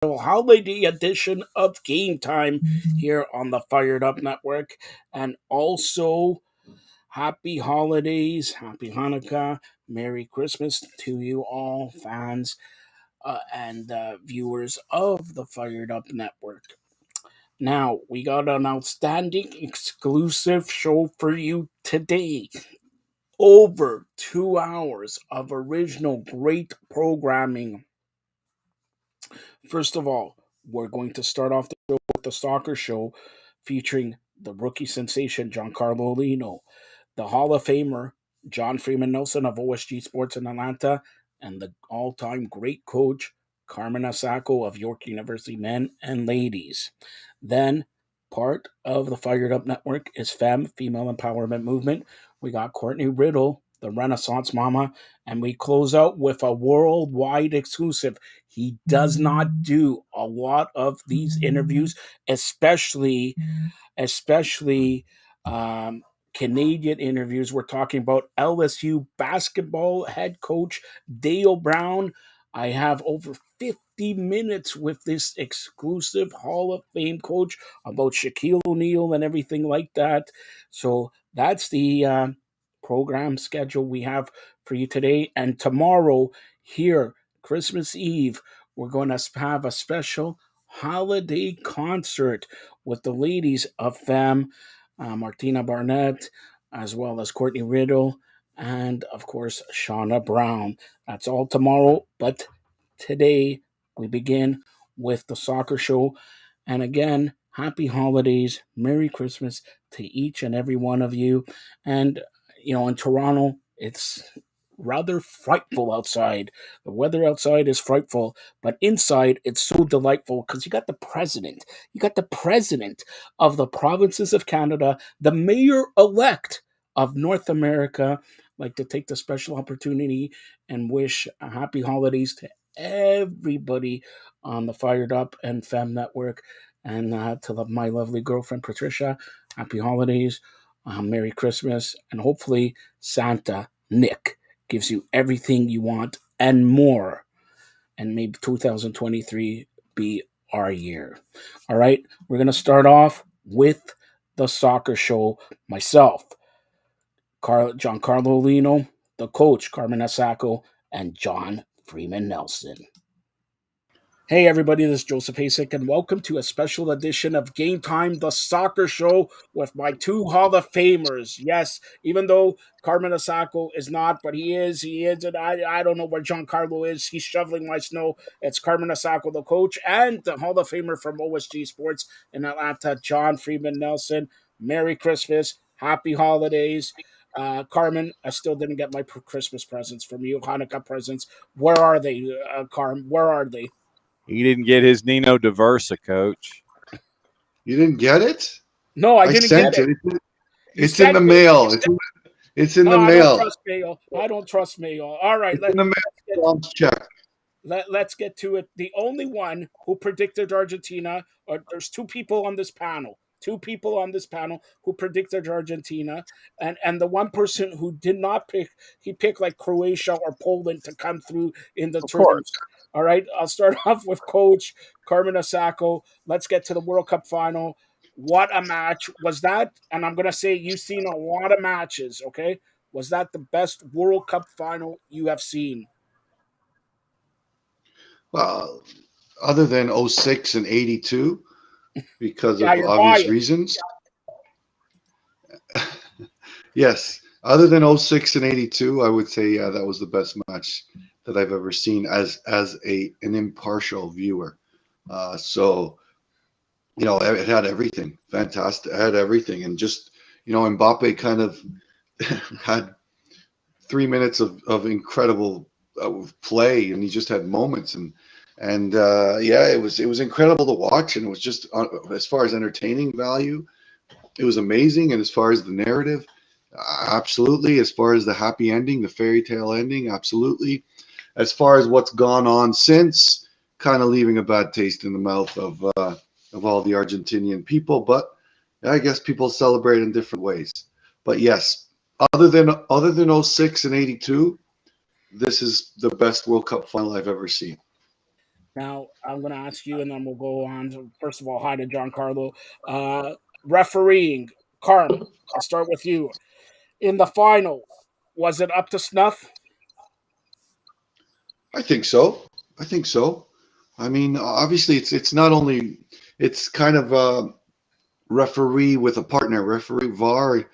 holiday edition of Game Time here on the Fired Up Network. And also, happy holidays, happy Hanukkah, Merry Christmas to you all, fans and viewers of the Fired Up Network. Now, we got an outstanding exclusive show for you today. Over 2 hours of original great programming. First of all, we're going to start off the show with the soccer show featuring the rookie sensation Giancarlo Lino, the Hall of Famer John Freeman Nelson of OSG Sports in Atlanta, and the all-time great coach Carmen Asako of York University men and ladies. Then, part of the Fired Up Network is Female Empowerment Movement. We got Courtney Riddle, the Renaissance Mama, and we close out with a worldwide exclusive. He does not do a lot of these interviews, especially Canadian interviews. We're talking about LSU basketball head coach Dale Brown. I have over 50 minutes with this exclusive Hall of Fame coach about Shaquille O'Neal and everything like that. So that's the program schedule we have for you today. And tomorrow, here, Christmas Eve, we're going to have a special holiday concert with the ladies of FAM, Martina Barnett, as well as Courtney Riddle, and of course, Shauna Brown. That's all tomorrow, but today we begin with the soccer show. And again, happy holidays, Merry Christmas to each and every one of you. And, in Toronto, it's rather frightful outside. The weather outside is frightful, but inside it's so delightful because you got the president. You got the president of the provinces of Canada, the mayor elect of North America. I'd like to take the special opportunity and wish a happy holidays to everybody on the Fired Up and Fem Network, and my lovely girlfriend Patricia. Happy holidays, Merry Christmas, and hopefully Santa Nick gives you everything you want and more. And maybe 2023 be our year. All right, we're going to start off with the soccer show. Myself, Giancarlo Lino, the coach, Carmen Asako, and John Freeman Nelson. Hey everybody, this is Joseph Hasek, and welcome to a special edition of Game Time, the soccer show with my two Hall of Famers. Yes, even though Carmen Asako is not, but he is, and I don't know where Giancarlo is. He's shoveling my snow. It's Carmen Asako, the coach, and the Hall of Famer from OSG Sports in Atlanta, John Freeman Nelson. Merry Christmas, Happy Holidays. Carmen, I still didn't get my Christmas presents from you, Hanukkah presents. Where are they, Carmen? Where are they? He didn't get his Nino Diversa, coach. You didn't get it? No, I didn't get sent it. It's in the mail. It's in the I mail. don't trust mail. I don't trust mail. All right, It's in the mail. Check. Let's get to it. The only one who predicted Argentina, or there's two people on this panel. Two people on this panel who predicted Argentina, and the one person who did not pick, he picked like Croatia or Poland to come through in the Of tournament. course. All right, I'll start off with Coach Carmen Asako. Let's get to the World Cup final. What a match was that? And I'm gonna say you've seen a lot of matches. Okay, was that the best World Cup final you have seen? Well, other than '06 and '82, because Yeah, of you're obvious biased. reasons. Yes, other than '06 and '82, I would say that was the best match that I've ever seen as an impartial viewer. So it had everything. Fantastic. It had everything, and just Mbappe kind of had 3 minutes of incredible play, and he just had moments, and yeah, it was incredible to watch, and it was just as far as entertaining value, it was amazing, and as far as the narrative, absolutely. As far as the happy ending, the fairy tale ending, absolutely. As far as what's gone on since, kind of leaving a bad taste in the mouth of all the Argentinian people, but I guess people celebrate in different ways. But yes, other than '06 and '82, this is the best World Cup final I've ever seen. Now, I'm going to ask you, and then we'll go on. First of all, hi to Giancarlo. Refereeing. Carm, I'll start with you. In the final, was it up to snuff? I think so. I think so. I mean, obviously, it's not only it's kind of referee with a partner, referee VAR.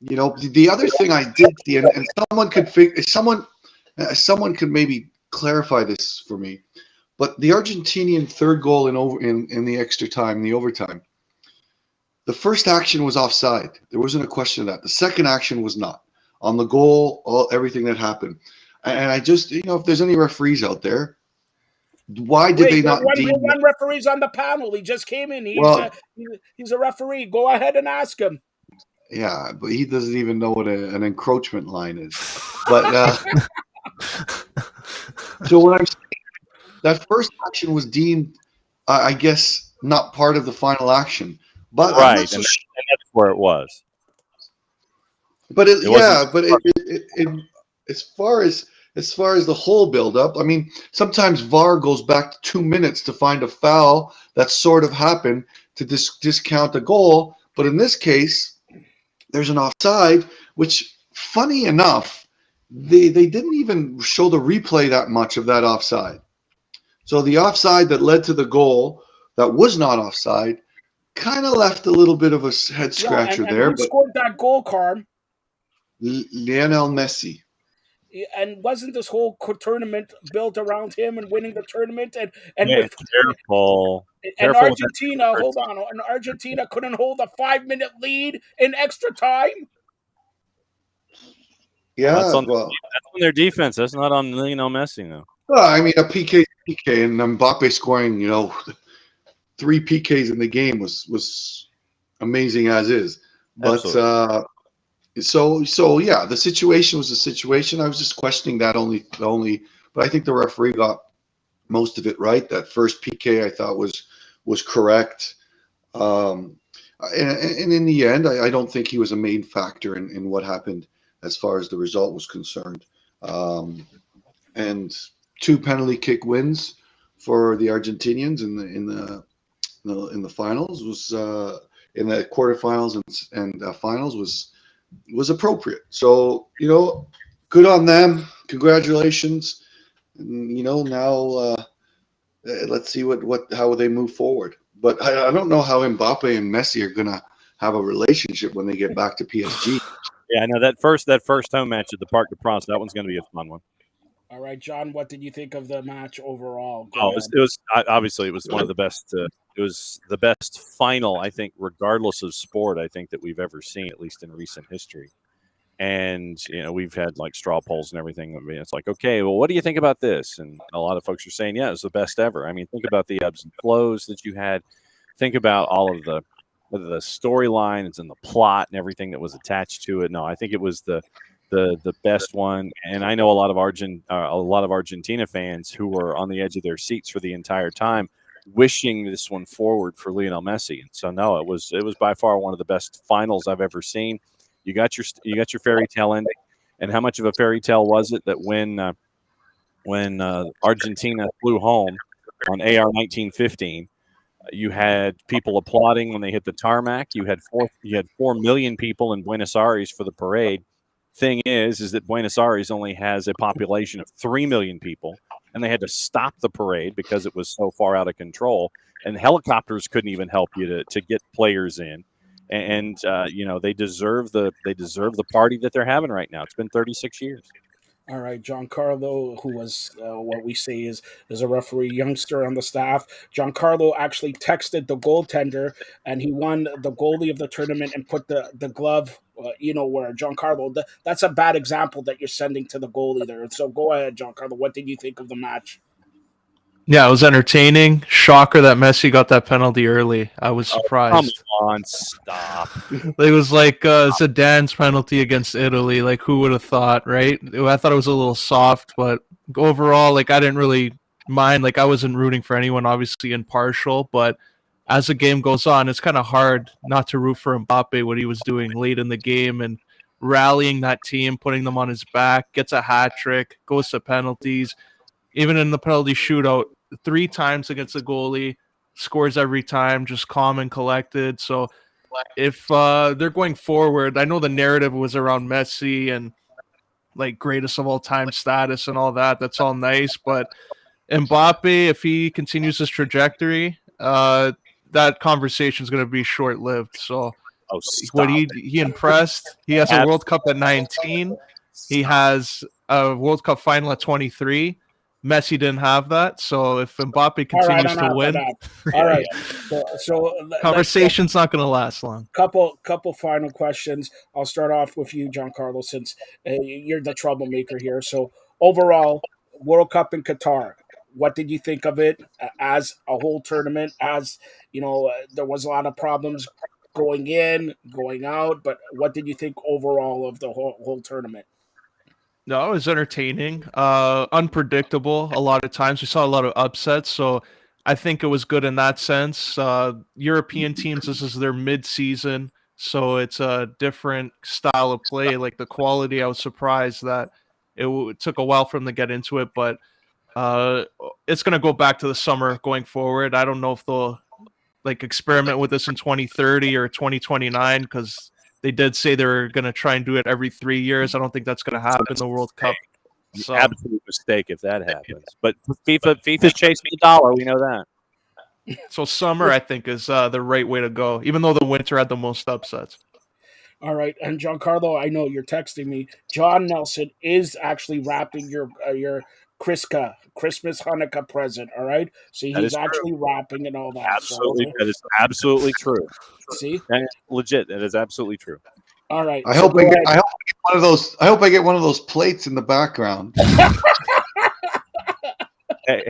You know, the other thing I did see, and someone could someone could maybe clarify this for me, but the Argentinian third goal in the extra time, the overtime, the first action was offside. There wasn't a question of that. The second action was not on the goal. Everything that happened, and I just if there's any referees out there, why did Wait, they not your deem? one referee's on the panel. He just came in. Well, He's a referee. Go ahead and ask him. yeah, but he doesn't even know what an encroachment line is. But so what I'm saying, that first action was deemed, I guess, not part of the final action. But I'm Right, not so and sure. that's where it was. But It wasn't. as far as the whole build-up, I mean, sometimes VAR goes back to 2 minutes to find a foul that sort of happened to discount a goal. But in this case, there's an offside, which, funny enough, they didn't even show the replay that much of that offside. So the offside that led to the goal that was not offside kind of left a little bit of a head Yeah, scratcher and there. who But scored that goal, Carm? Lionel Messi. And wasn't this whole tournament built around him and winning the tournament? And Man, with careful, and careful with that. Argentina, hold on, and Argentina couldn't hold a 5-minute lead in extra time. That's Yeah, on their defense. That's not on Lionel Messi, though. well, I mean, a PK, and Mbappe scoring, 3 PKs in the game was amazing as is. But Absolutely. so yeah, the situation was the situation. I was just questioning that only, but I think the referee got most of it right. That first PK I thought was correct. Um, and in the end, I don't think he was a main factor in what happened as far as the result was concerned. And 2 penalty kick wins for the Argentinians in the finals was in the quarterfinals and finals was appropriate. So good on them. Congratulations. And, now let's see how they move forward. But I don't know how Mbappe and Messi are gonna have a relationship when they get back to PSG. Yeah, I know that first home match at the Parc de France. That one's going to be a fun one. All right, John, what did you think of the match overall? Go Oh, ahead. it was obviously it was one of the best. It was the best final, I think, regardless of sport. I think that we've ever seen, at least in recent history. And we've had like straw polls and everything. I mean, it's like, okay, well, what do you think about this? And a lot of folks are saying, yeah, it's the best ever. I mean, think about the ebbs and flows that you had. Think about all of the storylines and the plot and everything that was attached to it. No, I think it was the best one. And I know a lot of Argentina fans who were on the edge of their seats for the entire time, wishing this one forward for Lionel Messi. And so, no, it was by far one of the best finals I've ever seen. You got your fairy tale ending, and how much of a fairy tale was it that when Argentina flew home on AR 1915, you had people applauding when they hit the tarmac. You had 4 million people in Buenos Aires for the parade. Thing is that Buenos Aires only has a population of 3 million people, and they had to stop the parade because it was so far out of control, and helicopters couldn't even help you to get players in. And they deserve the party that they're having right now. It's been 36 years. All right, Giancarlo, who was what we say is a referee youngster on the staff. Giancarlo actually texted the goaltender, and he won the goalie of the tournament and put the glove, where Giancarlo. That's a bad example that you're sending to the goalie there. So go ahead, Giancarlo. What did you think of the match? Yeah, it was entertaining. Shocker that Messi got that penalty early. I was surprised. Come on, stop. It was like Zidane's penalty against Italy. Like, who would have thought, right? I thought it was a little soft, but overall, like, I didn't really mind. Like, I wasn't rooting for anyone, obviously impartial, but as the game goes on, it's kind of hard not to root for Mbappe, what he was doing late in the game and rallying that team, putting them on his back, gets a hat trick, goes to penalties. Even in the penalty shootout, 3 times against the goalie, scores every time, just calm and collected. So if they're going forward, I know the narrative was around Messi and like greatest of all time status and all that. That's all nice, but Mbappe, if he continues his trajectory, that conversation is going to be short lived. So, Oh, what stop he impressed. He has a World Cup at 19. He has a World Cup final at 23. Messi didn't have that. So if Mbappe All right, continues enough to of win, that. All right. So conversation's not going to last long. couple final questions. I'll start off with you, Giancarlo, since you're the troublemaker here. So overall, World Cup in Qatar. What did you think of it as a whole tournament? As you know, there was a lot of problems going in, going out, but what did you think overall of the whole tournament? No, it was entertaining. Unpredictable. A lot of times we saw a lot of upsets, so I think it was good in that sense. European teams, this is their mid-season, so it's a different style of play. Like the quality, I was surprised that it took a while for them to get into it, but uh, it's going to go back to the summer going forward. I don't know if they'll like experiment with this in 2030 or 2029 because they did say they're going to try and do it every 3 years. I don't think that's going to happen in the World Cup. So absolute mistake if that happens. But FIFA's chasing the dollar. We know that. So summer, I think, is the right way to go, even though the winter had the most upsets. All right, and Giancarlo, I know you're texting me. John Nelson is actually wrapping your Christmas Hanukkah present. All right, so That he's is actually wrapping and all that. Absolutely, So, that is absolutely true. see, That is legit. That is absolutely true. all right. I so hope go I get. ahead. I hope I get one of those. I hope I get one of those plates in the background.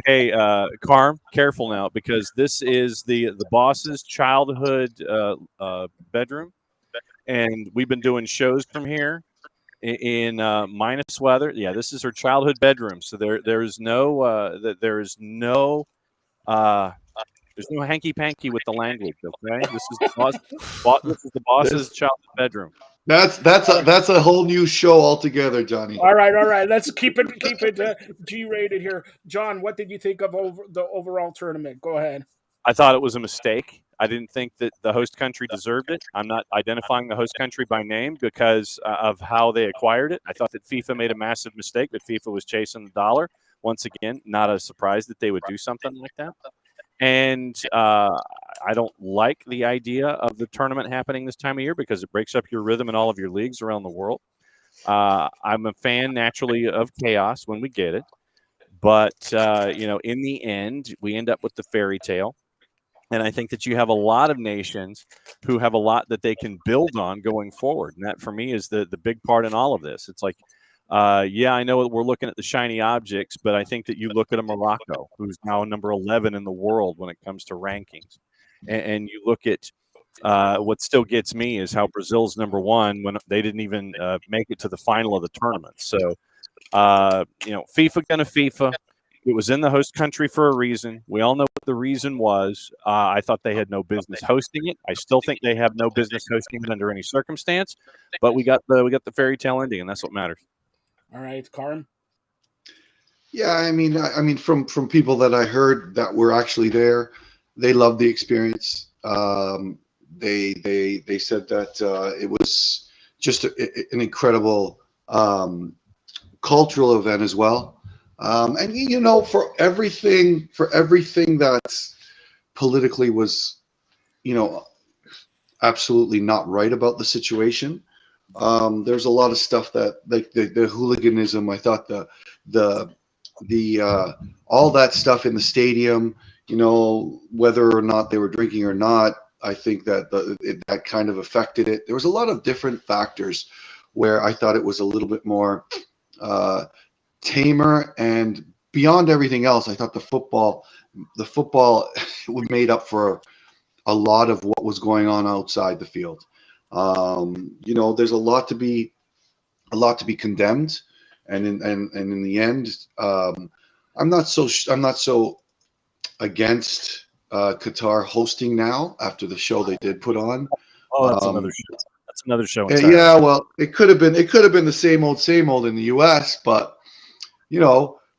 Hey, Carm, careful now because this is the boss's childhood bedroom, and we've been doing shows from here in minus weather. Yeah, this is her childhood bedroom. So there's no there's no hanky panky with the language. Okay, this is the this is the boss's childhood bedroom. That's a whole new show altogether, Johnny. All right. Let's keep it G-rated here. John, what did you think of the overall tournament? Go ahead. I thought it was a mistake. I didn't think that the host country deserved it. I'm not identifying the host country by name because of how they acquired it. I thought that FIFA made a massive mistake, that FIFA was chasing the dollar. Once again, not a surprise that they would do something like that. And I don't like the idea of the tournament happening this time of year because it breaks up your rhythm in all of your leagues around the world. I'm a fan naturally of chaos when we get it. But, in the end, we end up with the fairy tale. And I think that you have a lot of nations who have a lot that they can build on going forward. And that, for me, is the big part in all of this. It's like, I know we're looking at the shiny objects, but I think that you look at a Morocco, who's now number 11 in the world when it comes to rankings. And you look at what still gets me is how Brazil's number 1 when they didn't even make it to the final of the tournament. So, FIFA gonna FIFA. It was in the host country for a reason. We all know what the reason was. I thought they had no business hosting it. I still think they have no business hosting it under any circumstance. But we got the fairy tale ending, and that's what matters. All right, Karim. Yeah, I mean, from people that I heard that were actually there, they loved the experience. They said that it was just an incredible cultural event as well. And for everything that's politically was, absolutely not right about the situation. There's a lot of stuff that like the hooliganism. I thought the all that stuff in the stadium, whether or not they were drinking or not, I think that that kind of affected it. There was a lot of different factors where I thought it was a little bit more tamer, and beyond everything else, I thought the football made up for a lot of what was going on outside the field. There's a lot to be condemned, and in the end, I'm not so against Qatar hosting now after the show they did put on. Oh, that's another show. That's another show. Yeah, well, it could have been the same old in the U.S., but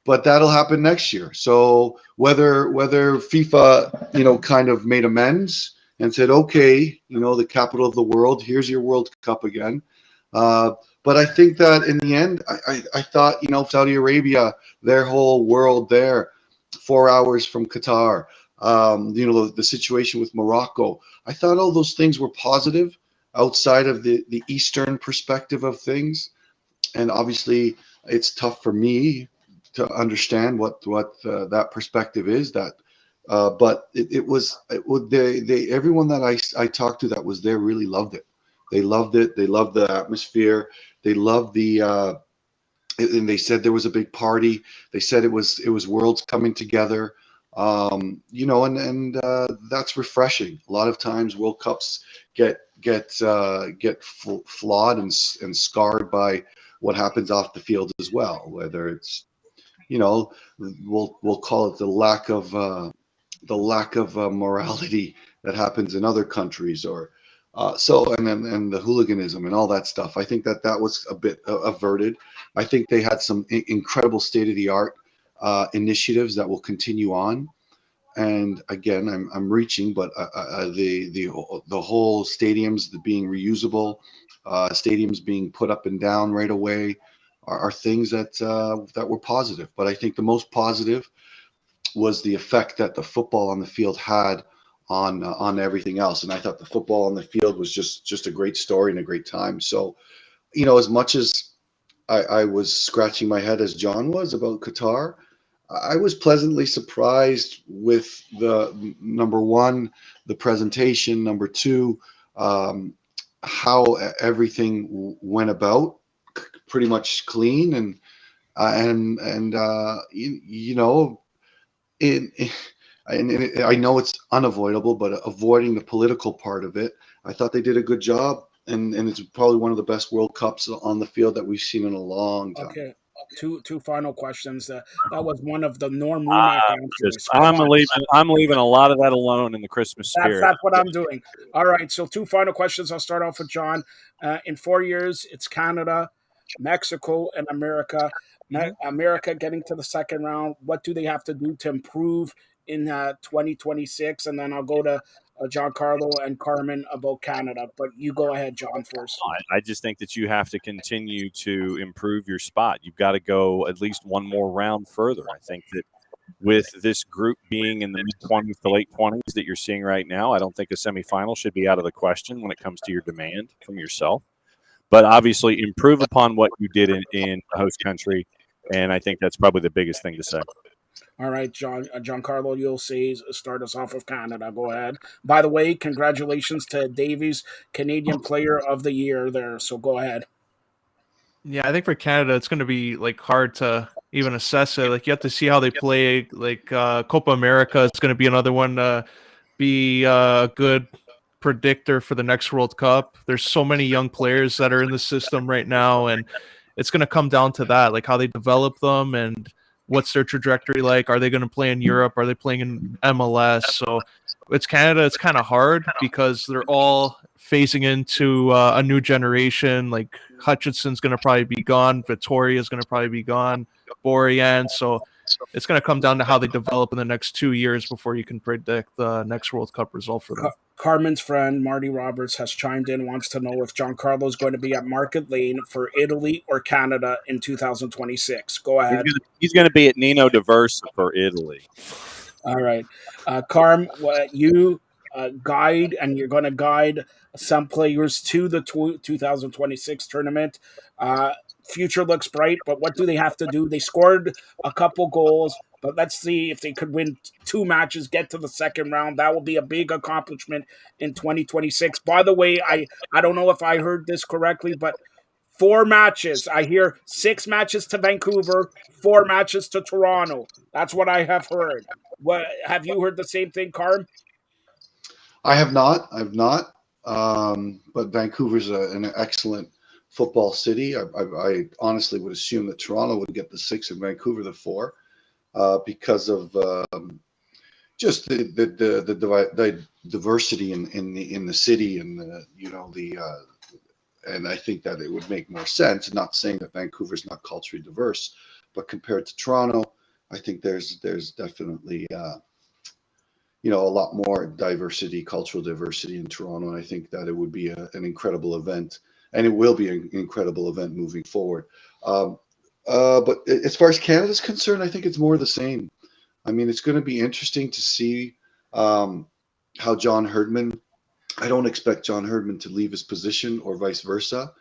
but that'll happen next year. So whether FIFA, kind of made amends and said, okay, the capital of the world, here's your World Cup again. But I think that in the end, I thought, Saudi Arabia, their whole world there, 4 hours from Qatar, the situation with Morocco, I thought all those things were positive outside of the Eastern perspective of things. And obviously, it's tough for me to understand what that perspective is. But everyone that I talked to that was there really loved it. They loved it. They loved the atmosphere. They loved and they said there was a big party. They said it was worlds coming together. And that's refreshing. A lot of times World Cups get flawed and scarred by what happens off the field as well. Whether it's, we'll call it the lack of morality that happens in other countries, or and the hooliganism and all that stuff. I think that was a bit averted. I think they had some incredible state of the art initiatives that will continue on. And again, I'm reaching, but the whole stadiums being reusable, stadiums being put up and down right away, are things that were positive. But I think the most positive was the effect that the football on the field had on everything else. And I thought the football on the field was just a great story and a great time. So, as much as I was scratching my head as John was about Qatar, I was pleasantly surprised with the number one, the presentation, number two, how everything went about, pretty much clean, and in and I know it's unavoidable, but avoiding the political part of it, I thought they did a good job, and it's probably one of the best World Cups on the field that we've seen in a long time. Okay. Two final questions. That was one of the Norm Rumack answers. Come I'm on. leaving. I'm leaving a lot of that alone in the Christmas spirit. That's what I'm doing. All right. So two final questions. I'll start off with John. In 4 years, it's Canada, Mexico, and America. America getting to the second round. What do they have to do to improve in 2026? And then I'll go to Giancarlo and Carmen about Canada. But you go ahead, John, first. I just think that you have to continue to improve your spot. You've got to go at least one more round further. I think that with this group being in the mid-20s to late 20s that you're seeing right now, I don't think a semifinal should be out of the question when it comes to your demand from yourself. But obviously improve upon what you did in the host country, and I think that's probably the biggest thing to say. All right, Giancarlo, you'll say start us off with Canada. Go ahead. By the way, congratulations to Davies, Canadian Player of the Year there. So go ahead. Yeah, I think for Canada, it's going to be like hard to even assess it. Like you have to see how they play. Like Copa America is going to be another one to be a good predictor for the next World Cup. There's so many young players that are in the system right now, and it's going to come down to that, like how they develop them and what's their trajectory like. Are they going to play in Europe? Are they playing in MLS? So it's Canada. It's kind of hard because they're all phasing into a new generation. Like Hutchinson's going to probably be gone. Vittoria's going to probably be gone. Borjan. So it's going to come down to how they develop in the next 2 years before you can predict the next World Cup result for them. Carmen's friend Marty Roberts has chimed in, wants to know if Giancarlo is going to be at Market Lane for Italy or Canada in 2026. Go ahead. He's going to be at Nino Diversa for Italy. All right. Carm, you guide, and you're going to guide some players to the 2026 tournament. Future looks bright, but what do they have to do? They scored a couple goals, but let's see if they could win 2 matches, get to the second round. That will be a big accomplishment in 2026. By the way, I don't know if I heard this correctly, but 4 matches. I hear 6 matches to Vancouver, 4 matches to Toronto. That's what I have heard. What have you heard the same thing, Carm? I have not. I've not. But Vancouver's an excellent football city. I honestly would assume that Toronto would get the 6 and Vancouver the 4, because of just the diversity in the city, and and I think that it would make more sense. Not saying that Vancouver's not culturally diverse, but compared to Toronto, I think there's definitely you know, a lot more diversity, cultural diversity in Toronto, and I think that it would be an incredible event, and it will be an incredible event moving forward. Um, but as far as Canada's concerned, I think it's more of the same. I mean, it's going to be interesting to see um, how John Herdman. I don't expect John Herdman to leave his position or vice versa.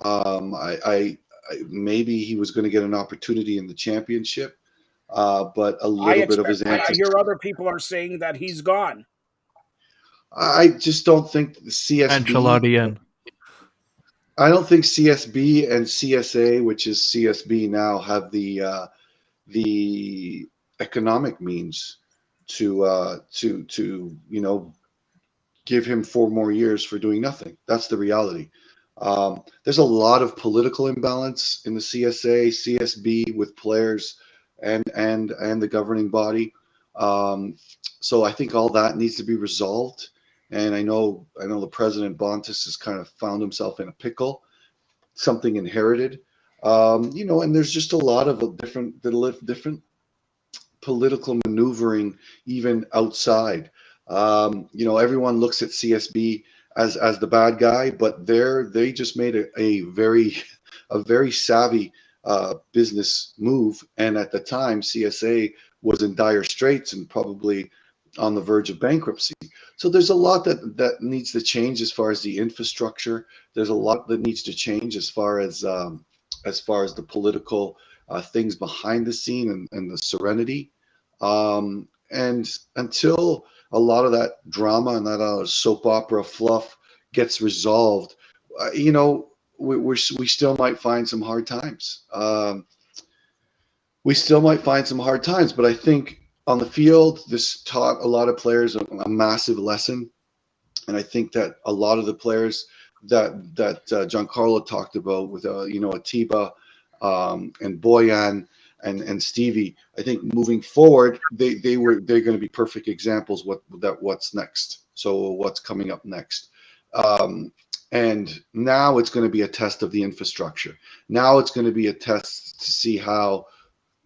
I maybe he was going to get an opportunity in the championship, but a I little bit of expect his that. I antics. hear other people are saying that he's gone. I just don't think the CSB. Ancelotti in. I don't think CSB and CSA, which is CSB now, have the economic means to you know give him 4 more years for doing nothing. That's the reality. There's a lot of political imbalance in the CSA, CSB with players and the governing body. Um, so I think all that needs to be resolved. And I know the president Bontis has kind of found himself in a pickle, something inherited. You know, and there's just a lot of different political maneuvering even outside. You know, everyone looks at CSB as the bad guy, but they just made a very a very savvy business move. And at the time, CSA was in dire straits and probably on the verge of bankruptcy. So there's a lot that needs to change as far as the infrastructure. There's a lot that needs to change as far as the political things behind the scene and the serenity. And until a lot of that drama and that soap opera fluff gets resolved, you know, we still might find some hard times. We still might find some hard times, but I think on the field, this taught a lot of players a massive lesson. And I think that a lot of the players that Giancarlo talked about with you know, Atiba and Boyan and Stevie, I think moving forward they're going to be perfect examples what's next. So what's coming up next? Um, and now it's going to be a test of the infrastructure. Now it's going to be a test to see how,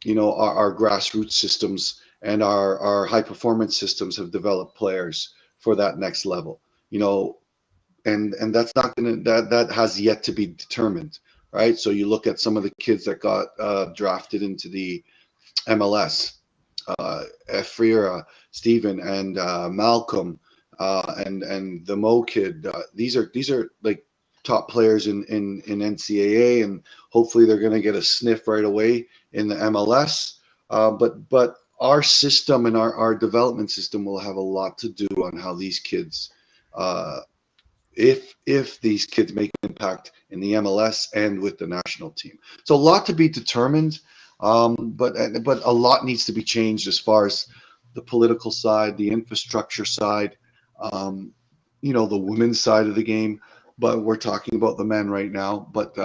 you know, our grassroots systems and our high performance systems have developed players for that next level. You know, and that's not gonna that has yet to be determined, right? So you look at some of the kids that got drafted into the MLS, Freira, Stephen, and Malcolm, and the Mo kid. These are like top players in NCAA, and hopefully they're going to get a sniff right away in the MLS. But our system and our development system will have a lot to do on how these kids. If these kids make an impact in the MLS and with the national team. So a lot to be determined, but a lot needs to be changed as far as the political side, the infrastructure side, um, you know, the women's side of the game. But we're talking about the men right now. But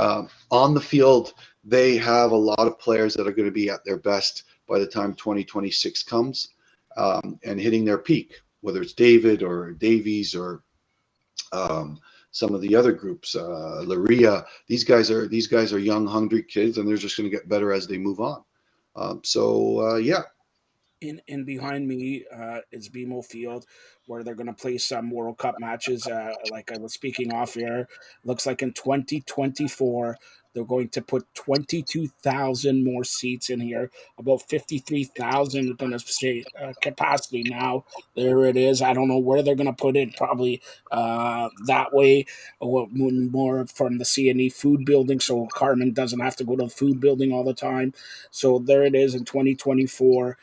on the field, they have a lot of players that are going to be at their best by the time 2026 comes, and hitting their peak, whether it's David or Davies or some of the other groups, Laria. These guys are young, hungry kids, and they're just going to get better as they move on. Yeah, In behind me is BMO Field, where they're going to play some World Cup matches. Like I was speaking off air, looks like in 2024 they're going to put 22,000 more seats in here. About 53,000 are going to stay capacity now. There it is. I don't know where they're going to put it. Probably that way, or more from the CNE food building, so Carmen doesn't have to go to the food building all the time. So there it is in 2024,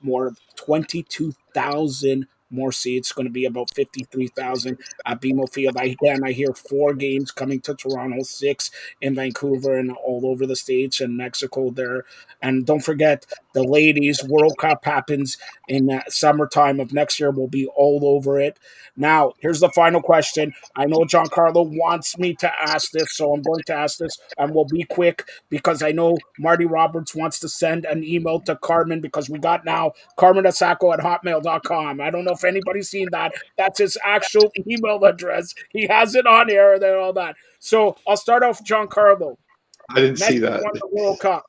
more 22,000 more seats, going to be about 53,000 at BMO Field. I hear 4 games coming to Toronto, 6 in Vancouver and all over the States and Mexico there. And don't forget, the ladies World Cup happens in summertime of next year. We'll be all over it. Now, here's the final question. I know Giancarlo wants me to ask this, so I'm going to ask this, and we'll be quick because I know Marty Roberts wants to send an email to Carmen because we got now carmenasacco@hotmail.com. I don't know if anybody's seen that. That's his actual email address. He has it on here and all that. So I'll start off Giancarlo. I didn't see Messi that. won the World Cup.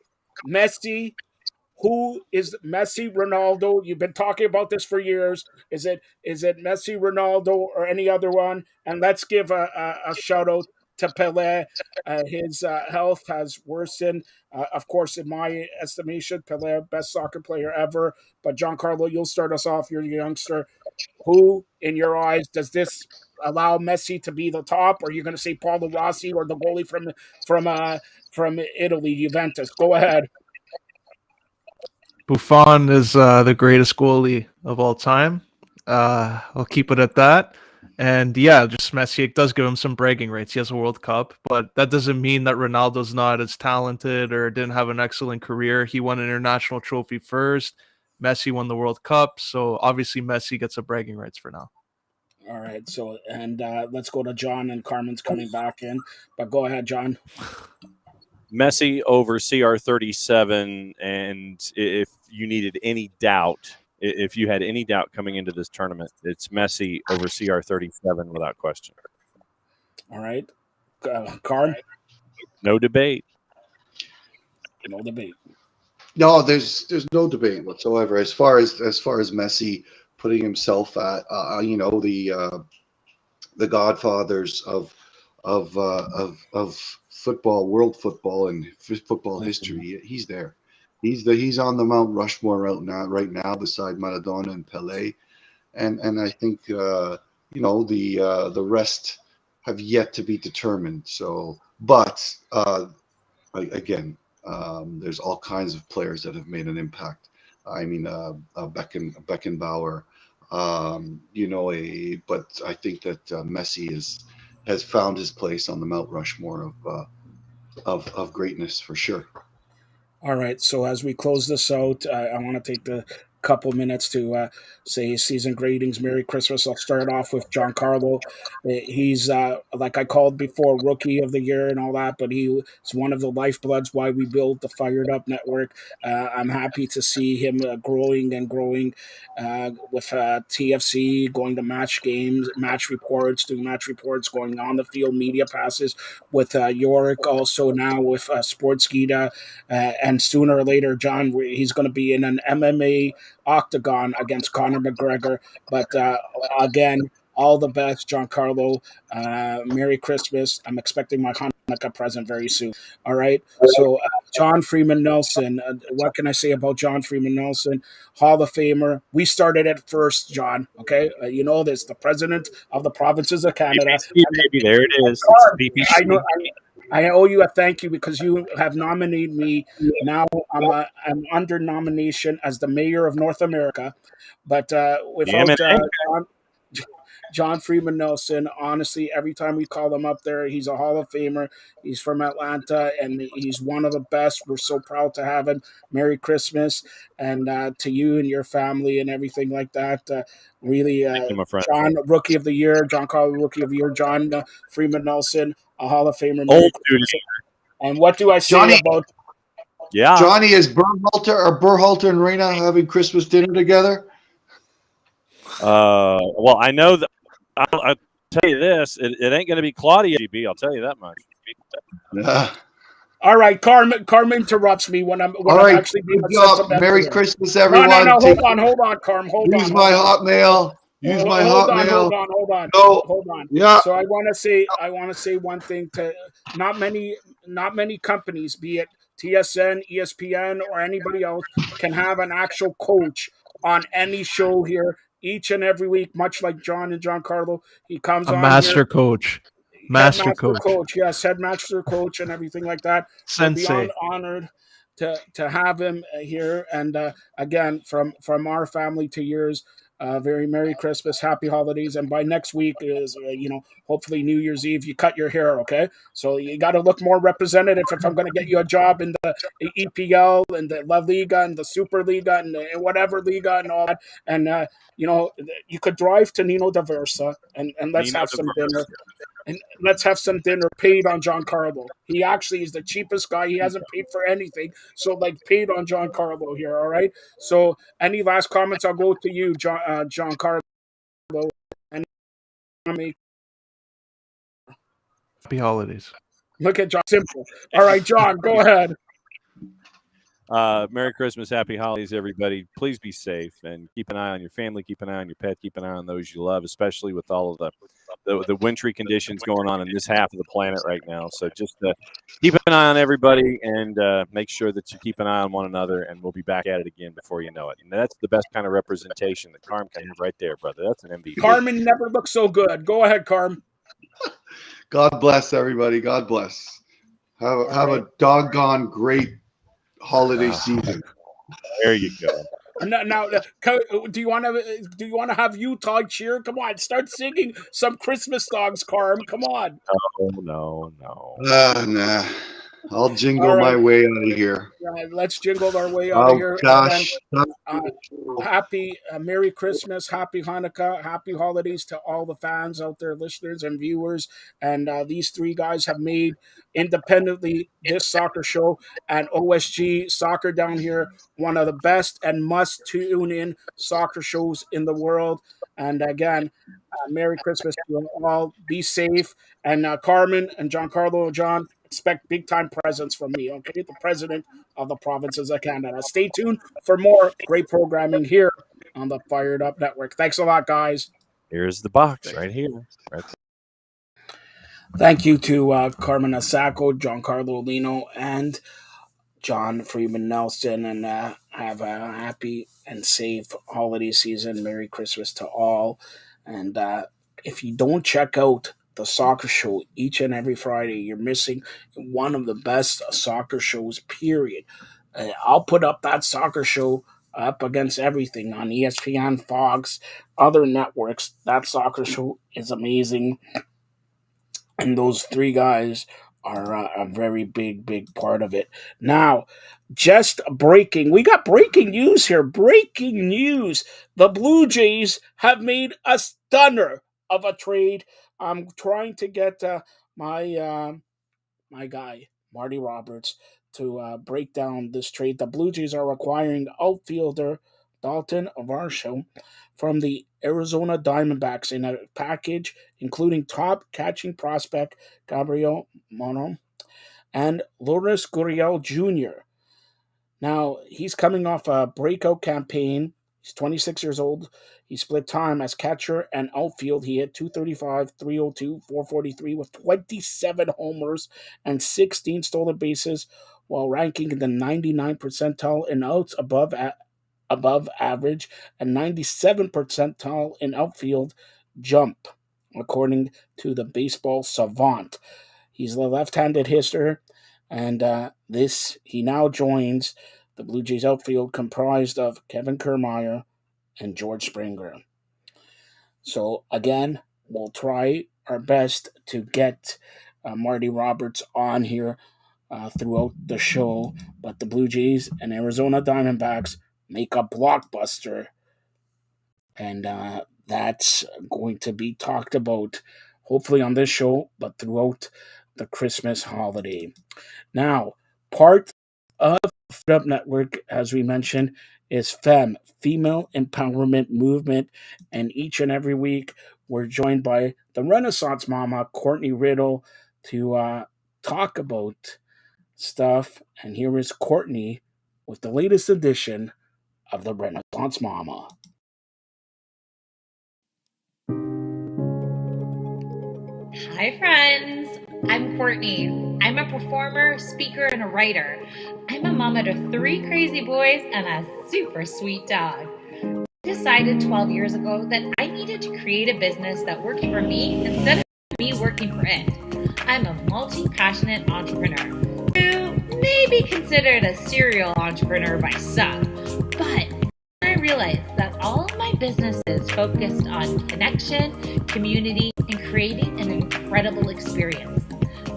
Messi, Who is Messi, Ronaldo? You've been talking about this for years. Is it Messi, Ronaldo, or any other one? And let's give a shout out to Pelé. His health has worsened. Of course, in my estimation, Pelé, best soccer player ever. But Giancarlo, you'll start us off. You're a youngster. Who, in your eyes, does this allow Messi to be the top? Or are you going to say Paulo Rossi or the goalie from Italy, Juventus? Go ahead. Buffon is the greatest goalie of all time. I'll keep it at that. And yeah, just Messi, it does give him some bragging rights. He has a World Cup, but that doesn't mean that Ronaldo's not as talented or didn't have an excellent career. He won an international trophy first. Messi won the World Cup, so obviously Messi gets the bragging rights for now. All right. So, and let's go to John, and Carmen's coming back in. But go ahead, John. Messi over CR37, and if you needed any doubt, if you had any doubt coming into this tournament, it's Messi over CR37 without question. All right. Carm? No debate. No debate. No, there's no debate whatsoever. As far as Messi putting himself at the godfathers of football, world football, and football history, he's there. He's on the Mount Rushmore right now beside Maradona and Pelé, and I think the rest have yet to be determined. So, but again, there's all kinds of players that have made an impact. I mean, Beckenbauer, but I think that Messi has found his place on the Mount Rushmore of greatness for sure. All right. So as we close this out, I want to take the couple minutes to say season greetings, Merry Christmas. I'll start off with Giancarlo. He's like I called before, Rookie of the Year and all that, but he is one of the lifebloods why we built the Firedup Network. I'm happy to see him growing and growing with TFC, going to match games, match reports, doing match reports, going on the field, media passes with Yorick, also now with Sportskeeda. And sooner or later, John, he's going to be in an MMA octagon against Conor McGregor. But again, all the best, Giancarlo. Merry Christmas. I'm expecting my Hanukkah present very soon. All right. So, John Freeman Nelson. What can I say about John Freeman Nelson? Hall of Famer. We started it first, John. Okay. You know this, the president of the provinces of Canada. Maybe there it is. I know. I owe you a thank you because you have nominated me. Now I'm under nomination as the mayor of North America. But without John Freeman Nelson, honestly, every time we call him up there, he's a Hall of Famer. He's from Atlanta, and he's one of the best. We're so proud to have him. Merry Christmas, and to you and your family and everything like that. Really, my friend. John, Rookie of the Year, John Carlo, Rookie of the Year, John Freeman Nelson, a Hall of Famer. Old dude. And what do I say Johnny, about? Yeah, Johnny, is Berhalter and Reina having Christmas dinner together? well, I know that. I'll tell you this: it ain't going to be Claudia GB. I'll tell you that much. Yeah. All right, Carmen interrupts me when I'm right, actually being Merry Christmas, everyone. No, hold on, Carm, hold on. Use my Hotmail. Use my Hotmail. Hold on. Yeah. So I want to say one thing to not many companies, be it TSN, ESPN, or anybody else, can have an actual coach on any show here each and every week, much like John and Giancarlo. He comes A on master here. coach. Head Master coach. Yes, head master coach and everything like that. Sensei. We're beyond honored to have him here. And again, from our family to yours, very Merry Christmas, Happy Holidays, and by next week is hopefully New Year's Eve. You cut your hair, okay? So you got to look more representative if I'm going to get you a job in the EPL and the La Liga and the Super Liga and whatever Liga and all that. And you could drive to Nino da Versa and let's have some dinner. And let's have some dinner paid on Giancarlo. He actually is the cheapest guy. He hasn't paid for anything. So, paid on Giancarlo here, all right? So, any last comments? I'll go to you, Giancarlo. And Happy holidays. look at John. Simple. All right, John, go ahead. Merry Christmas, Happy Holidays, everybody. Please be safe and keep an eye on your family, keep an eye on your pet, keep an eye on those you love, especially with all of the wintry conditions going on in this half of the planet right now. So just keep an eye on everybody and make sure that you keep an eye on one another, and we'll be back at it again before you know it. And that's the best kind of representation that Carm can have right there, brother. That's an MVP. Carmen never looked so good. Go ahead, Carm. God bless everybody. God bless. Have a doggone great holiday season. There you go. Now, do you want to have Utah cheer? Come on, start singing some Christmas songs, Carm. Come on. No. Nah. I'll jingle my way out of here. Let's jingle our way out of here. Gosh. Happy Merry Christmas, Happy Hanukkah, Happy Holidays to all the fans out there, listeners and viewers. And these three guys have made independently this soccer show and OSG Soccer down here one of the best and must tune in soccer shows in the world. And again, Merry Christmas to you all. Be safe. And Carmen and Giancarlo, John, expect big time presents from me. Okay, the president of the provinces of Canada. Stay tuned for more great programming here on the Fired Up Network. Thanks a lot, guys. Here's the box right here. Thank you to Carmen Asacco, Giancarlo Lino, and John Freeman Nelson, and have a happy and safe holiday season. Merry Christmas to all. And if you don't check out the soccer show each and every Friday, you're missing one of the best soccer shows, period. I'll put up that soccer show up against everything on ESPN, Fox, other networks. That soccer show is amazing. And those three guys are a very big part of it. Now, just breaking. We got breaking news here. Breaking news. The Blue Jays have made a stunner of a trade. I'm trying to get my guy, Marty Roberts, to break down this trade. The Blue Jays are acquiring outfielder Dalton Varsho from the Arizona Diamondbacks in a package including top catching prospect Gabriel Mono and Lourdes Gurriel Jr. Now, he's coming off a breakout campaign. He's 26 years old. He split time as catcher and outfield. He hit 235, 302, 443 with 27 homers and 16 stolen bases while ranking in the 99th percentile in outs above average and 97th percentile in outfield jump, according to the Baseball Savant. He's a left-handed hitter, and he now joins the Blue Jays outfield comprised of Kevin Kiermaier and George Springer. So again, we'll try our best to get Marty Roberts on here throughout the show, but the Blue Jays and Arizona Diamondbacks make a blockbuster, and that's going to be talked about hopefully on this show, but throughout the Christmas holiday. Now, part of Firedup Network, as we mentioned, is Female Empowerment Movement, and each and every week we're joined by the Renaissance Mama, Courtney Riddle, to talk about stuff. And here is Courtney with the latest edition of the Renaissance Mama. Hi, friends. I'm Courtney. I'm a performer, speaker, and a writer. I'm a mama to 3 crazy boys and a super sweet dog. I decided 12 years ago that I needed to create a business that worked for me instead of me working for it. I'm a multi-passionate entrepreneur who may be considered a serial entrepreneur by some, but I realized that all of my businesses focused on connection, community, and creating an incredible experience.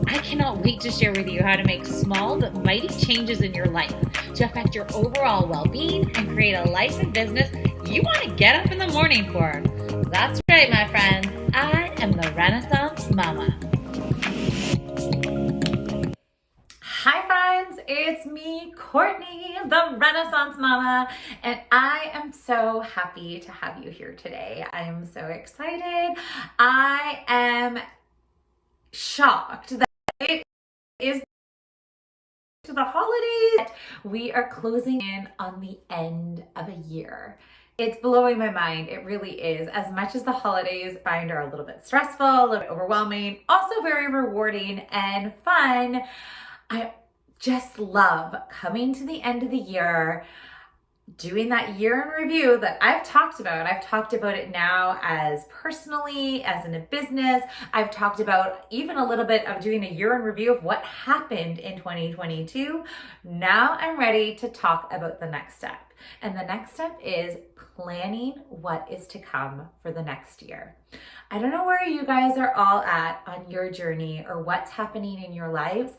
I cannot wait to share with you how to make small but mighty changes in your life to affect your overall well-being and create a life and business you want to get up in the morning for. That's right, my friends. I am the Renaissance Mama. Hi friends, it's me, Courtney, the Renaissance Mama, and I am so happy to have you here today. I am so excited. I am shocked that it is to the holidays. We are closing in on the end of a year. It's blowing my mind. It really is. As much as the holidays I find are a little bit stressful, a little bit overwhelming, also very rewarding and fun, I just love coming to the end of the year, doing that year in review that I've talked about. I've talked about it now as personally, as in a business. I've talked about even a little bit of doing a year in review of what happened in 2022. Now I'm ready to talk about the next step. And the next step is planning what is to come for the next year. I don't know where you guys are all at on your journey or what's happening in your lives,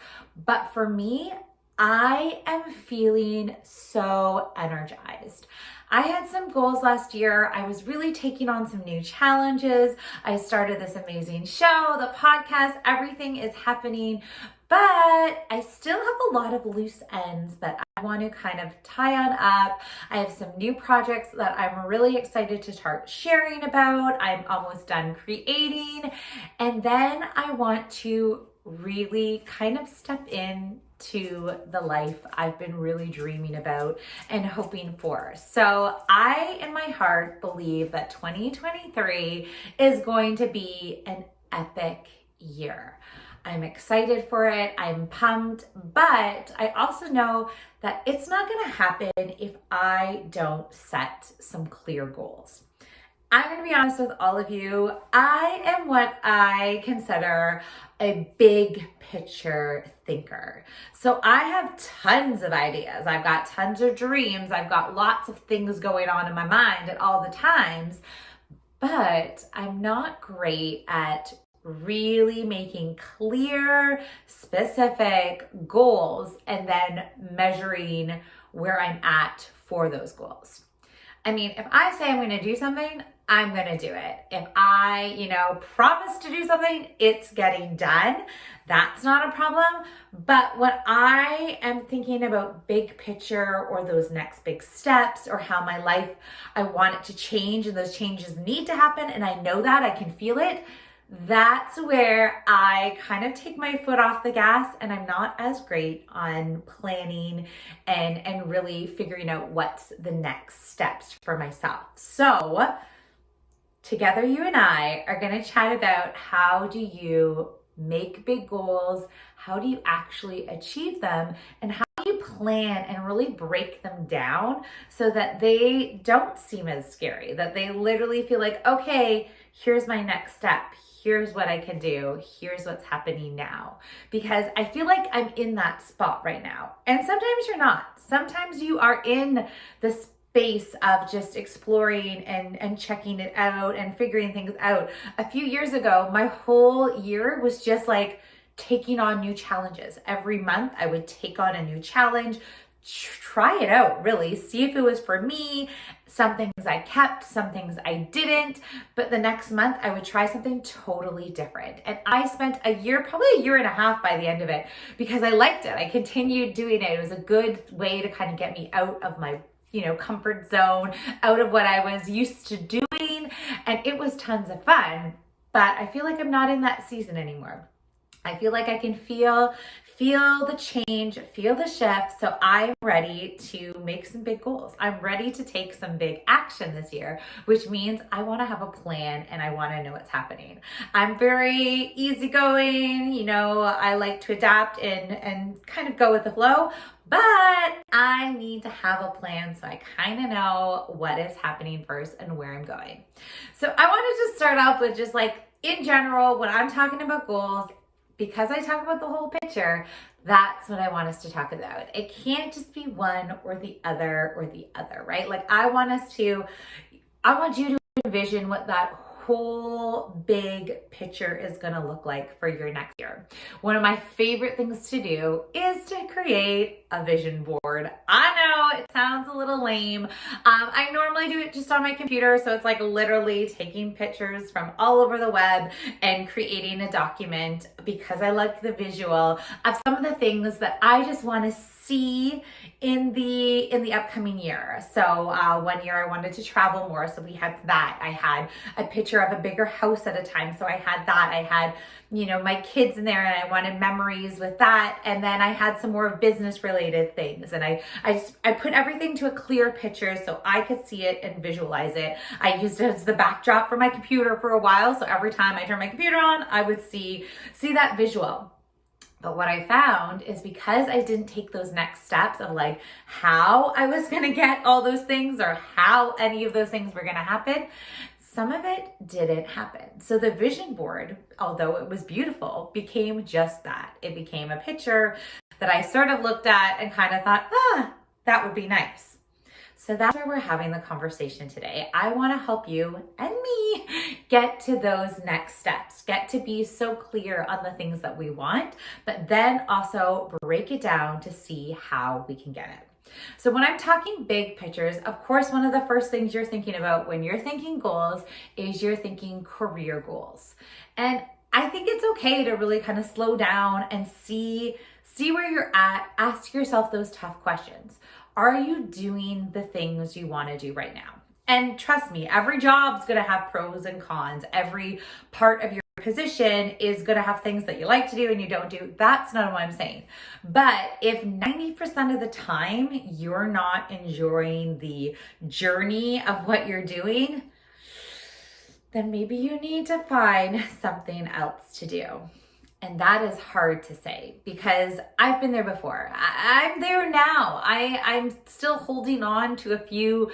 but for me, I am feeling so energized. I had some goals last year. I was really taking on some new challenges. I started this amazing show, the podcast, everything is happening, but I still have a lot of loose ends that I want to kind of tie on up. I have some new projects that I'm really excited to start sharing about. I'm almost done creating. And then I want to really kind of step in to the life I've been really dreaming about and hoping for. So I, in my heart, believe that 2023 is going to be an epic year. I'm excited for it. I'm pumped, but I also know that it's not going to happen if I don't set some clear goals. I'm going to be honest with all of you. I am what I consider a big picture thinker. So I have tons of ideas. I've got tons of dreams. I've got lots of things going on in my mind at all the times, but I'm not great at really making clear, specific goals and then measuring where I'm at for those goals. I mean, if I say I'm going to do something, I'm going to do it. If I, promise to do something, it's getting done. That's not a problem. But when I am thinking about big picture or those next big steps or how my life, I want it to change and those changes need to happen, and I know that, I can feel it, that's where I kind of take my foot off the gas and I'm not as great on planning and really figuring out what's the next steps for myself. So together, you and I are going to chat about how do you make big goals, how do you actually achieve them, and how do you plan and really break them down so that they don't seem as scary, that they literally feel like, okay, here's my next step. Here's what I can do. Here's what's happening now. Because I feel like I'm in that spot right now. And sometimes you're not. Sometimes you are in the space of just exploring and checking it out and figuring things out. A few years ago, my whole year was just like taking on new challenges. Every month I would take on a new challenge, try it out, really, see if it was for me. Some things I kept, some things I didn't, but the next month I would try something totally different. And I spent a year, probably a year and a half by the end of it, because I liked it. I continued doing it. It was a good way to kind of get me out of my comfort zone, out of what I was used to doing. And it was tons of fun, but I feel like I'm not in that season anymore. I feel like I can feel the change, feel the shift. So I'm ready to make some big goals. I'm ready to take some big action this year, which means I want to have a plan and I want to know what's happening. I'm very easygoing, I like to adapt and kind of go with the flow, but I need to have a plan so I kind of know what is happening first and where I'm going. So I wanted to start off with just like, in general, when I'm talking about goals, because I talk about the whole picture, that's what I want us to talk about. It can't just be one or the other, right? Like I want you to envision what that whole big picture is going to look like for your next year. One of my favorite things to do is to create a vision board. I know it sounds a little lame. I normally do it just on my computer. So it's like literally taking pictures from all over the web and creating a document because I like the visual of some of the things that I just want to see in the upcoming year. So 1 year I wanted to travel more, so we had that. I had a picture of a bigger house at a time, so I had that. I had, you know, my kids in there, and I wanted memories with that. And then I had some more business related things, and I put everything to a clear picture so I could see it and visualize it. I used it as the backdrop for my computer for a while, so every time I turned my computer on, I would see that visual. But what I found is, because I didn't take those next steps of like how I was going to get all those things or how any of those things were going to happen, some of it didn't happen. So the vision board, although it was beautiful, became just that. It became a picture that I sort of looked at and kind of thought, that would be nice. So that's where we're having the conversation today. I want to help you and me get to those next steps, get to be so clear on the things that we want, but then also break it down to see how we can get it. So when I'm talking big pictures, of course, one of the first things you're thinking about when you're thinking goals is you're thinking career goals. And I think it's okay to really kind of slow down and see where you're at, ask yourself those tough questions. Are you doing the things you want to do right now? And trust me, every job's going to have pros and cons. Every part of your position is going to have things that you like to do and you don't do. That's not what I'm saying. But if 90% of the time you're not enjoying the journey of what you're doing, then maybe you need to find something else to do. And that is hard to say, because I've been there before. I'm there now. I'm still holding on to a few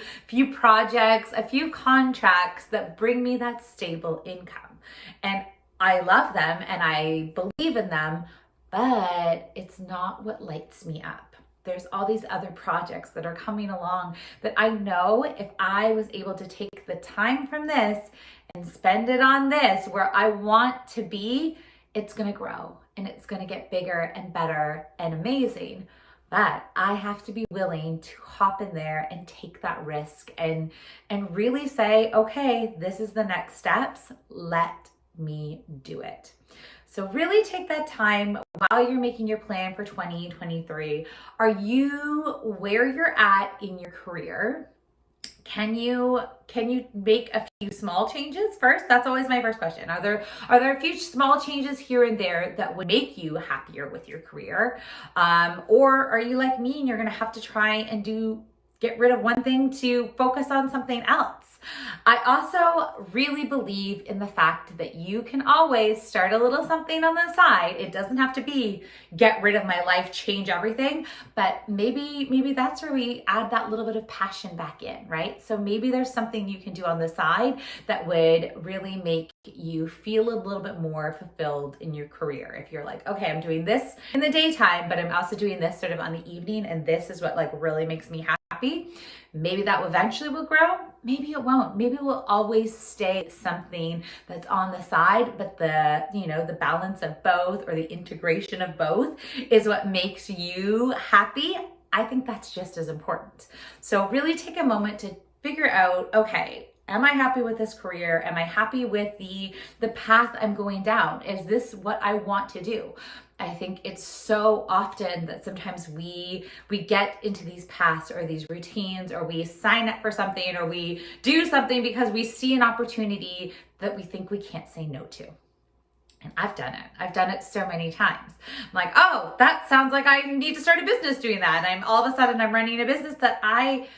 projects, a few contracts that bring me that stable income. And I love them and I believe in them, but it's not what lights me up. There's all these other projects that are coming along that I know if I was able to take the time from this and spend it on this where I want to be, it's going to grow and it's going to get bigger and better and amazing. But I have to be willing to hop in there and take that risk and really say, okay, this is the next steps. Let me do it. So really take that time while you're making your plan for 2023. Are you where you're at in your career? Can you make a few small changes first? That's always my first question. Are there a few small changes here and there that would make you happier with your career? Or are you like me and you're going to have to try and get rid of one thing to focus on something else? I also really believe in the fact that you can always start a little something on the side. It doesn't have to be get rid of my life, change everything, but maybe that's where we add that little bit of passion back in, right? So maybe there's something you can do on the side that would really make you feel a little bit more fulfilled in your career. If you're like, okay, I'm doing this in the daytime, but I'm also doing this sort of on the evening, and this is what like really makes me happy. Maybe that eventually will grow. Maybe it won't. Maybe it will always stay something that's on the side, but the balance of both or the integration of both is what makes you happy. I think that's just as important. So really take a moment to figure out, okay, am I happy with this career? Am I happy with the path I'm going down? Is this what I want to do? I think it's so often that sometimes we get into these paths or these routines, or we sign up for something, or we do something because we see an opportunity that we think we can't say no to. And I've done it. I've done it so many times. I'm like, oh, that sounds like I need to start a business doing that. And all of a sudden I'm running a business that I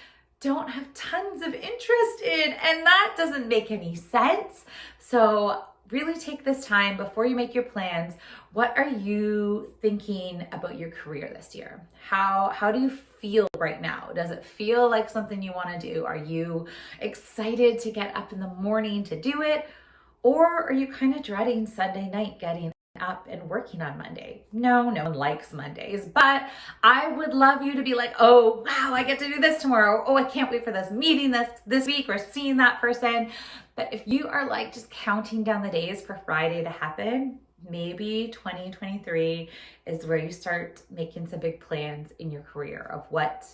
don't have tons of interest in, and that doesn't make any sense. So really take this time before you make your plans. What are you thinking about your career this year? How do you feel right now? Does it feel like something you want to do? Are you excited to get up in the morning to do it? Or are you kind of dreading Sunday night getting up and working on Monday? No one likes Mondays, but I would love you to be like, oh, wow, I get to do this tomorrow. Oh, I can't wait for this meeting this week, or seeing that person. But if you are like just counting down the days for Friday to happen, maybe 2023 is where you start making some big plans in your career of what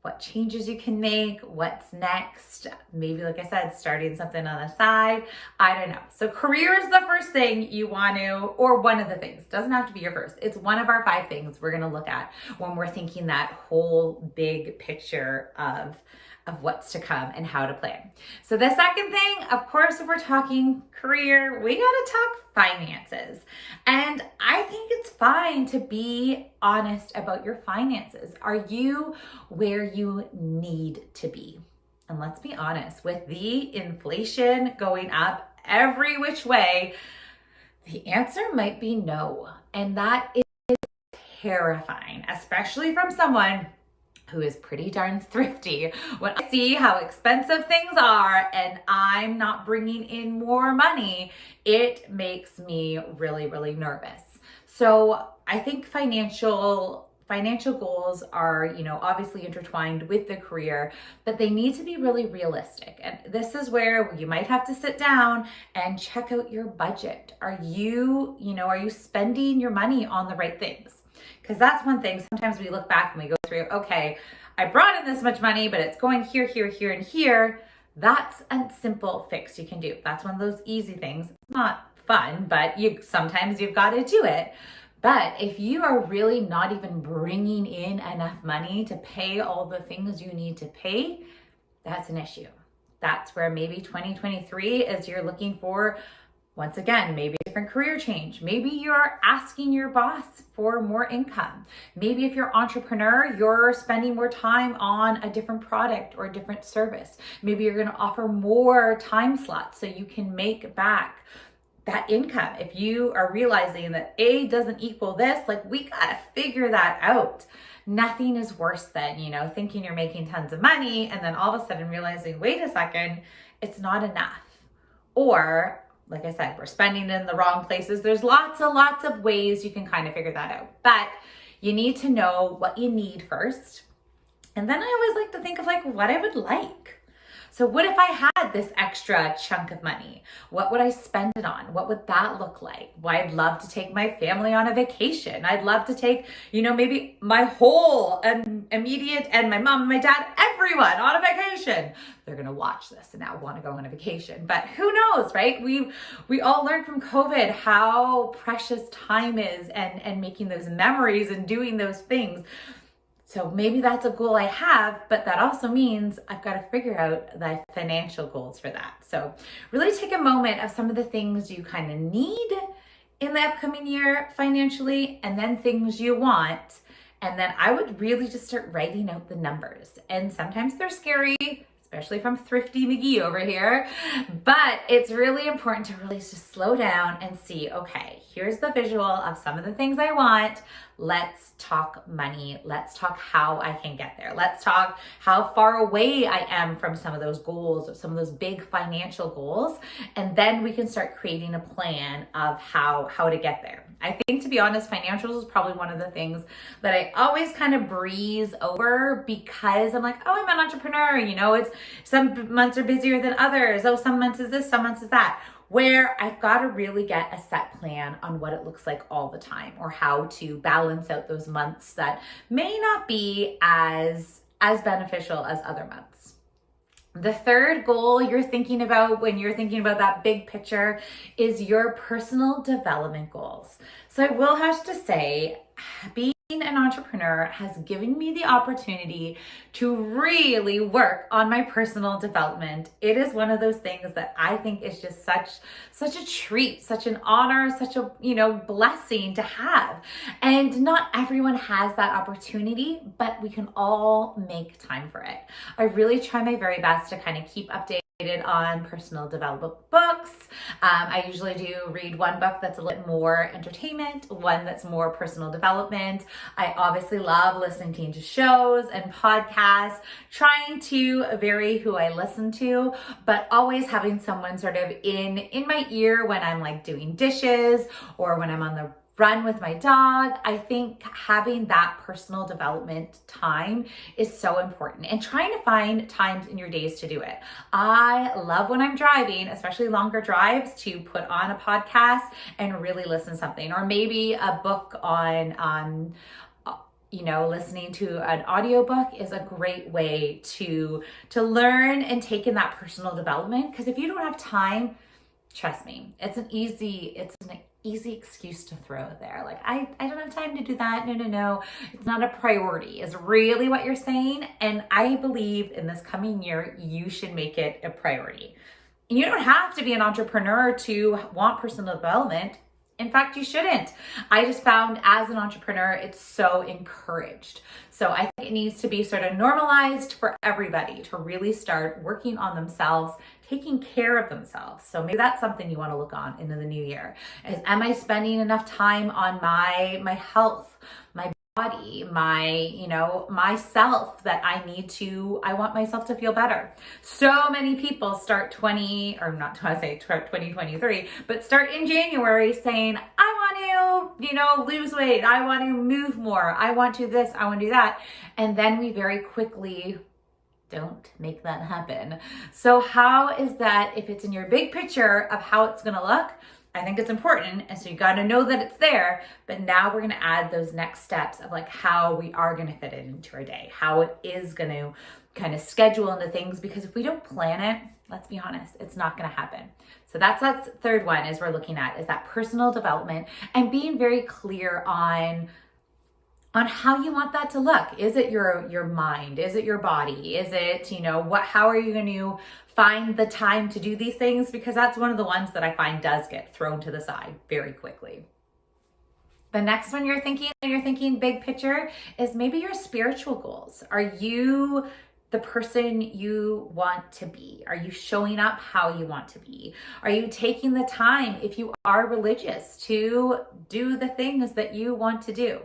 what changes you can make, what's next. Maybe, like I said, starting something on the side. I don't know. So career is the first thing you want to, or one of the things. It doesn't have to be your first. It's one of our 5 things we're going to look at when we're thinking that whole big picture of what's to come and how to plan. So the second thing, of course, if we're talking career, we got to talk finances. And I think it's fine to be honest about your finances. Are you where you need to be? And let's be honest, with the inflation going up every which way, the answer might be no. And that is terrifying, especially from someone who is pretty darn thrifty. When I see how expensive things are and I'm not bringing in more money, it makes me really, really nervous. So I think financial goals are, obviously intertwined with the career, but they need to be really realistic. And this is where you might have to sit down and check out your budget. Are you spending your money on the right things? Because that's one thing. Sometimes we look back and we go through, okay, I brought in this much money, but it's going here, here, here, and here. That's a simple fix you can do. That's one of those easy things. It's not fun, but sometimes you've got to do it. But if you are really not even bringing in enough money to pay all the things you need to pay, that's an issue. That's where maybe 2023 is you're looking for, once again, maybe a different career change. Maybe you're asking your boss for more income. Maybe if you're an entrepreneur, you're spending more time on a different product or a different service. Maybe you're going to offer more time slots so you can make back that income. If you are realizing that A doesn't equal this, we got to figure that out. Nothing is worse than, thinking you're making tons of money and then all of a sudden realizing, wait a second, it's not enough. Or, like I said, we're spending it in the wrong places. There's lots of ways you can kind of figure that out. But you need to know what you need first. And then I always like to think of what I would like. So what if I had this extra chunk of money? What would I spend it on? What would that look like? Well, I'd love to take my family on a vacation. I'd love to take, maybe my whole immediate and my mom and my dad, everyone on a vacation. They're going to watch this and now want to go on a vacation. But who knows, right? We all learned from COVID how precious time is and making those memories and doing those things. So maybe that's a goal I have, but that also means I've got to figure out the financial goals for that. So really take a moment of some of the things you kind of need in the upcoming year financially, and then things you want. And then I would really just start writing out the numbers. And sometimes they're scary, especially from Thrifty McGee over here. But it's really important to really just slow down and see, okay, here's the visual of some of the things I want. Let's talk money. Let's talk how I can get there. Let's talk how far away I am from some of those goals or some of those big financial goals. And then we can start creating a plan of how to get there. I think, to be honest, financials is probably one of the things that I always kind of breeze over because I'm like, oh, I'm an entrepreneur. It's some months are busier than others. Oh, some months is this, some months is that. Where I've got to really get a set plan on what it looks like all the time, or how to balance out those months that may not be as beneficial as other months. The third goal you're thinking about when you're thinking about that big picture is your personal development goals. So I will have to say, being an entrepreneur has given me the opportunity to really work on my personal development. It is one of those things that I think is just such a treat, such an honor, such a, blessing to have. And not everyone has that opportunity, but we can all make time for it. I really try my very best to kind of keep updated on personal development books. I usually do read one book that's a little more entertainment, one that's more personal development. I obviously love listening to shows and podcasts, trying to vary who I listen to, but always having someone sort of in my ear when I'm doing dishes or when I'm on the run with my dog. I think having that personal development time is so important, and trying to find times in your days to do it. I love when I'm driving, especially longer drives, to put on a podcast and really listen to something, or maybe a book on listening to an audiobook is a great way to learn and take in that personal development. Because if you don't have time, trust me, it's an easy excuse to throw there. Like, I don't have time to do that. No. It's not a priority is really what you're saying. And I believe in this coming year, you should make it a priority. And you don't have to be an entrepreneur to want personal development. In fact, you shouldn't. I just found as an entrepreneur, it's so encouraged. So I think it needs to be sort of normalized for everybody to really start working on themselves, taking care of themselves. So maybe that's something you want to look on into the new year. Am I spending enough time on my health, my body, myself that I want myself to feel better. So many people start 2023, but start in January saying, I want to, lose weight. I want to move more. I want to this, I want to do that. And then we very quickly don't make that happen. So how is that, if it's in your big picture of how it's going to look, I think it's important. And so you got to know that it's there, but now we're going to add those next steps of like how we are going to fit it into our day, how it is going to kind of schedule into things, because if we don't plan it, let's be honest, it's not going to happen. So that's third one is we're looking at is that personal development and being very clear on how you want that to look. Is it your mind? Is it your body? Is it, how are you going to find the time to do these things? Because that's one of the ones that I find does get thrown to the side very quickly. The next one you're thinking big picture is maybe your spiritual goals. Are you the person you want to be? Are you showing up how you want to be? Are you taking the time, if you are religious, to do the things that you want to do?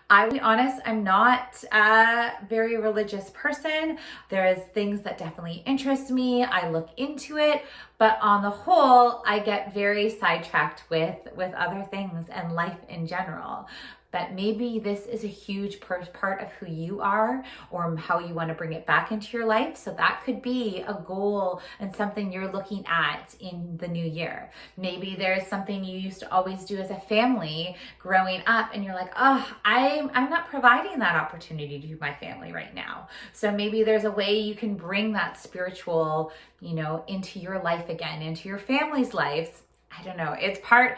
I'll be honest, I'm not a very religious person. There's things that definitely interest me. I look into it, but on the whole, I get very sidetracked with other things and life in general. But maybe this is a huge part of who you are or how you want to bring it back into your life. So that could be a goal and something you're looking at in the new year. Maybe there's something you used to always do as a family growing up and you're like, oh, I'm not providing that opportunity to my family right now. So maybe there's a way you can bring that spiritual, into your life again, into your family's lives. I don't know. It's part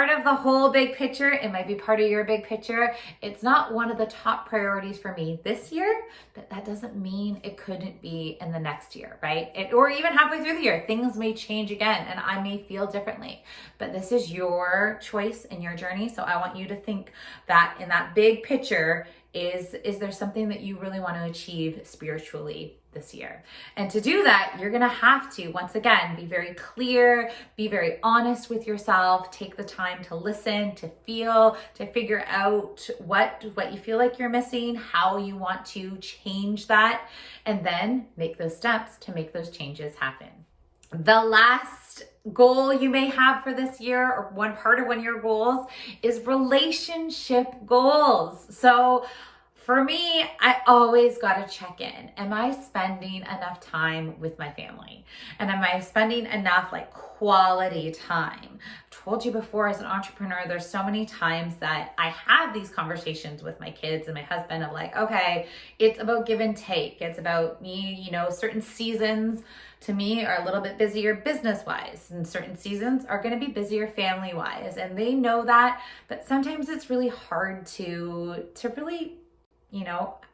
of the whole big picture. It might be part of your big picture. It's not one of the top priorities for me this year, but that doesn't mean it couldn't be in the next year, right? Or even halfway through the year, things may change again and I may feel differently, but this is your choice and your journey. So I want you to think that in that big picture, is there something that you really want to achieve spiritually this year? And to do that, you're going to have to, once again, be very clear, be very honest with yourself, take the time to listen, to feel, to figure out what you feel like you're missing, how you want to change that, and then make those steps to make those changes happen. The last goal you may have for this year, or one part of one of your goals, is relationship goals. So for me, I always got to check in. Am I spending enough time with my family? And am I spending enough quality time? I've told you before, as an entrepreneur, there's so many times that I have these conversations with my kids and my husband of okay, it's about give and take. It's about me, certain seasons to me are a little bit busier business-wise, and certain seasons are going to be busier family-wise. And they know that, but sometimes it's really hard to really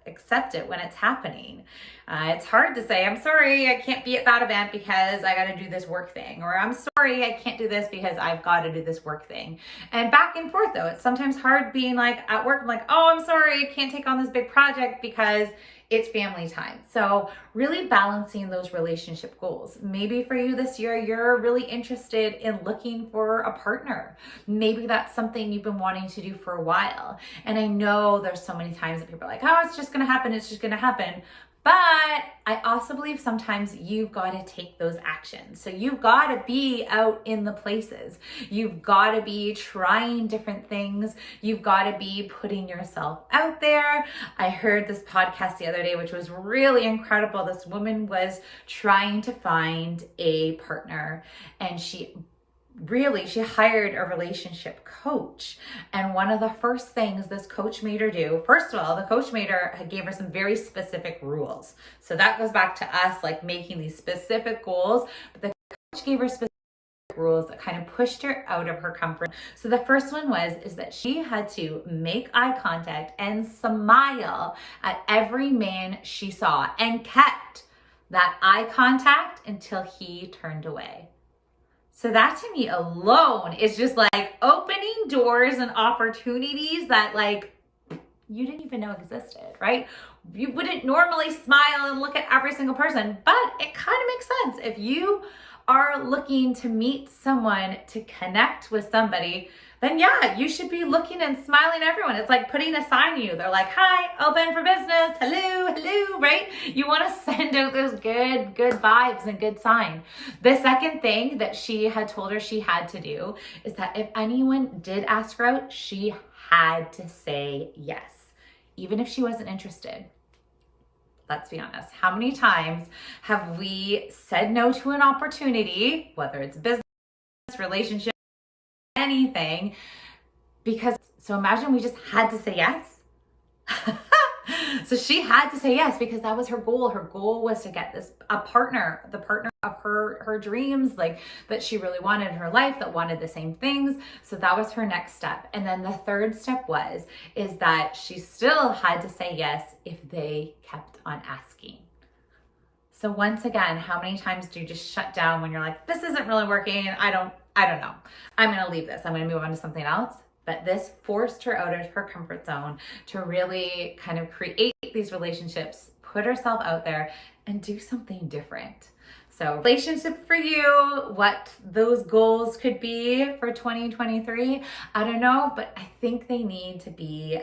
accept it when it's happening. It's hard to say, I'm sorry, I can't be at that event because I got to do this work thing, or I'm sorry, I can't do this because I've got to do this work thing. And back and forth though, it's sometimes hard being at work, I'm oh, I'm sorry, I can't take on this big project because it's family time. So really balancing those relationship goals. Maybe for you this year, you're really interested in looking for a partner. Maybe that's something you've been wanting to do for a while. And I know there's so many times that people are oh, it's just going to happen. It's just going to happen. But I also believe sometimes you've got to take those actions. So you've got to be out in the places. You've got to be trying different things. You've got to be putting yourself out there. I heard this podcast the other day, which was really incredible. This woman was trying to find a partner, and she really, she hired a relationship coach. And one of the first things this coach made her do, first of all, the coach gave her some very specific rules. So that goes back to us, like making these specific goals. But the coach gave her specific rules that kind of pushed her out of her comfort. So the first one is that she had to make eye contact and smile at every man she saw, and kept that eye contact until he turned away. So that to me alone is just like opening doors and opportunities that like you didn't even know existed, right? You wouldn't normally smile and look at every single person, but it kind of makes sense. If you are looking to meet someone, to connect with somebody, then yeah, you should be looking and smiling at everyone. It's like putting a sign to you. They're like, hi, open for business. Hello, hello, right? You want to send out those good vibes and good sign. The second thing that she had told her she had to do is that if anyone did ask her out, she had to say yes, even if she wasn't interested. Let's be honest. How many times have we said no to an opportunity, whether it's business, relationship, anything, because, so imagine we just had to say yes. So she had to say yes because that was her goal. Her goal was to get a partner, the partner of her dreams, like that she really wanted in her life, that wanted the same things. So that was her next step. And then the third step is that she still had to say yes if they kept on asking. So once again, how many times do you just shut down when you're like, this isn't really working? I don't know. I'm going to leave this. I'm going to move on to something else. But this forced her out of her comfort zone to really kind of create these relationships, put herself out there, and do something different. So relationship for you, what those goals could be for 2023, I don't know, but I think they need to be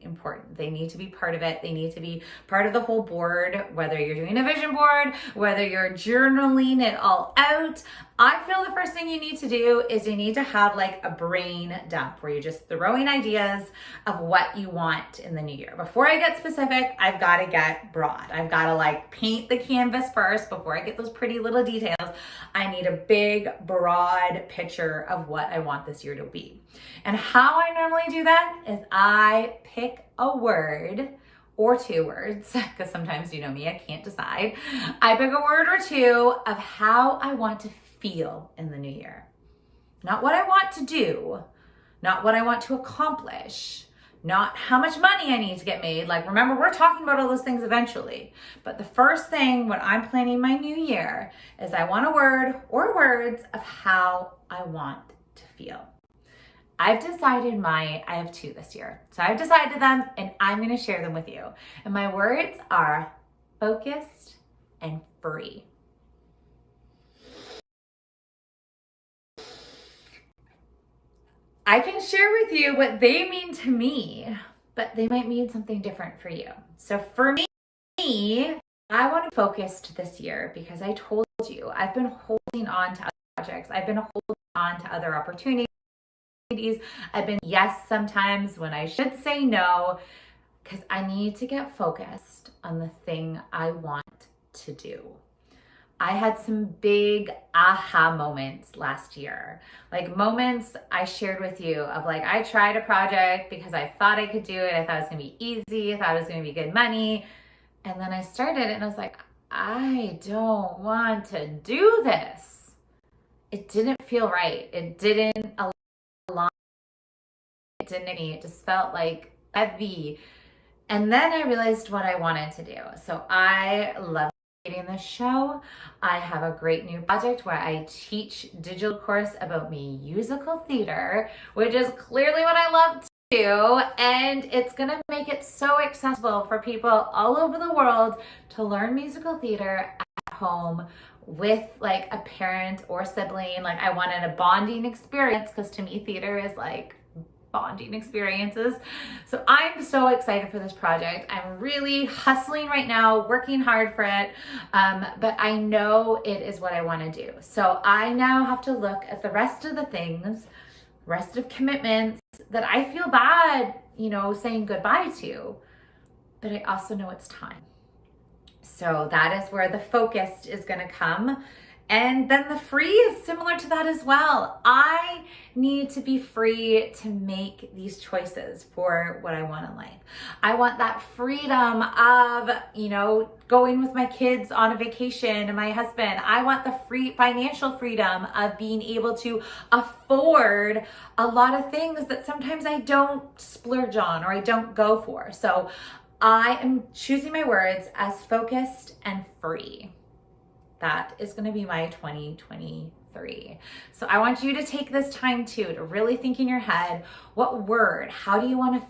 important. They need to be part of it. They need to be part of the whole board, whether you're doing a vision board, whether you're journaling it all out. I feel the first thing you need to do is you need to have like a brain dump where you're just throwing ideas of what you want in the new year. Before I get specific, I've got to get broad. I've got to like paint the canvas first before I get those pretty little details. I need a big, broad picture of what I want this year to be. And how I normally do that is I pick a word or two words, because sometimes, you know me, I can't decide. I pick a word or two of how I want to feel in the new year. Not what I want to do, not what I want to accomplish, not how much money I need to get made. Like, remember, we're talking about all those things eventually. But the first thing when I'm planning my new year is I want a word or words of how I want to feel. I've decided I have two this year. So I've decided them and I'm going to share them with you. And my words are focused and free. I can share with you what they mean to me, but they might mean something different for you. So for me, I want to focus this year because I told you I've been holding on to other projects. I've been holding on to other opportunities. I've been yes sometimes when I should say no, because I need to get focused on the thing I want to do. I had some big aha moments last year, like moments I shared with you of like, I tried a project because I thought I could do it. I thought it was going to be easy. I thought it was going to be good money. And then I started it and I was like, I don't want to do this. It didn't feel right. It didn't align. It just felt like heavy. And then I realized what I wanted to do. So I love this show. I have a great new project where I teach digital course about musical theater, which is clearly what I love to do. And it's going to make it so accessible for people all over the world to learn musical theater at home with like a parent or sibling. Like, I wanted a bonding experience because to me, theater is like bonding experiences. So I'm so excited for this project. I'm really hustling right now, working hard for it. But I know it is what I want to do. So I now have to look at the rest of the things, rest of commitments that I feel bad, saying goodbye to, but I also know it's time. So that is where the focus is going to come. And then the free is similar to that as well. I need to be free to make these choices for what I want in life. I want that freedom of, going with my kids on a vacation and my husband. I want the financial freedom of being able to afford a lot of things that sometimes I don't splurge on or I don't go for. So I am choosing my words as focused and free. That is going to be my 2023. So I want you to take this time too to really think in your head, how do you want to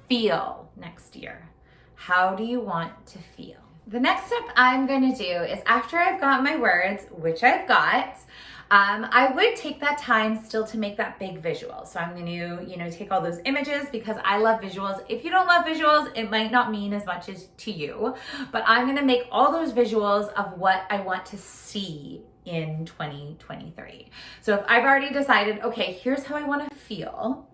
feel next year? How do you want to feel? The next step I'm going to do is, after I've got my words, which I've got, I would take that time still to make that big visual. So I'm going to, take all those images because I love visuals. If you don't love visuals, it might not mean as much as to you, but I'm going to make all those visuals of what I want to see in 2023. So if I've already decided, okay, here's how I want to feel.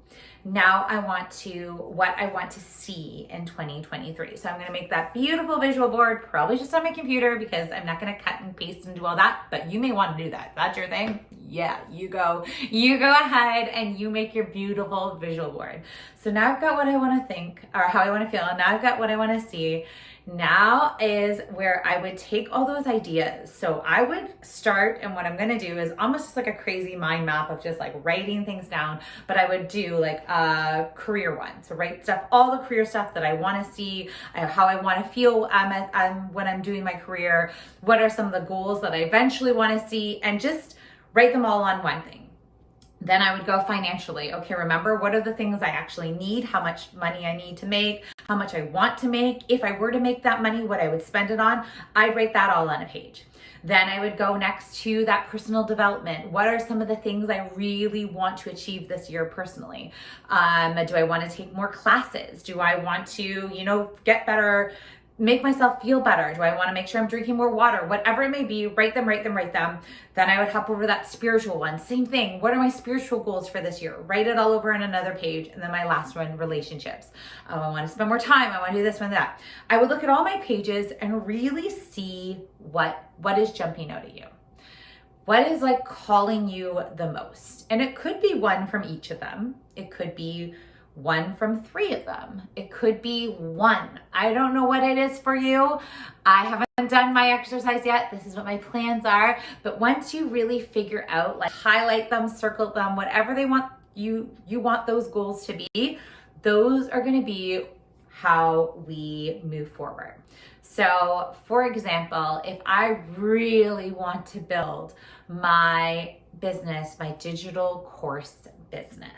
Now what I want to see in 2023. So I'm going to make that beautiful visual board, probably just on my computer because I'm not going to cut and paste and do all that, but you may want to do that. If that's your thing, yeah, you go ahead and you make your beautiful visual board. So now I've got what I want to think or how I want to feel. And now I've got what I want to see. Now is where I would take all those ideas. So I would start, and what I'm going to do is almost just like a crazy mind map of just like writing things down, but I would do like a career one. So write all the career stuff that I want to see, how I want to feel when I'm doing my career, what are some of the goals that I eventually want to see, and just write them all on one thing. Then I would go financially. Okay, remember, what are the things I actually need, how much money I need to make, how much I want to make. If I were to make that money, what I would spend it on, I'd write that all on a page. Then I would go next to that personal development. What are some of the things I really want to achieve this year personally? Do I want to take more classes? Do I want to, get better, make myself feel better? Do I want to make sure I'm drinking more water? Whatever it may be, write them. Then I would hop over that spiritual one. Same thing. What are my spiritual goals for this year? Write it all over on another page. And then my last one, relationships. Oh, I want to spend more time. I want to do this one, that. I would look at all my pages and really see what is jumping out at you. What is like calling you the most? And it could be one from each of them. It could be one from 3 of them. It could be one. I don't know what it is for you. I haven't done my exercise yet. This is what my plans are. But once you really figure out, like highlight them, circle them, whatever they want you want those goals to be, those are going to be how we move forward. So for example, if I really want to build my business, my digital course business,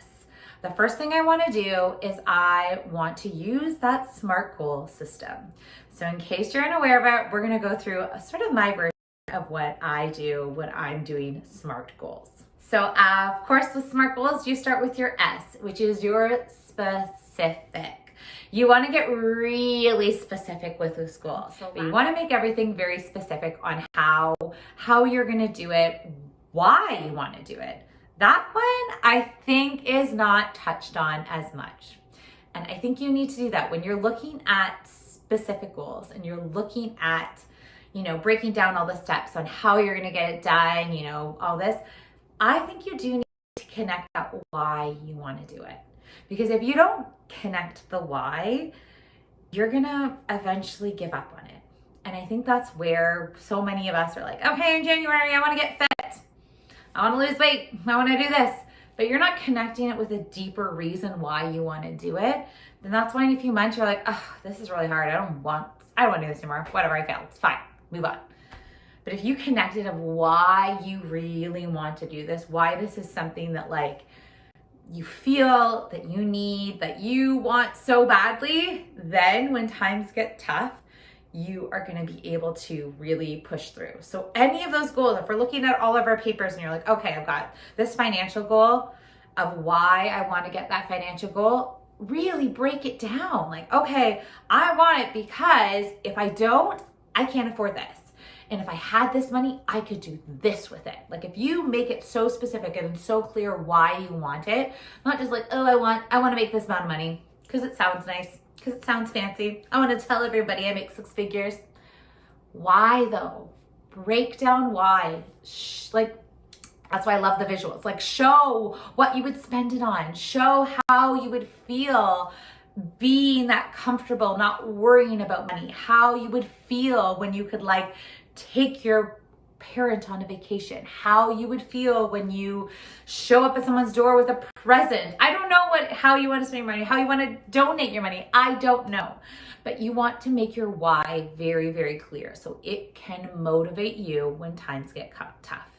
the first thing I want to do is I want to use that SMART goal system. So in case you're unaware of it, we're going to go through a sort of my version of what I do when I'm doing SMART goals. So of course with SMART goals, you start with your S, which is your specific. You want to get really specific with those goals. So you want to make everything very specific on how you're going to do it, why you want to do it. That one I think is not touched on as much. And I think you need to do that when you're looking at specific goals and you're looking at, breaking down all the steps on how you're going to get it done, all this. I think you do need to connect that why you want to do it. Because if you don't connect the why, you're going to eventually give up on it. And I think that's where so many of us are like, okay, in January, I want to get fit. I want to lose weight. I want to do this. But you're not connecting it with a deeper reason why you want to do it. Then that's why in a few months you're like, oh, this is really hard. I don't want to do this anymore. Whatever, I failed. It's fine. Move on. But if you connected of why you really want to do this, why this is something that like you feel that you need, that you want so badly, then when times get tough, you are going to be able to really push through. So any of those goals, if we're looking at all of our papers and you're like, okay, I've got this financial goal of why I want to get that financial goal, really break it down. Like, okay, I want it because if I don't, I can't afford this. And if I had this money, I could do this with it. Like if you make it so specific and so clear why you want it, not just like, oh, I want to make this amount of money because it sounds nice, because it sounds fancy. I want to tell everybody I make 6 figures. Why though? break down why. Like, that's why I love the visuals. Like, show what you would spend it on. Show how you would feel being that comfortable, not worrying about money. How you would feel when you could like take your parent on a vacation. How you would feel when you show up at someone's door with a present. I don't know how you want to spend your money, how you want to donate your money. I don't know. But you want to make your why very, very clear so it can motivate you when times get tough.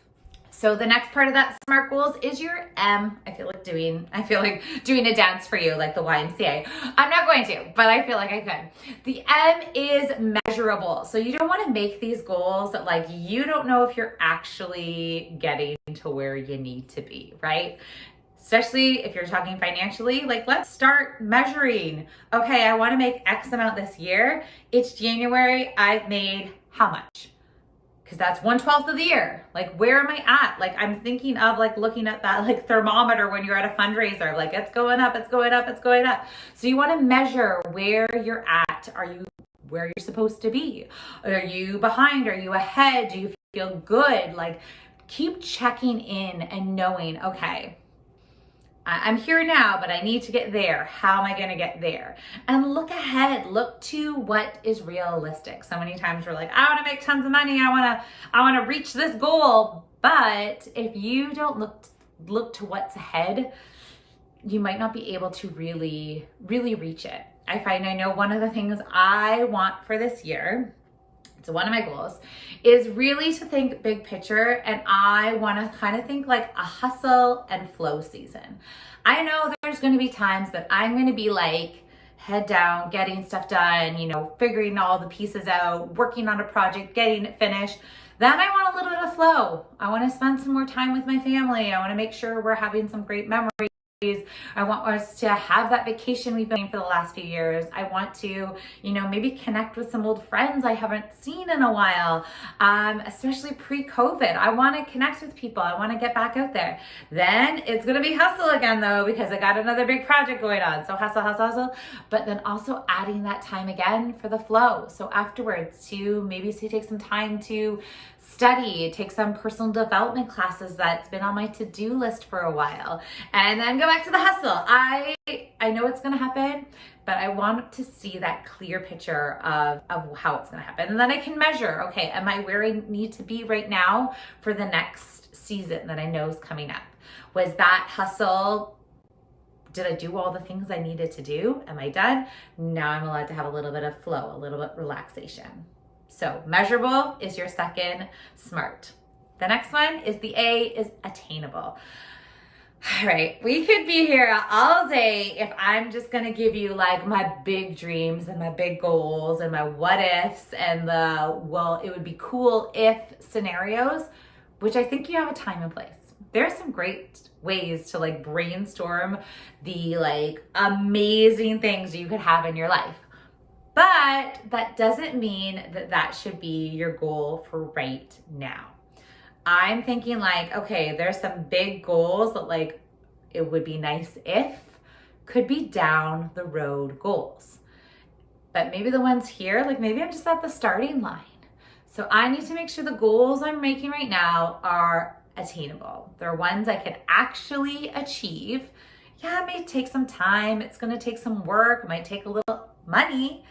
So the next part of that SMART goals is your M. I feel like doing a dance for you, like the YMCA. I'm not going to, but I feel like I could. The M is measurable. So you don't want to make these goals that like you don't know if you're actually getting to where you need to be, right? Especially if you're talking financially, like let's start measuring. Okay, I want to make X amount this year. It's January, I've made how much? Because that's 1/12 of the year. Like, where am I at? Like, I'm thinking of like looking at that like thermometer when you're at a fundraiser, like it's going up, it's going up, it's going up. So you want to measure where you're at. Are you where you're supposed to be? Are you behind? Are you ahead? Do you feel good? Like, keep checking in and knowing, okay, I'm here now, but I need to get there. How am I going to get there? And look ahead. Look to what is realistic. So many times we're like, I want to make tons of money. I want to reach this goal. But if you don't look to what's ahead, you might not be able to really reach it. I know one of the things I want for this year, so one of my goals is really to think big picture, and I want to kind of think like a hustle and flow season. I know there's going to be times that I'm going to be like head down, getting stuff done, figuring all the pieces out, working on a project, getting it finished. Then I want a little bit of flow. I want to spend some more time with my family. I want to make sure we're having some great memories. I want us to have that vacation we've been for the last few years. I want to, maybe connect with some old friends I haven't seen in a while, especially pre-COVID. I want to connect with people. I want to get back out there. Then it's going to be hustle again, though, because I got another big project going on. So hustle. But then also adding that time again for the flow. So afterwards to maybe take some time to study, take some personal development classes that's been on my to-do list for a while, and then go back to the hustle. I know it's going to happen, but I want to see that clear picture of how it's going to happen. And then I can measure, okay, am I where I need to be right now for the next season that I know is coming up? Was that hustle? Did I do all the things I needed to do? Am I done? Now I'm allowed to have a little bit of flow, a little bit of relaxation. So measurable is your second SMART. The next one is the A, is attainable. All right, we could be here all day if I'm just gonna give you like my big dreams and my big goals and my what ifs and it would be cool if scenarios, which I think you have a time and place. There's some great ways to like brainstorm the like amazing things you could have in your life. But that doesn't mean that should be your goal for right now. I'm thinking like, okay, there's some big goals that like it would be nice if could be down the road goals. But maybe the ones here, like maybe I'm just at the starting line. So I need to make sure the goals I'm making right now are attainable. They're ones I could actually achieve. Yeah, it may take some time. It's going to take some work. It might take a little money,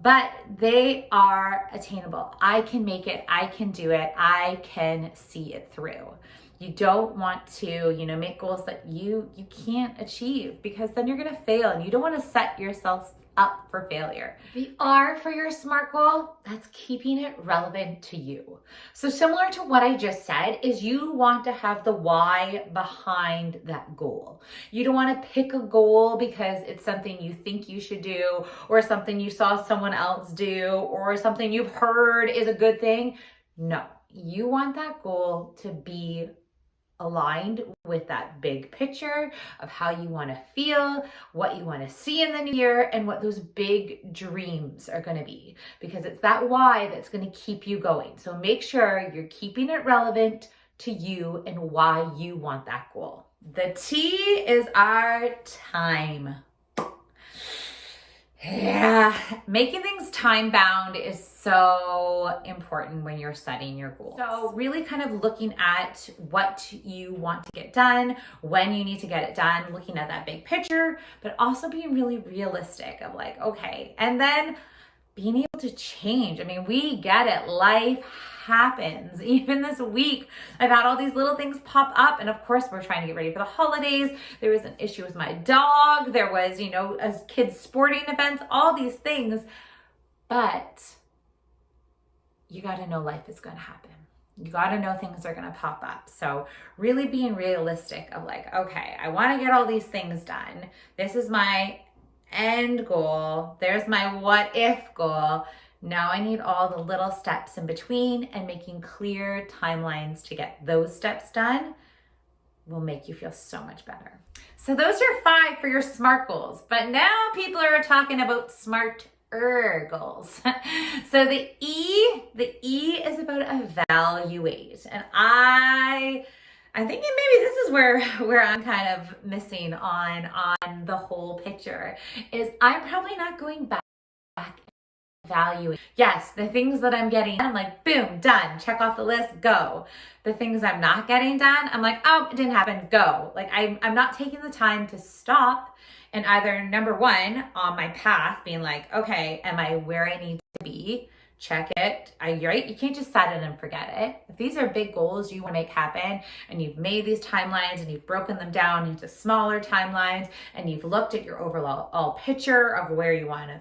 but they are attainable. I can make it. I can do it. I can see it through. You don't want to, make goals that you can't achieve, because then you're going to fail, and you don't want to set yourself up for failure. The R for your SMART goal, that's keeping it relevant to you. So similar to what I just said, is you want to have the why behind that goal. You don't want to pick a goal because it's something you think you should do, or something you saw someone else do, or something you've heard is a good thing. No, you want that goal to be aligned with that big picture of how you want to feel, what you want to see in the new year, and what those big dreams are going to be, because it's that why that's going to keep you going. So make sure you're keeping it relevant to you and why you want that goal. The T is our time. Yeah, making things time bound is so important when you're setting your goals. So really kind of looking at what you want to get done, when you need to get it done, looking at that big picture, but also being really realistic of like, okay, and then being able to change. I mean, we get it. Life happens. Even this week, I've had all these little things pop up. And of course, we're trying to get ready for the holidays. There was an issue with my dog. There was, as kids' sporting events, all these things. But you got to know life is going to happen. You got to know things are going to pop up. So really being realistic of like, okay, I want to get all these things done. This is my end goal. There's my what if goal. Now I need all the little steps in between, and making clear timelines to get those steps done will make you feel so much better. So those are 5 for your SMART goals. But now people are talking about smarter goals. So the E is about evaluate. And I'm thinking maybe this is where I'm kind of missing on the whole picture, is I'm probably not going back evaluate. Yes, the things that I'm getting done, I'm like, boom, done, check off the list, go. The things I'm not getting done, I'm like, oh, it didn't happen, go. Like I'm not taking the time to stop and either, number 1, on my path, being like, okay, am I where I need to be? Check it. Right? You can't just set it and forget it. If these are big goals you want to make happen, and you've made these timelines and you've broken them down into smaller timelines, and you've looked at your overall picture of where you want to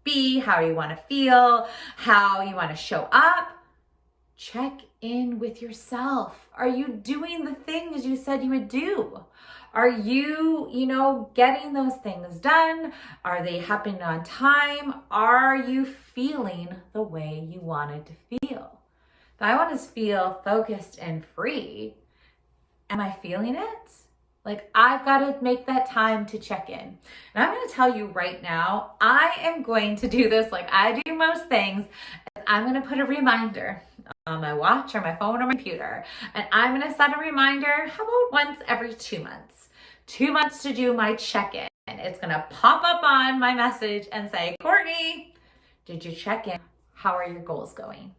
be, how you want to feel, how you want to show up, check in with yourself. Are you doing the things you said you would do? Are you, getting those things done? Are they happening on time? Are you feeling the way you wanted to feel? If I want to feel focused and free, am I feeling it? Like, I've got to make that time to check in. And I'm going to tell you right now, I am going to do this like I do most things. I'm going to put a reminder on my watch or my phone or my computer. And I'm going to set a reminder, how about once every 2 months? 2 months to do my check-in. It's going to pop up on my message and say, Courtney, did you check in? How are your goals going?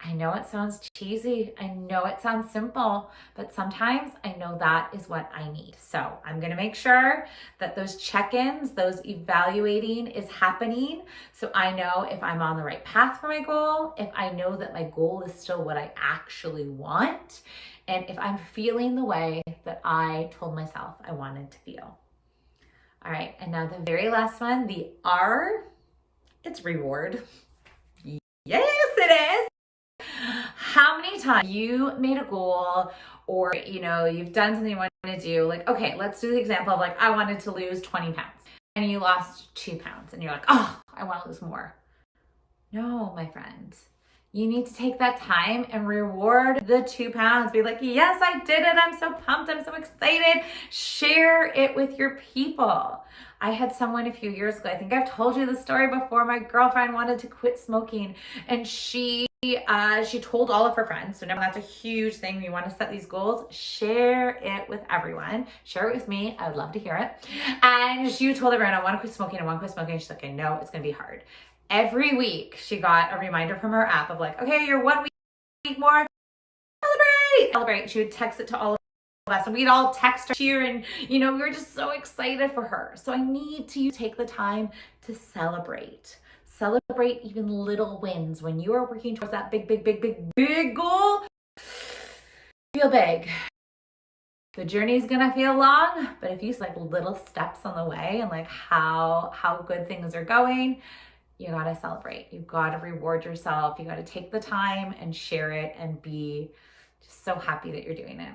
I know it sounds cheesy. I know it sounds simple, but sometimes I know that is what I need. So I'm going to make sure that those check-ins, those evaluating is happening. So I know if I'm on the right path for my goal, if I know that my goal is still what I actually want, and if I'm feeling the way that I told myself I wanted to feel. All right. And now the very last one, the R, it's reward. Yes, it is. How many times you made a goal, or you've done something you wanted to do, like, okay, let's do the example of like, I wanted to lose 20 pounds and you lost 2 pounds and you're like, oh, I want to lose more. No, my friend, you need to take that time and reward the 2 pounds. Be like, yes, I did it. I'm so pumped. I'm so excited. Share it with your people. I had someone a few years ago, I think I've told you the story before. My girlfriend wanted to quit smoking, and she told all of her friends. So now that's a huge thing. You want to set these goals, share it with everyone. Share it with me. I would love to hear it. And she told everyone, I want to quit smoking. I want to quit smoking. She's like, I know it's going to be hard. Every week she got a reminder from her app of like, okay, you're 1 week more. Celebrate. She would text it to all of us, and we'd all text her, cheer, and we were just so excited for her. So I need to take the time to celebrate even little wins. When you are working towards that big goal, feel big. The journey is gonna feel long, but if you like little steps on the way and like how good things are going, you gotta celebrate. You gotta reward yourself. You gotta take the time and share it and be just so happy that you're doing it.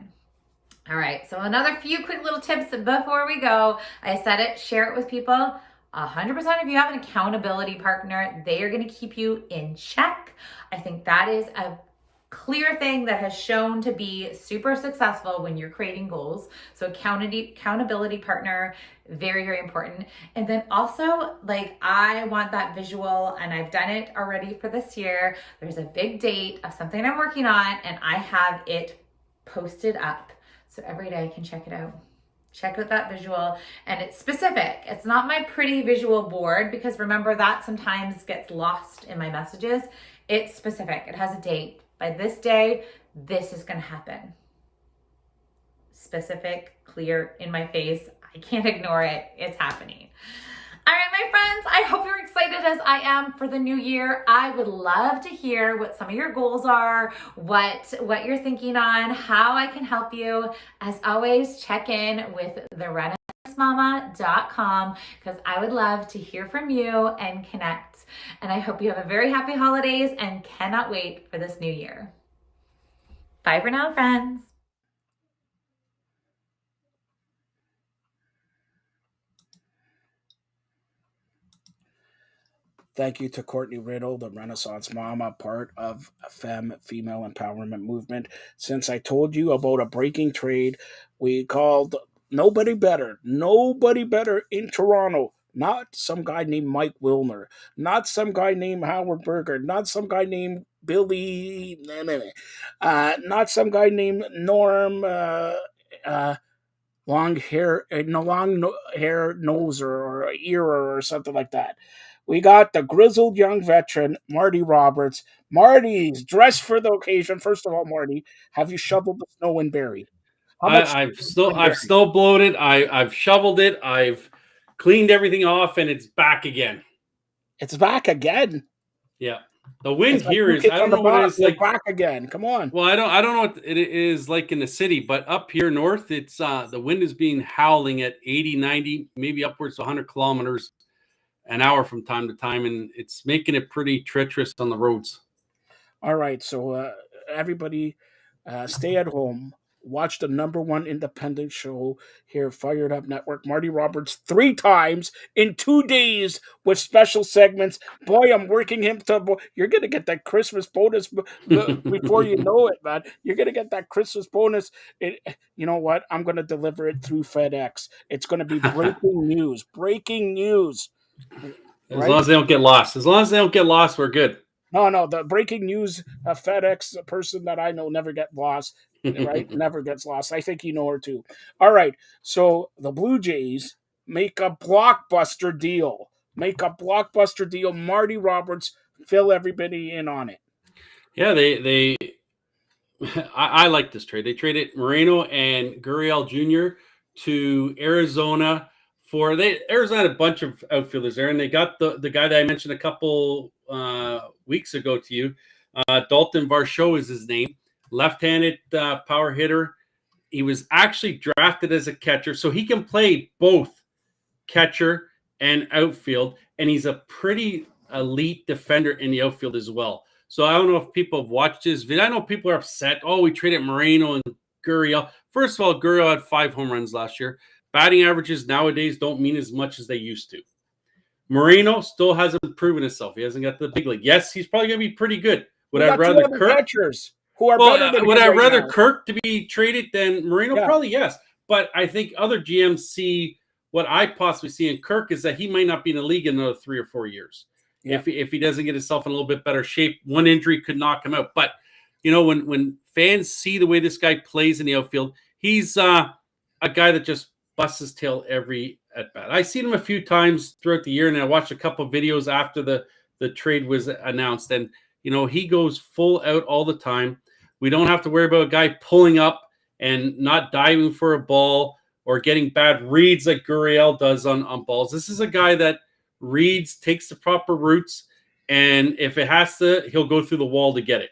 All right, so another few quick little tips before we go. I said it, share it with people. 100% if you have an accountability partner, they are going to keep you in check. I think that is a clear thing that has shown to be super successful when you're creating goals. So accountability partner, very, very important. And then also, like, I want that visual, and I've done it already for this year. There's a big date of something I'm working on, and I have it posted up. So every day I can check it out. Check out that visual, and it's specific. It's not my pretty visual board, because remember that sometimes gets lost in my messages. It's specific. It has a date. By this day, this is going to happen. Specific, clear, in my face. I can't ignore it. It's happening. All right, my friends, I hope you're excited as I am for the new year. I would love to hear what some of your goals are, what you're thinking on, how I can help you. As always, check in with therenaissancemama.com, because I would love to hear from you and connect. And I hope you have a very happy holidays and cannot wait for this new year. Bye for now, friends. Thank you to Courtney Riddle, the Renaissance Mama, part of a female empowerment movement. Since I told you about a breaking trade, we called nobody better in Toronto. Not some guy named Mike Wilner, not some guy named Howard Berger, not some guy named Billy, not some guy named Norm, long hair, hair nose or ear or something like that. We got the grizzled young veteran, Marty Roberts. Marty's dressed for the occasion. First of all, Marty, have you shoveled the snow in Barrie? How much I've snow in Barrie? snow blowed it. I've shoveled it. I've cleaned everything off, and it's back again. It's back again. Yeah, the wind It's like here New is. Kids I on don't the know what Block, it's they're like. back again. Come on. Well, I don't know what it is like in the city, but up here north, it's the wind is being howling at 80, 90, maybe upwards to 100 kilometers an hour from time to time, and it's making it pretty treacherous on the roads. All right, so everybody, stay at home. Watch the #1 independent show here, Fired Up Network. Marty Roberts 3 times in 2 days with special segments. Boy, I'm working him to. You're gonna get that Christmas bonus before you know it, man. You're gonna get that Christmas bonus. You know what? I'm gonna deliver it through FedEx. It's gonna be breaking news. Breaking news. As long as they don't get lost. As long as they don't get lost, we're good. No, the breaking news FedEx person that I know never get lost, right? Never gets lost. I think you know her too. All right, so the Blue Jays make a blockbuster deal. Marty Roberts, fill everybody in on it. Yeah, they I like this trade. They traded Moreno and Gurriel Jr. to Arizona Arizona had a bunch of outfielders there, and they got the guy that I mentioned a couple weeks ago to you. Dalton Varsho is his name, left-handed power hitter. He was actually drafted as a catcher, so he can play both catcher and outfield, and he's a pretty elite defender in the outfield as well. So I don't know if people have watched his video. I know people are upset. Oh, we traded Moreno and Gurriel. First of all, Gurriel had 5 home runs last year. Batting averages nowadays don't mean as much as they used to. Moreno still hasn't proven himself. He hasn't got to the big league. Yes, he's probably going to be pretty good. Would I rather catchers who are better than would I rather now. Kirk to be traded than Moreno? Yeah. Probably yes. But I think other GMs see what I possibly see in Kirk is that he might not be in the league in another 3 or 4 years. Yeah. If he doesn't get himself in a little bit better shape, one injury could knock him out. But you know, when fans see the way this guy plays in the outfield, he's a guy that just busts his tail every at bat. I've seen him a few times throughout the year, and I watched a couple of videos after the trade was announced. And you know, he goes full out all the time. We don't have to worry about a guy pulling up and not diving for a ball or getting bad reads like Gurriel does on balls. This is a guy that reads, takes the proper routes, and if it has to, he'll go through the wall to get it.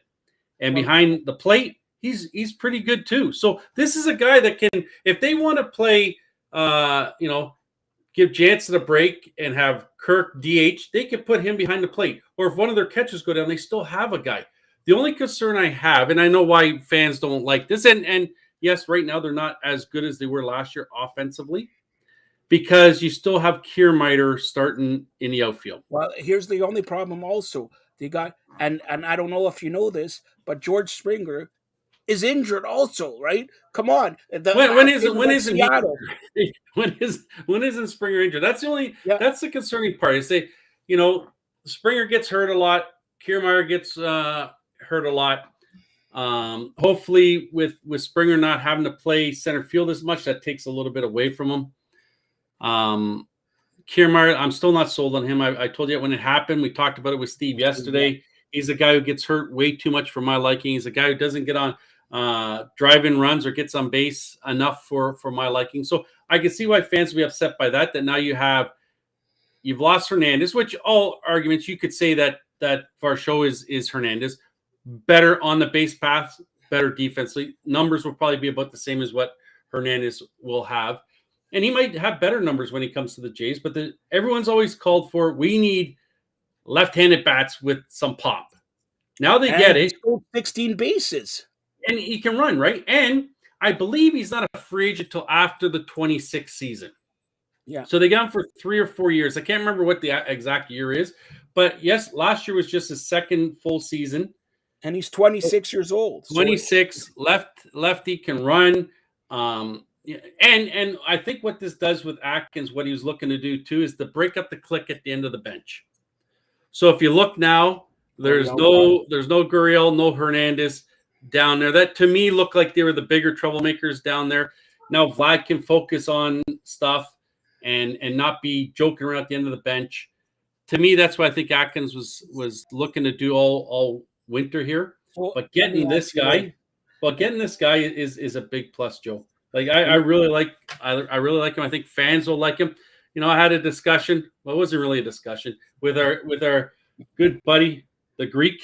And behind the plate, he's pretty good too. So this is a guy that can, if they want to play, give Jansen a break and have Kirk DH, they could put him behind the plate. Or if one of their catchers go down, they still have a guy. The only concern I have, and I know why fans don't like this, and yes, right now they're not as good as they were last year offensively, because you still have Kiermaier starting in the outfield. Well, here's the only problem also. They got, and I don't know if you know this, but George Springer is injured also, right? Come on. When isn't Springer injured? That's the only that's the concerning part. Is say, Springer gets hurt a lot, Kiermaier gets hurt a lot. Hopefully, with Springer not having to play center field as much, that takes a little bit away from him. Kiermaier, I'm still not sold on him. I told you when it happened. We talked about it with Steve yesterday. He's a guy who gets hurt way too much for my liking. He's a guy who doesn't get on drive-in runs or gets on base enough for my liking. So I can see why fans will be upset by that. That now you've lost Hernandez, which all arguments you could say that Varsho is Hernandez. Better on the base path, better defensively. Numbers will probably be about the same as what Hernandez will have. And he might have better numbers when he comes to the Jays, but everyone's always called for, we need left-handed bats with some pop. Now they get it. 16 bases. And he can run, right? And I believe he's not a free agent until after the 26th season. Yeah. So they got him for 3 or 4 years. I can't remember what the exact year is. But yes, last year was just his second full season. And he's 26 years old. 26, lefty, can run. And I think what this does with Atkins, what he was looking to do too, is to break up the click at the end of the bench. So if you look now, there's no Gurriel, no Hernandez down there. That to me looked like they were the bigger troublemakers down there. Now Vlad can focus on stuff and not be joking around at the end of the bench. To me, that's what I think Atkins was looking to do all winter here. But getting this guy is a big plus, Joe. Like I really like him. I think fans will like him. You know, I had a discussion. Well, it wasn't really a discussion with our good buddy, the Greek.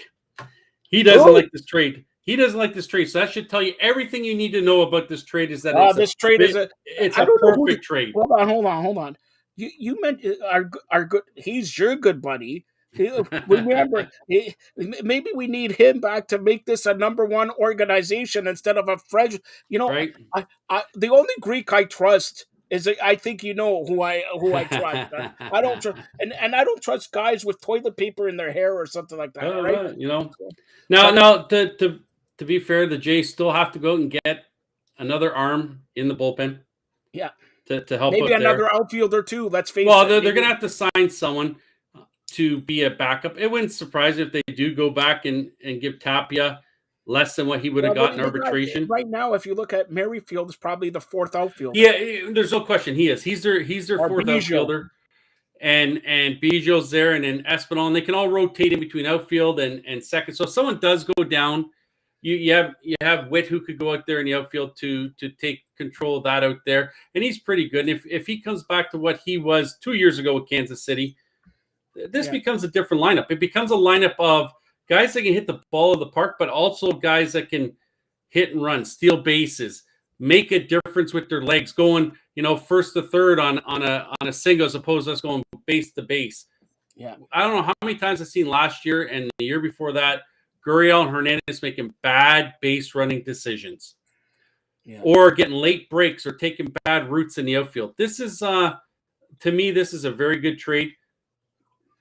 He doesn't like this trade. So that should tell you everything you need to know about this trade. Is that it's a perfect trade. Hold on. You mentioned our good. He's your good buddy. Remember, maybe we need him back to make this a number one organization instead of a fresh. You know, right? I the only Greek I trust is I think you know who I trust. I don't trust, and I don't trust guys with toilet paper in their hair or something like that. Right? You know. Now to be fair, the Jays still have to go out and get another arm in the bullpen. Yeah. To help maybe out another there. Outfielder too. Let's face it. Well, they're going to have to sign someone to be a backup. It wouldn't surprise if they do go back and give Tapia less than what he would have gotten in arbitration. Right now, if you look at Merrifield, is probably the fourth outfielder. Yeah, there's no question he is. He's their fourth outfielder. And Biggio's there, and then Espinal, and they can all rotate in between outfield and second. So if someone does go down, you have Witt who could go out there in the outfield to take control of that out there, and he's pretty good. And if he comes back to what he was 2 years ago with Kansas City, this becomes a different lineup. It becomes a lineup of guys that can hit the ball of the park, but also guys that can hit and run, steal bases, make a difference with their legs, going first to third on a single as opposed to us going base to base. Yeah, I don't know how many times I've seen last year and the year before that Gurriel and Hernandez making bad base running decisions, or getting late breaks or taking bad routes in the outfield. This is to me, this is a very good trade.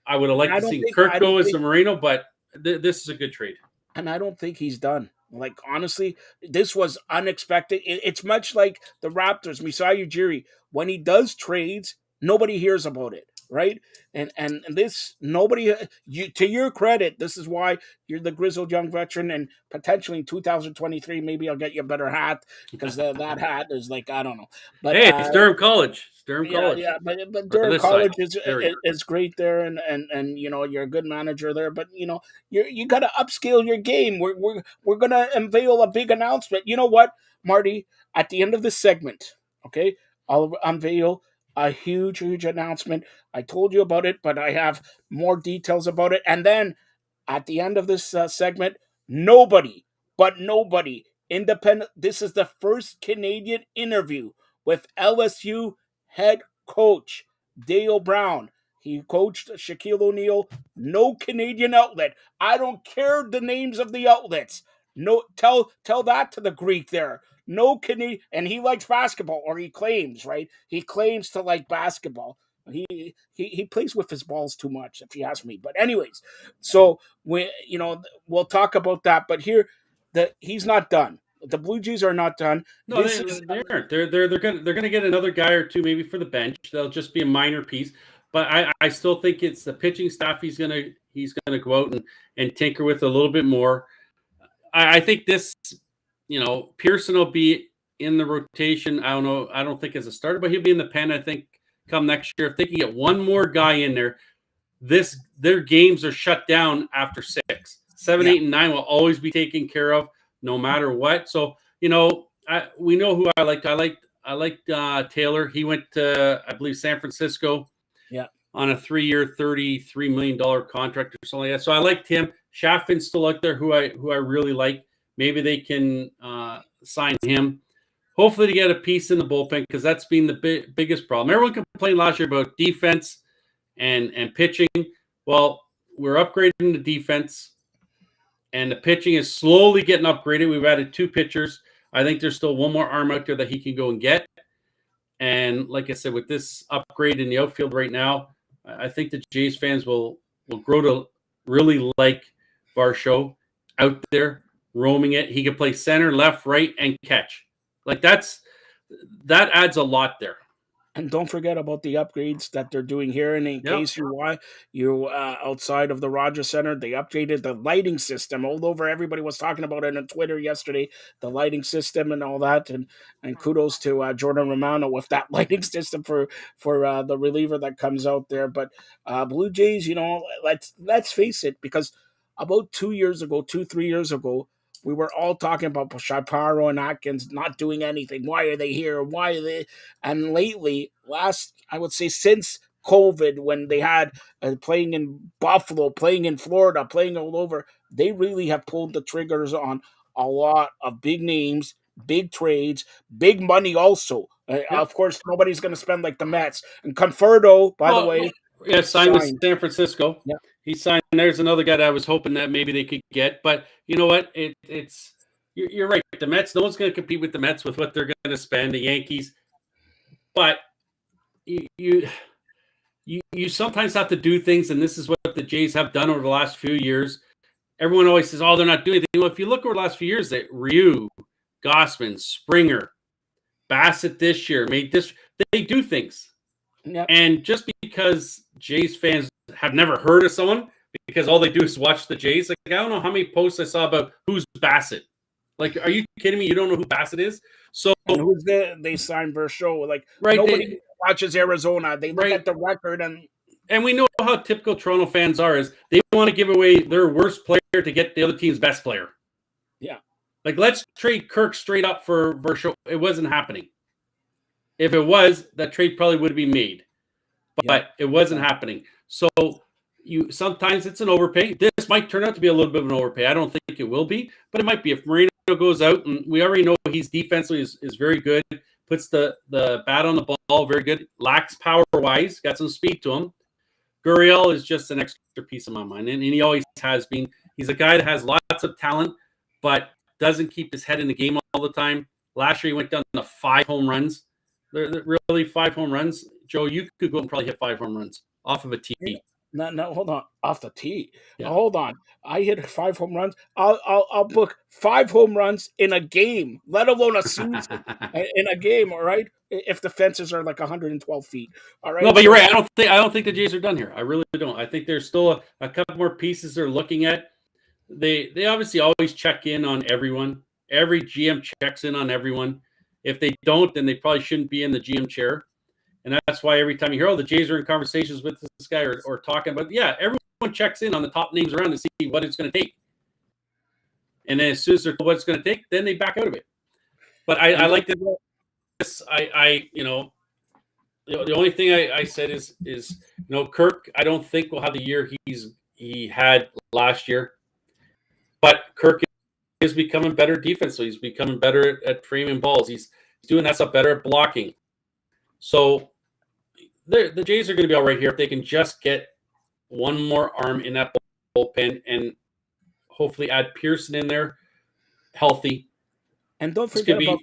I would have liked to see Kirk go as a Moreno, but this is a good trade. And I don't think he's done. Like, honestly, this was unexpected. It's much like the Raptors, Masai Ujiri. When he does trades, nobody hears about it, right? And this, nobody, to your credit, this is why you're the grizzled young veteran, and potentially in 2023, maybe I'll get you a better hat, because that hat is like, I don't know. But hey, it's Durham College. College. Yeah, but Durham College is great there, and you're a good manager there. But you got to upscale your game. We're gonna unveil a big announcement. You know what, Marty? At the end of this segment, okay, I'll unveil a huge announcement. I told you about it, but I have more details about it. And then at the end of this segment, nobody independent. This is the first Canadian interview with LSU head coach Dale Brown. He coached Shaquille O'Neal. No Canadian outlet. I don't care the names of the outlets. No, tell that to the Greek there. No Canadian, and he likes basketball, or he claims, right? He claims to like basketball. He plays with his balls too much, if you ask me. But anyways, so we'll talk about that. But here, he's not done. The Blue Jays are not done. No, they aren't. They're gonna get another guy or two maybe for the bench. That'll just be a minor piece. But I still think it's the pitching staff he's gonna go out and tinker with a little bit more. I think this, Pearson will be in the rotation. I don't know. I don't think as a starter, but he'll be in the pen. I think come next year, if they can get one more guy in there, their games are shut down after 6, 7, 8, and 9 will always be taken care of no matter what. So we know who I liked. I liked Taylor. He went to, I believe, San Francisco. Yeah. On a 3-year, $33 million contract or something like that. So I liked him. Chaffin's still out there, who I really like. Maybe they can sign him. Hopefully to get a piece in the bullpen, because that's been the biggest problem. Everyone complained last year about defense and pitching. Well, we're upgrading the defense, and the pitching is slowly getting upgraded. We've added 2 pitchers. I think there's still one more arm out there that he can go and get. And like I said, with this upgrade in the outfield right now, I think the Jays fans will grow to really like Varsho out there roaming it. He can play center, left, right, and catch. Like that adds a lot there. And don't forget about the upgrades that they're doing here. And in case you outside of the Rogers Center, they upgraded the lighting system all over. Everybody was talking about it on Twitter yesterday, the lighting system and all that. And kudos to Jordan Romano with that lighting system for the reliever that comes out there. But Blue Jays, let's face it, because about 3 years ago, we were all talking about Chaparro and Atkins not doing anything. Why are they here? Why are they? And lately, I would say since COVID, when they had playing in Buffalo, playing in Florida, playing all over, they really have pulled the triggers on a lot of big names, big trades, big money also. Of course, nobody's going to spend like the Mets. And Conforto, by the way. Yeah, signed with San Francisco. Yeah. He signed. There's another guy that I was hoping that maybe they could get. But you know what? You're right. The Mets, no one's going to compete with the Mets with what they're going to spend, the Yankees. But you sometimes have to do things, and this is what the Jays have done over the last few years. Everyone always says, they're not doing anything. Well, if you look over the last few years, that Ryu, Gossman, Springer, Bassett this year, they do things. Yep. And just because Jays fans have never heard of someone, because all they do is watch the Jays, like I don't know how many posts I saw about who's Bassett. Like, are you kidding me? You don't know who Bassett is? So and who's they signed Varsho? Like nobody watches Arizona. They look at the record and we know how typical Toronto fans are. Is they want to give away their worst player to get the other team's best player. Yeah, like let's trade Kirk straight up for Varsho. It wasn't happening. If it was, that trade probably would have been made, but it wasn't happening. So sometimes it's an overpay. This might turn out to be a little bit of an overpay. I don't think it will be, but it might be. If Moreno goes out, and we already know he's defensively is very good, puts the bat on the ball very good, lacks power-wise, got some speed to him. Gurriel is just an extra piece of my mind, and he always has been. He's a guy that has lots of talent, but doesn't keep his head in the game all the time. Last year, he went down to 5 home runs. They're really 5 home runs. Joe, you could go and probably hit 5 home runs off of a tee. No, hold on. Off the tee. Yeah. Hold on. I hit 5 home runs. I'll book 5 home runs in a game, let alone a season in a game. All right. If the fences are like 112 feet. All right. No, but you're right. I don't think the Jays are done here. I really don't. I think there's still a couple more pieces they're looking at. They obviously always check in on everyone. Every GM checks in on everyone. If they don't, then they probably shouldn't be in the GM chair. And that's why every time you hear, the Jays are in conversations with this guy or talking about, everyone checks in on the top names around to see what it's going to take. And then as soon as they're told what it's going to take, then they back out of it. But I like this. The only thing I said is Kirk, I don't think will have the year he had last year. But Kirk is becoming better defensively. He's becoming better at framing balls. He's doing that stuff better at blocking. So the Jays are going to be all right here if they can just get one more arm in that bullpen and hopefully add Pearson in there healthy. And don't forget about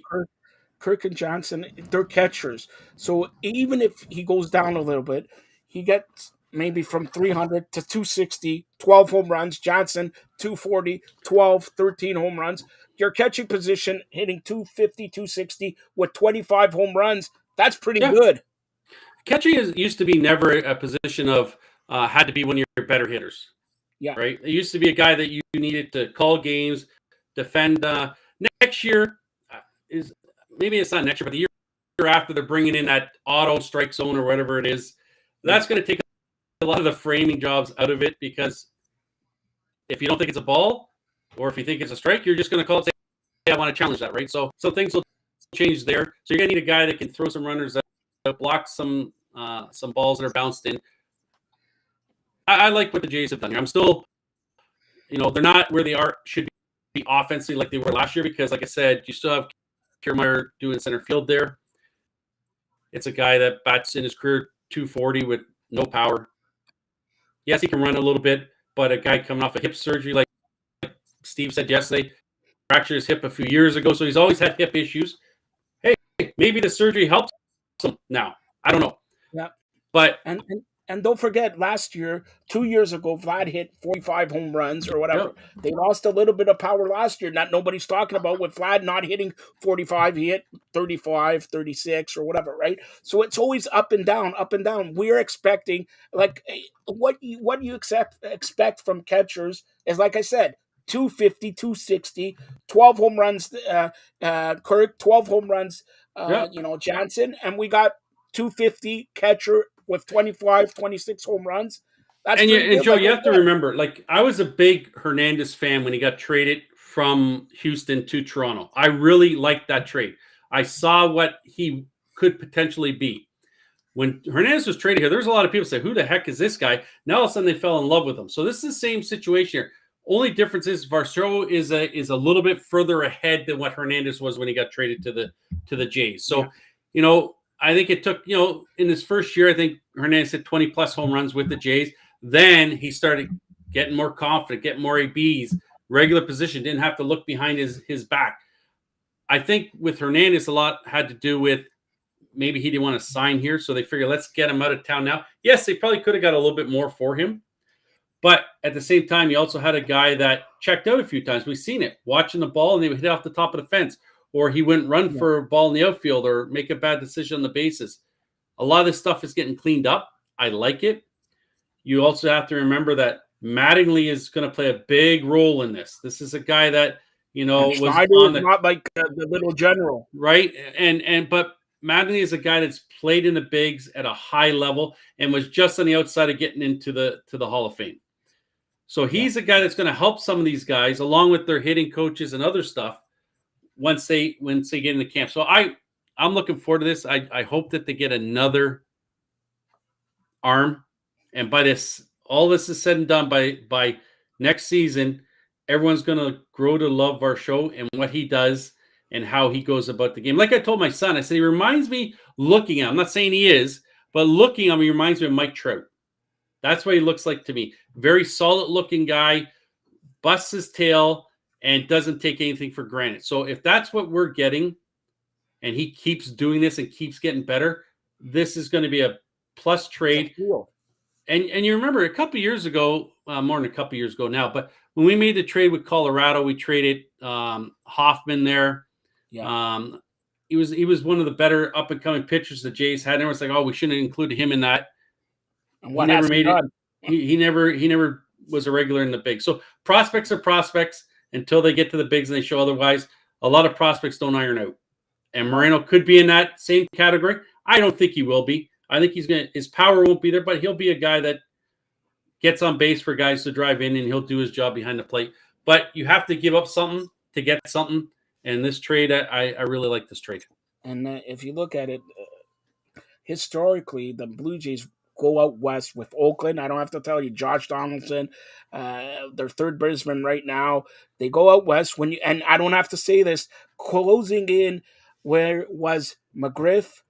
Kirk and Johnson. They're catchers. So even if he goes down a little bit, he gets maybe from 300 to 260, 12 home runs. Johnson, 240, 12, 13 home runs. Your catching position hitting 250, 260 with 25 home runs. That's pretty good. Catching used to be never a position of had to be one of your better hitters. Yeah. Right? It used to be a guy that you needed to call games, defend. Next year is maybe it's not next year, but the year after they're bringing in that auto strike zone or whatever it is. That's going to take a lot of the framing jobs out of it, because if you don't think it's a ball or if you think it's a strike, you're just going to call it and say, hey, I want to challenge that, right? So things will change there. So you're going to need a guy that can throw some runners that block some balls that are bounced in. I like what the Jays have done here. I'm still, they're not where they should be offensively like they were last year, because, like I said, you still have Kiermaier doing center field there. It's a guy that bats in his career 240 with no power. Yes, he can run a little bit, but a guy coming off a hip surgery, like Steve said yesterday, fractured his hip a few years ago, so he's always had hip issues. Hey, maybe the surgery helps him now. I don't know. Yeah. But and don't forget, last year, 2 years ago, Vlad hit 45 home runs or whatever. Yep. They lost a little bit of power last year. Nobody's talking about with Vlad not hitting 45. He hit 35, 36 or whatever, right? So it's always up and down, up and down. We're expecting, like, what you expect from catchers is, like I said, 250, 260, 12 home runs, Kirk, 12 home runs, Jansen, and we got 250 catcher with 25, 26 home runs. That's and Joe, you have to remember, like, I was a big Hernandez fan when he got traded from Houston to Toronto. I really liked that trade. I saw what he could potentially be. When Hernandez was traded here, there's a lot of people say, who the heck is this guy? Now all of a sudden they fell in love with him. So this is the same situation here. Only difference is Varsho is a little bit further ahead than what Hernandez was when he got traded to the Jays. So, I think it took, in his first year, I think Hernandez hit 20 plus home runs with the Jays. Then he started getting more confident, getting more ABs, regular position, didn't have to look behind his back. I think with Hernandez, a lot had to do with maybe he didn't want to sign here. So they figured, let's get him out of town now. Yes, they probably could have got a little bit more for him. But at the same time, you also had a guy that checked out a few times. We've seen it, watching the ball, and they would hit off the top of the fence. Or he wouldn't run for a ball in the outfield or make a bad decision on the bases. A lot of this stuff is getting cleaned up. I like it. You also have to remember that Mattingly is going to play a big role in this. This is a guy that, was on not like the little general. Right? But Mattingly is a guy that's played in the bigs at a high level and was just on the outside of getting into the Hall of Fame. So he's a guy that's going to help some of these guys, along with their hitting coaches and other stuff, once they get into camp. So I'm looking forward to this. I hope that they get another arm. And by this, all this is said and done, by next season, everyone's going to grow to love Varsho and what he does and how he goes about the game. Like I told my son, I said, he reminds me, looking at him, I'm not saying he is, but looking at him, he reminds me of Mike Trout. That's what he looks like to me. Very solid looking guy, busts his tail, and doesn't take anything for granted. So if that's what we're getting, and he keeps doing this and keeps getting better, this is going to be a plus trade. Cool. And you remember a couple of years ago, more than a couple of years ago now, but when we made the trade with Colorado, we traded Hoffman there. Yeah. He was one of the better up and coming pitchers the Jays had. And everyone's like, oh, we shouldn't have included him in that. And he never made it. He never was a regular in the big. So prospects are prospects until they get to the bigs and they show otherwise. A lot of prospects don't iron out. And Moreno could be in that same category. I don't think he will be. I think his power won't be there, but he'll be a guy that gets on base for guys to drive in, and he'll do his job behind the plate. But you have to give up something to get something. And this trade, I really like this trade. And if you look at it, historically, the Blue Jays go out west with Oakland. I don't have to tell you, Josh Donaldson, their third baseman right now. They go out west and I don't have to say this, closing in where was McGriff,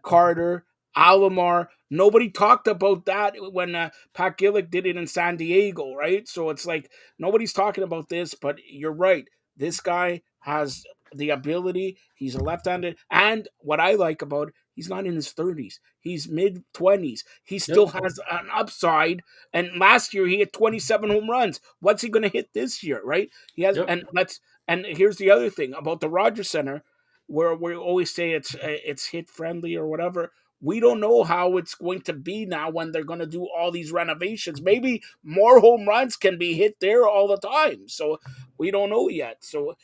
Carter, Alomar. Nobody talked about that when Pat Gillick did it in San Diego, right? So it's like nobody's talking about this, but you're right. This guy has the ability. He's a left-handed. And what I like about it, he's not in his 30s. He's mid-20s. He still has an upside. And last year, he hit 27 home runs. What's he going to hit this year, right? He has, and here's the other thing about the Rogers Center. where we always say it's hit friendly or whatever. We don't know how it's going to be now when they're going to do all these renovations. Maybe more home runs can be hit there all the time. So we don't know yet. So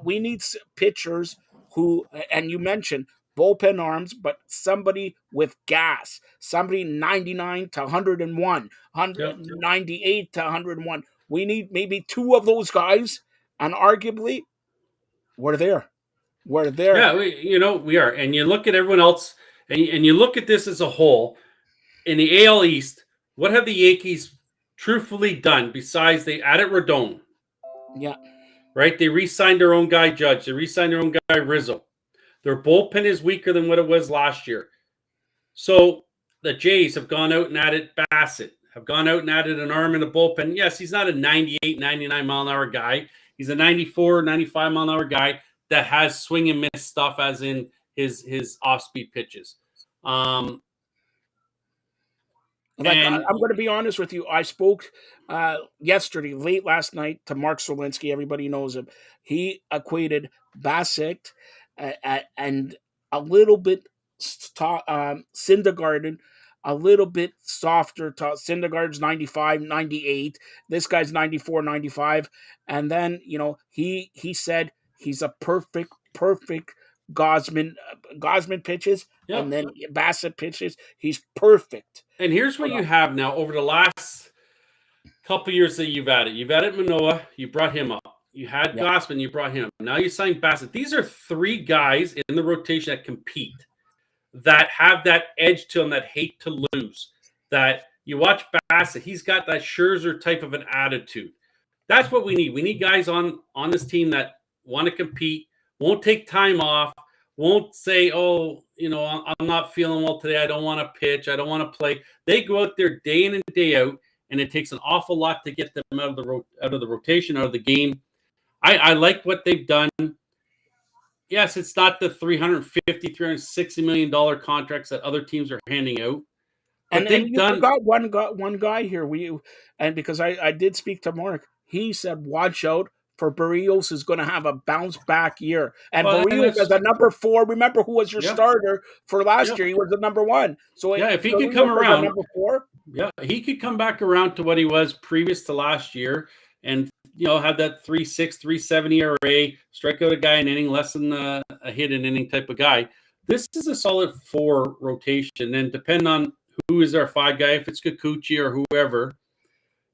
we need pitchers who, and you mentioned bullpen arms, but somebody with gas, somebody 99 to 101, 198 to 101. We need maybe two of those guys, and arguably, we're there. We're there. Yeah, we are. And you look at everyone else, and you look at this as a whole. In the AL East, what have the Yankees truthfully done besides they added Rodon? Yeah. Right? They re-signed their own guy, Judge. They re-signed their own guy, Rizzo. Their bullpen is weaker than what it was last year. So the Jays have gone out and added Bassett, have gone out and added an arm in the bullpen. Yes, he's not a 98, 99 mile an hour guy. He's a 94, 95 mile an hour guy that has swing and miss stuff, as in his off-speed pitches. I'm going to be honest with you. I spoke yesterday, late last night, to Mark Solinsky. Everybody knows him. He equated Bassett and a little bit Syndergaard, a little bit softer. Syndergaard's 95, 98. This guy's 94, 95. And then, he said he's a perfect Gosman pitches, and then Bassett pitches. He's perfect. And here's what you have now over the last couple of years that you've added Manoah, you brought him up. You had Gosman, you brought him up. Now you signed Bassett. These are three guys in the rotation that compete, that have that edge to them, that hate to lose. That you watch Bassett, he's got that Scherzer type of an attitude. That's what we need. We need guys on this team that want to compete, won't take time off, won't say, oh, I'm not feeling well today. I don't want to pitch. I don't want to play. They go out there day in and day out, and it takes an awful lot to get them out of the rotation, out of the game. I like what they've done. Yes, it's not the $350, $360 million contracts that other teams are handing out. And you forgot one guy here. Because I did speak to Mark. He said, watch out for Barrios is going to have a bounce back year. And Barrios is a number 4. Remember who was your starter for last year? He was the number 1. So if he could come around, number 4. Yeah, he could come back around to what he was previous to last year, and have that 3.6, 3.7 ERA, strike out a guy an inning, less than a hit an inning type of guy. This is a solid 4 rotation, and depending on who is our 5 guy, if it's Kikuchi or whoever,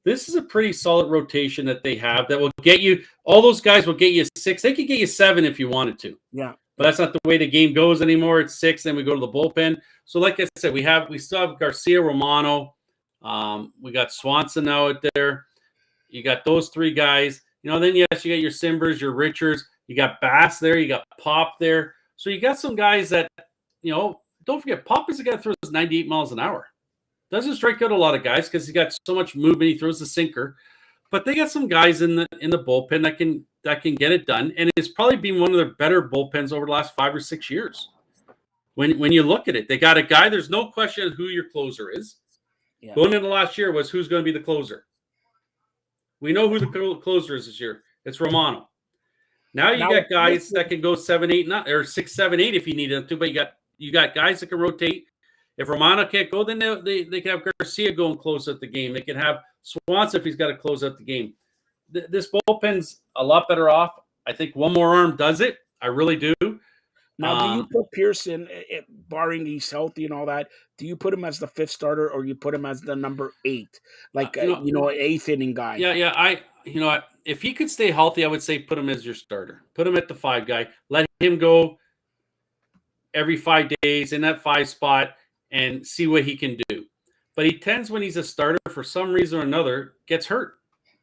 this is a pretty solid rotation that they have that will get you. All those guys will get you 6. They could get you 7 if you wanted to. Yeah, but that's not the way the game goes anymore. It's 6, then we go to the bullpen. So, like I said, we still have Garcia, Romano. We got Swanson now out there. You got those 3 guys. Then yes, you got your Simbers, your Richards. You got Bass there. You got Pop there. So you got some guys that, don't forget, Pop is a guy that throws 98 miles an hour. Doesn't strike out a lot of guys because he's got so much movement. He throws the sinker. But they got some guys in the bullpen that can get it done. And it's probably been one of their better bullpens over the last 5 or 6 years. When you look at it, they got a guy. There's no question who your closer is. Yeah. Going into last year was who's going to be the closer. We know who the closer is this year. It's Romano. Now you got guys that can go 7, 8, 9, or 6, 7, 8 if you need them to. But you got guys that can rotate. If Romano can't go, then they can have Garcia go and close out the game. They can have Swanson if he's got to close out the game. This bullpen's a lot better off. I think one more arm does it. I really do. Now, do you put Pearson, barring he's healthy and all that, do you put him as the 5th starter or you put him as the number 8? Like, an 8th inning guy? Yeah. If he could stay healthy, I would say put him as your starter. Put him at the 5 guy. Let him go every 5 days in that 5 spot and see what he can do. But he tends, when he's a starter, for some reason or another, gets hurt.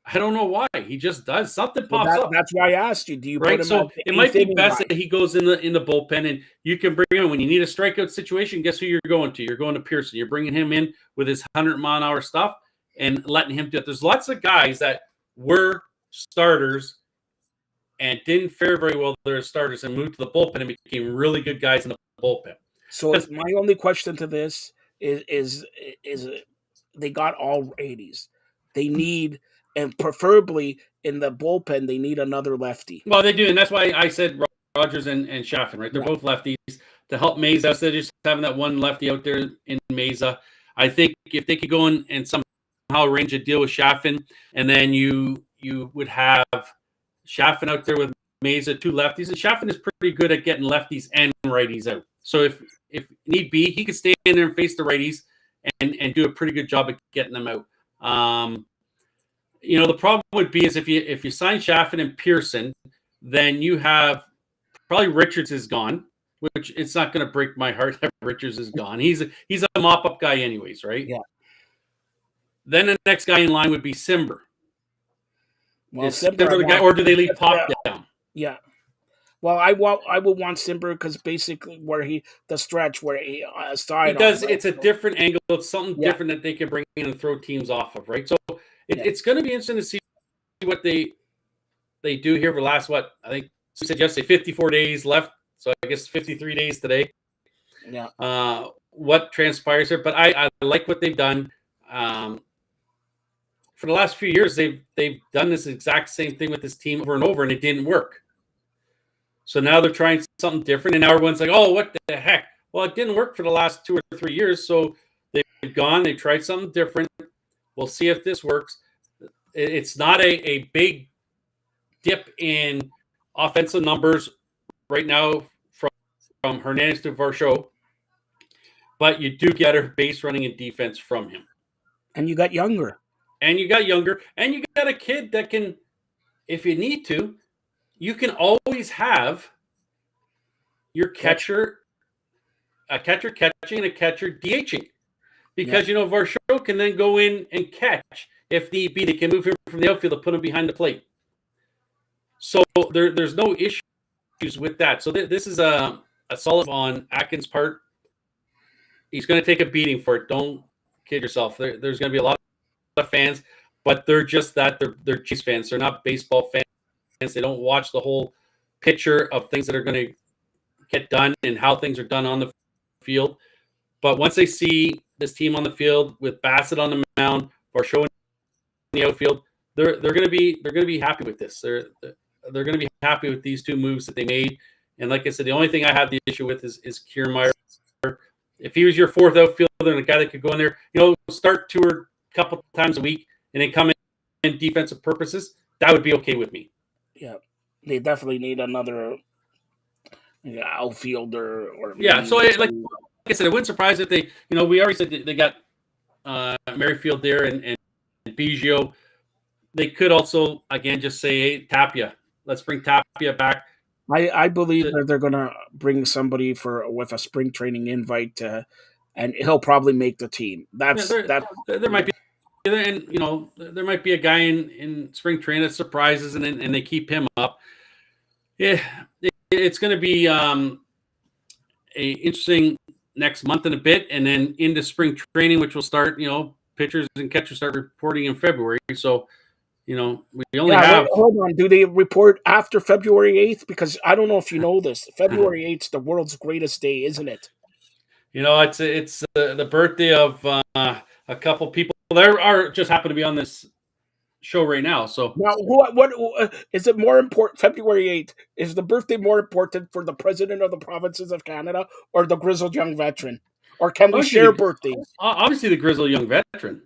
I don't know why. He just does. Something pops up. That's why I asked you. Do you put him so it might be best that he goes in the bullpen, and you can bring him when you need a strikeout situation. Guess who you're going to? You're going to Pearson. You're bringing him in with his 100-mile-an-hour stuff and letting him do it. There's lots of guys that were starters and didn't fare very well. They're starters and moved to the bullpen and became really good guys in the bullpen. So my only question to this is they got all 80s. They need, and preferably in the bullpen, they need another lefty. Well, they do, and that's why I said Rogers and Chaffin, right? They're both lefties to help Mesa. Instead of just having that one lefty out there in Mesa, I think if they could go in and somehow arrange a deal with Chaffin, and then you would have Chaffin out there with Mesa, two lefties, and Chaffin is pretty good at getting lefties and righties out. So if need be, he could stay in there and face the righties and do a pretty good job at getting them out. The problem would be is if you sign Chaffin and Pearson, then you have probably Richards is gone, which it's not going to break my heart that Richards is gone. He's a mop-up guy anyways, right? Yeah. Then the next guy in line would be Simber. Well, is Simber the guy, or do they leave Pop down? Yeah. Well, I would want Simber because basically the stretch where he started. Because it's a different angle. It's something different that they can bring in and throw teams off of, right? So it's going to be interesting to see what they do here for the last, I think we said yesterday, 54 days left. So I guess 53 days today. Yeah. What transpires here. But I like what they've done. For the last few years, they've done this exact same thing with this team over and over, and it didn't work. So now they're trying something different, and now everyone's like, oh, what the heck? Well, it didn't work for the last 2 or 3 years, so they've gone, they tried something different. We'll see if this works. It's not a big dip in offensive numbers right now from Hernandez to Varsho, but you do get a base running and defense from him. And you got younger. And you got a kid that can, if you need to, you can always have your catcher, a catcher catching and a catcher DHing. Because, Varsho can then go in and catch. If need be, they can move him from the outfield to put him behind the plate. So there's no issues with that. So this is a solid on Atkins' part. He's going to take a beating for it. Don't kid yourself. There's going to be a lot of fans, but they're just that. They're Chiefs fans. They're not baseball fans. They don't watch the whole picture of things that are going to get done and how things are done on the field. But once they see this team on the field with Bassett on the mound or showing the outfield, they're going to be happy with this. They're going to be happy with these two moves that they made. And like I said, the only thing I have the issue with is Kiermaier. If he was your fourth outfielder and a guy that could go in there, start 2 or a couple times a week and then come in defensive purposes, that would be okay with me. Yeah, they definitely need another outfielder. So like I said, it wouldn't surprise if they, we already said they got Merrifield there and Biggio. They could also, again, just say, hey, Tapia. Let's bring Tapia back. I believe that they're going to bring somebody with a spring training invite, and he'll probably make the team. There might be, and there might be a guy in spring training that surprises, and they keep him up. Yeah, it's going to be a interesting next month and a bit, and then into spring training, which will start. Pitchers and catchers start reporting in February. So, we only have. Hold on. Do they report after February 8th? Because I don't know if you know this. February 8th is the world's greatest day, isn't it? It's the birthday of a couple people that are just happen to be on this show right now. So now, what is it more important? February 8th, is the birthday more important for the president of the provinces of Canada or the grizzled young veteran? Or can we share birthdays? Obviously, the grizzled young veteran.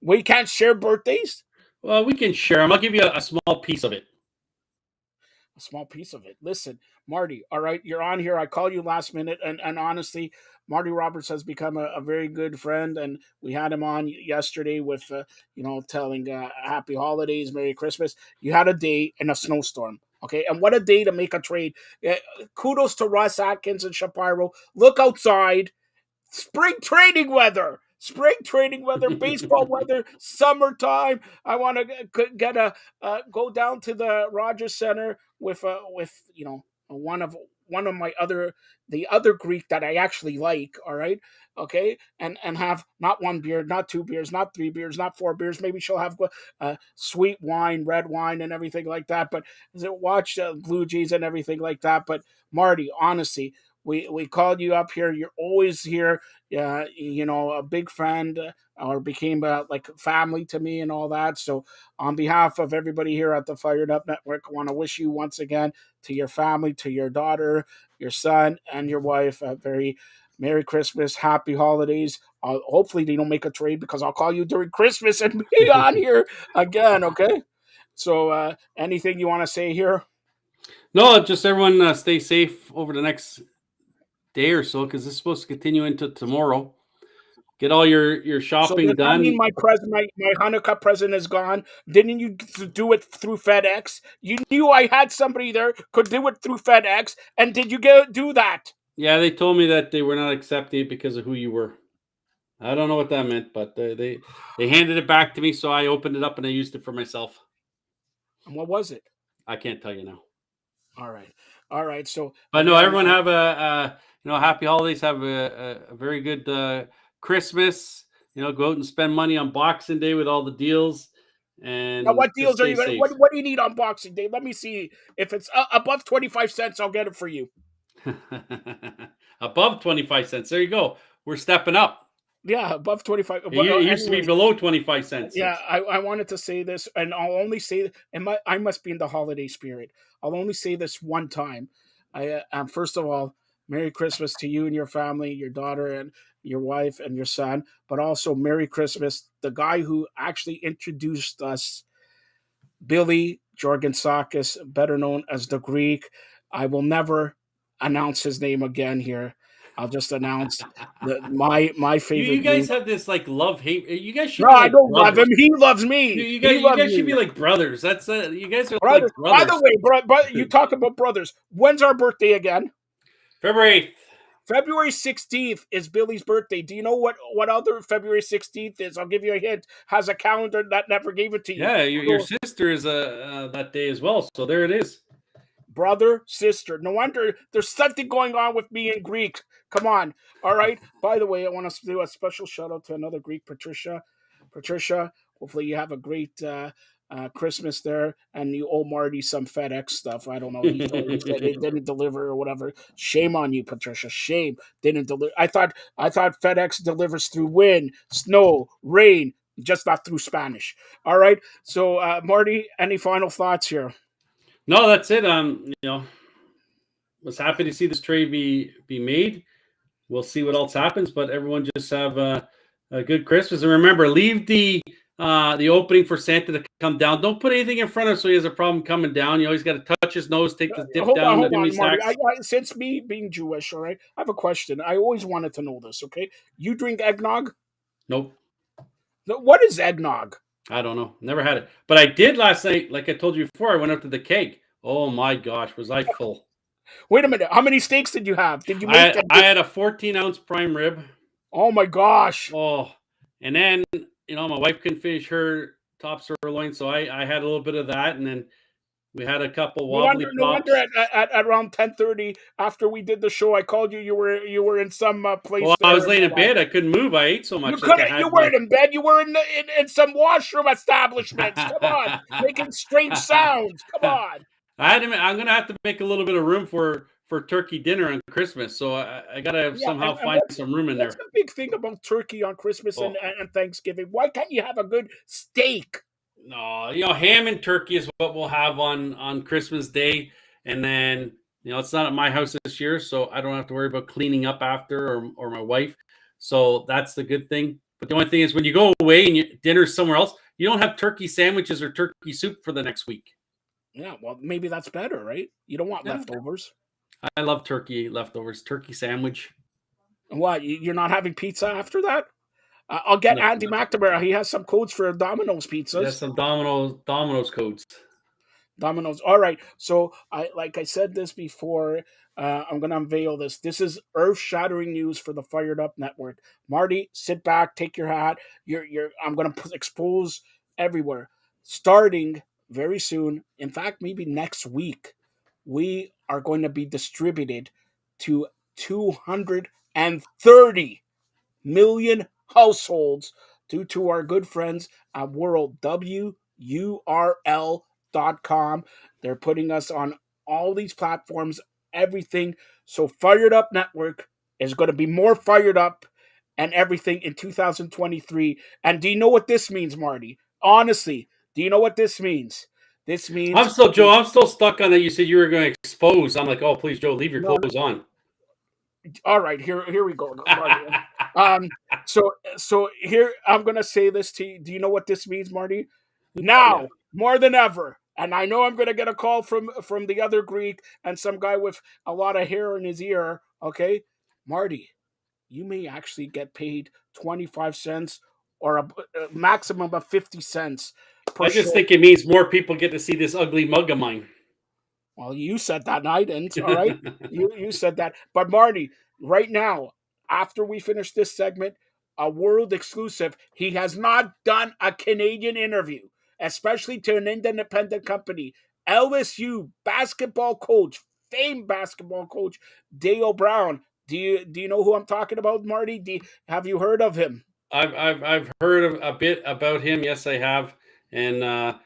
We can't share birthdays? Well, we can share them. I'll give you a small piece of it. A small piece of it. Listen, Marty, all right, you're on here. I called you last minute, and honestly, Marty Roberts has become a very good friend, and we had him on yesterday with, telling happy holidays, Merry Christmas. You had a day in a snowstorm, okay? And what a day to make a trade. Kudos to Russ Atkins and Shapiro. Look outside. Spring training weather, baseball weather, summertime. I want to go down to the Rogers Center with one of my the other Greek that I actually like. All right, okay, and have not one beer, not 2 beers, not 3 beers, not 4 beers. Maybe she'll have sweet wine, red wine, and everything like that. But watch Blue Jays and everything like that. But Marty, honestly, we called you up here. You're always here. A big friend, or became like family to me and all that. So on behalf of everybody here at the Fired Up Network, I want to wish you once again, to your family, to your daughter, your son, and your wife, a very Merry Christmas, Happy Holidays. Hopefully they don't make a trade, because I'll call you during Christmas and be on here again. Okay. So anything you want to say here? No, just everyone stay safe over the next day or so, because it's supposed to continue into tomorrow. Get all your shopping does that mean done. my Hanukkah present is gone? Didn't you do it through FedEx? You knew I had somebody there could do it through FedEx, and did you do that? Yeah, they told me that they were not accepting it because of who you were. I don't know what that meant, but they handed it back to me, so I opened it up and I used it for myself. And what was it? I can't tell you now. All right. So, but no, everyone have a happy holidays. Have a very good Christmas. Go out and spend money on Boxing Day with all the deals. And now, what deals are you going? What do you need on Boxing Day? Let me see. If it's above 25 cents, I'll get it for you. Above 25 cents. There you go. We're stepping up. Yeah, above 25. It used to be below 25 cents. Yeah, I wanted to say this, and I'll only say, I must be in the holiday spirit. I'll only say this one time. First of all, Merry Christmas to you and your family, your daughter and your wife and your son, but also Merry Christmas, the guy who actually introduced us, Billy Jorgansakis, better known as the Greek. I will never announce his name again here. I'll just announce my favorite. You guys have this like love hate. You guys should. No, I don't love him. He loves me. You guys should be like brothers. That's you guys are brothers. like brothers. By the way, you talk about brothers. When's our birthday again? February 8th. February 16th is Billy's birthday. Do you know what other February 16th is? I'll give you a hint. Has a calendar that never gave it to you. Yeah, your sister is that day as well. So there it is. Brother, sister. No wonder there's something going on with me in Greek. Come on. All right. By the way, I want to do a special shout out to another Greek, Patricia. Patricia, hopefully you have a great Christmas there, and you owe Marty some FedEx stuff. I don't know. He said it didn't deliver or whatever. Shame on you, Patricia. Shame. Didn't deliver. I thought FedEx delivers through wind, snow, rain, just not through Spanish. All right. So, Marty, any final thoughts here? No, that's it. Was happy to see this trade be made. We'll see what else happens, but everyone just have a good Christmas. And remember, leave the opening for Santa to come down. Don't put anything in front of him so he has a problem coming down. You always got to touch his nose, take the dip down. Hold on, Marty. Since me being Jewish, all right, I have a question. I always wanted to know this, okay? You drink eggnog? Nope. What is eggnog? I don't know. Never had it. But I did last night. Like I told you before, I went up to the keg. Oh, my gosh. Was I full? Wait a minute. How many steaks did you have? Did you make I had a 14-ounce prime rib. Oh, my gosh. Oh, and then, my wife couldn't finish her top sirloin, so I had a little bit of that, and then we had a couple wobbly no wonder at around 10:30 after we did the show, I called you. You were in some place. Well, I was laying in bed. I couldn't move. I ate so much. You weren't in bed. You were in some washroom establishments. Come on, making strange sounds. Come on. I'm gonna have to make a little bit of room for turkey dinner on Christmas, so I gotta somehow find some room in there. What's the big thing about turkey on Christmas and Thanksgiving? Why can't you have a good steak? No, ham and turkey is what we'll have on Christmas Day, and then it's not at my house this year, so I don't have to worry about cleaning up after or my wife. So that's the good thing. But the only thing is, when you go away and dinner's somewhere else, you don't have turkey sandwiches or turkey soup for the next week. Yeah, well, maybe that's better, right? You don't want leftovers. I love turkey leftovers, turkey sandwich. And what? You're not having pizza after that? I'll get Andy McNamara. He has some codes for Domino's pizzas. Yes, some Domino's codes. Domino's. All right. So, like I said this before, I'm going to unveil this. This is earth-shattering news for the Fired Up Network. Marty, sit back, take your hat. I'm going to expose everywhere. Starting very soon, in fact, maybe next week, we are going to be distributed to 230 million households due to our good friends at WorldWURL.com. They're putting us on all these platforms everything. So Fired Up Network is going to be more fired up and everything in 2023. And do you know what this means, Marty? Honestly, do you know what this means? This means Joe. I'm still stuck on that. You said you were going to expose. I'm like, oh, please, Joe, leave your clothes on. All right, here we go, Marty. So here I'm gonna say this to you. Do you know what this means, Marty? Now more than ever, and I know I'm gonna get a call from the other Greek and some guy with a lot of hair in his ear. Okay, Marty, you may actually get paid 25 cents or a maximum of 50 cents per I just show. think it means more people get to see this ugly mug of mine. Well, you said that, and I didn't. All right, you said that. But Marty, right now, after we finish this segment, a world exclusive. He has not done a Canadian interview, especially to an independent company. LSU basketball coach, famed basketball coach Dale Brown. Do you know who I'm talking about, Marty? Have you heard of him? I've heard a bit about him. Yes, I have, and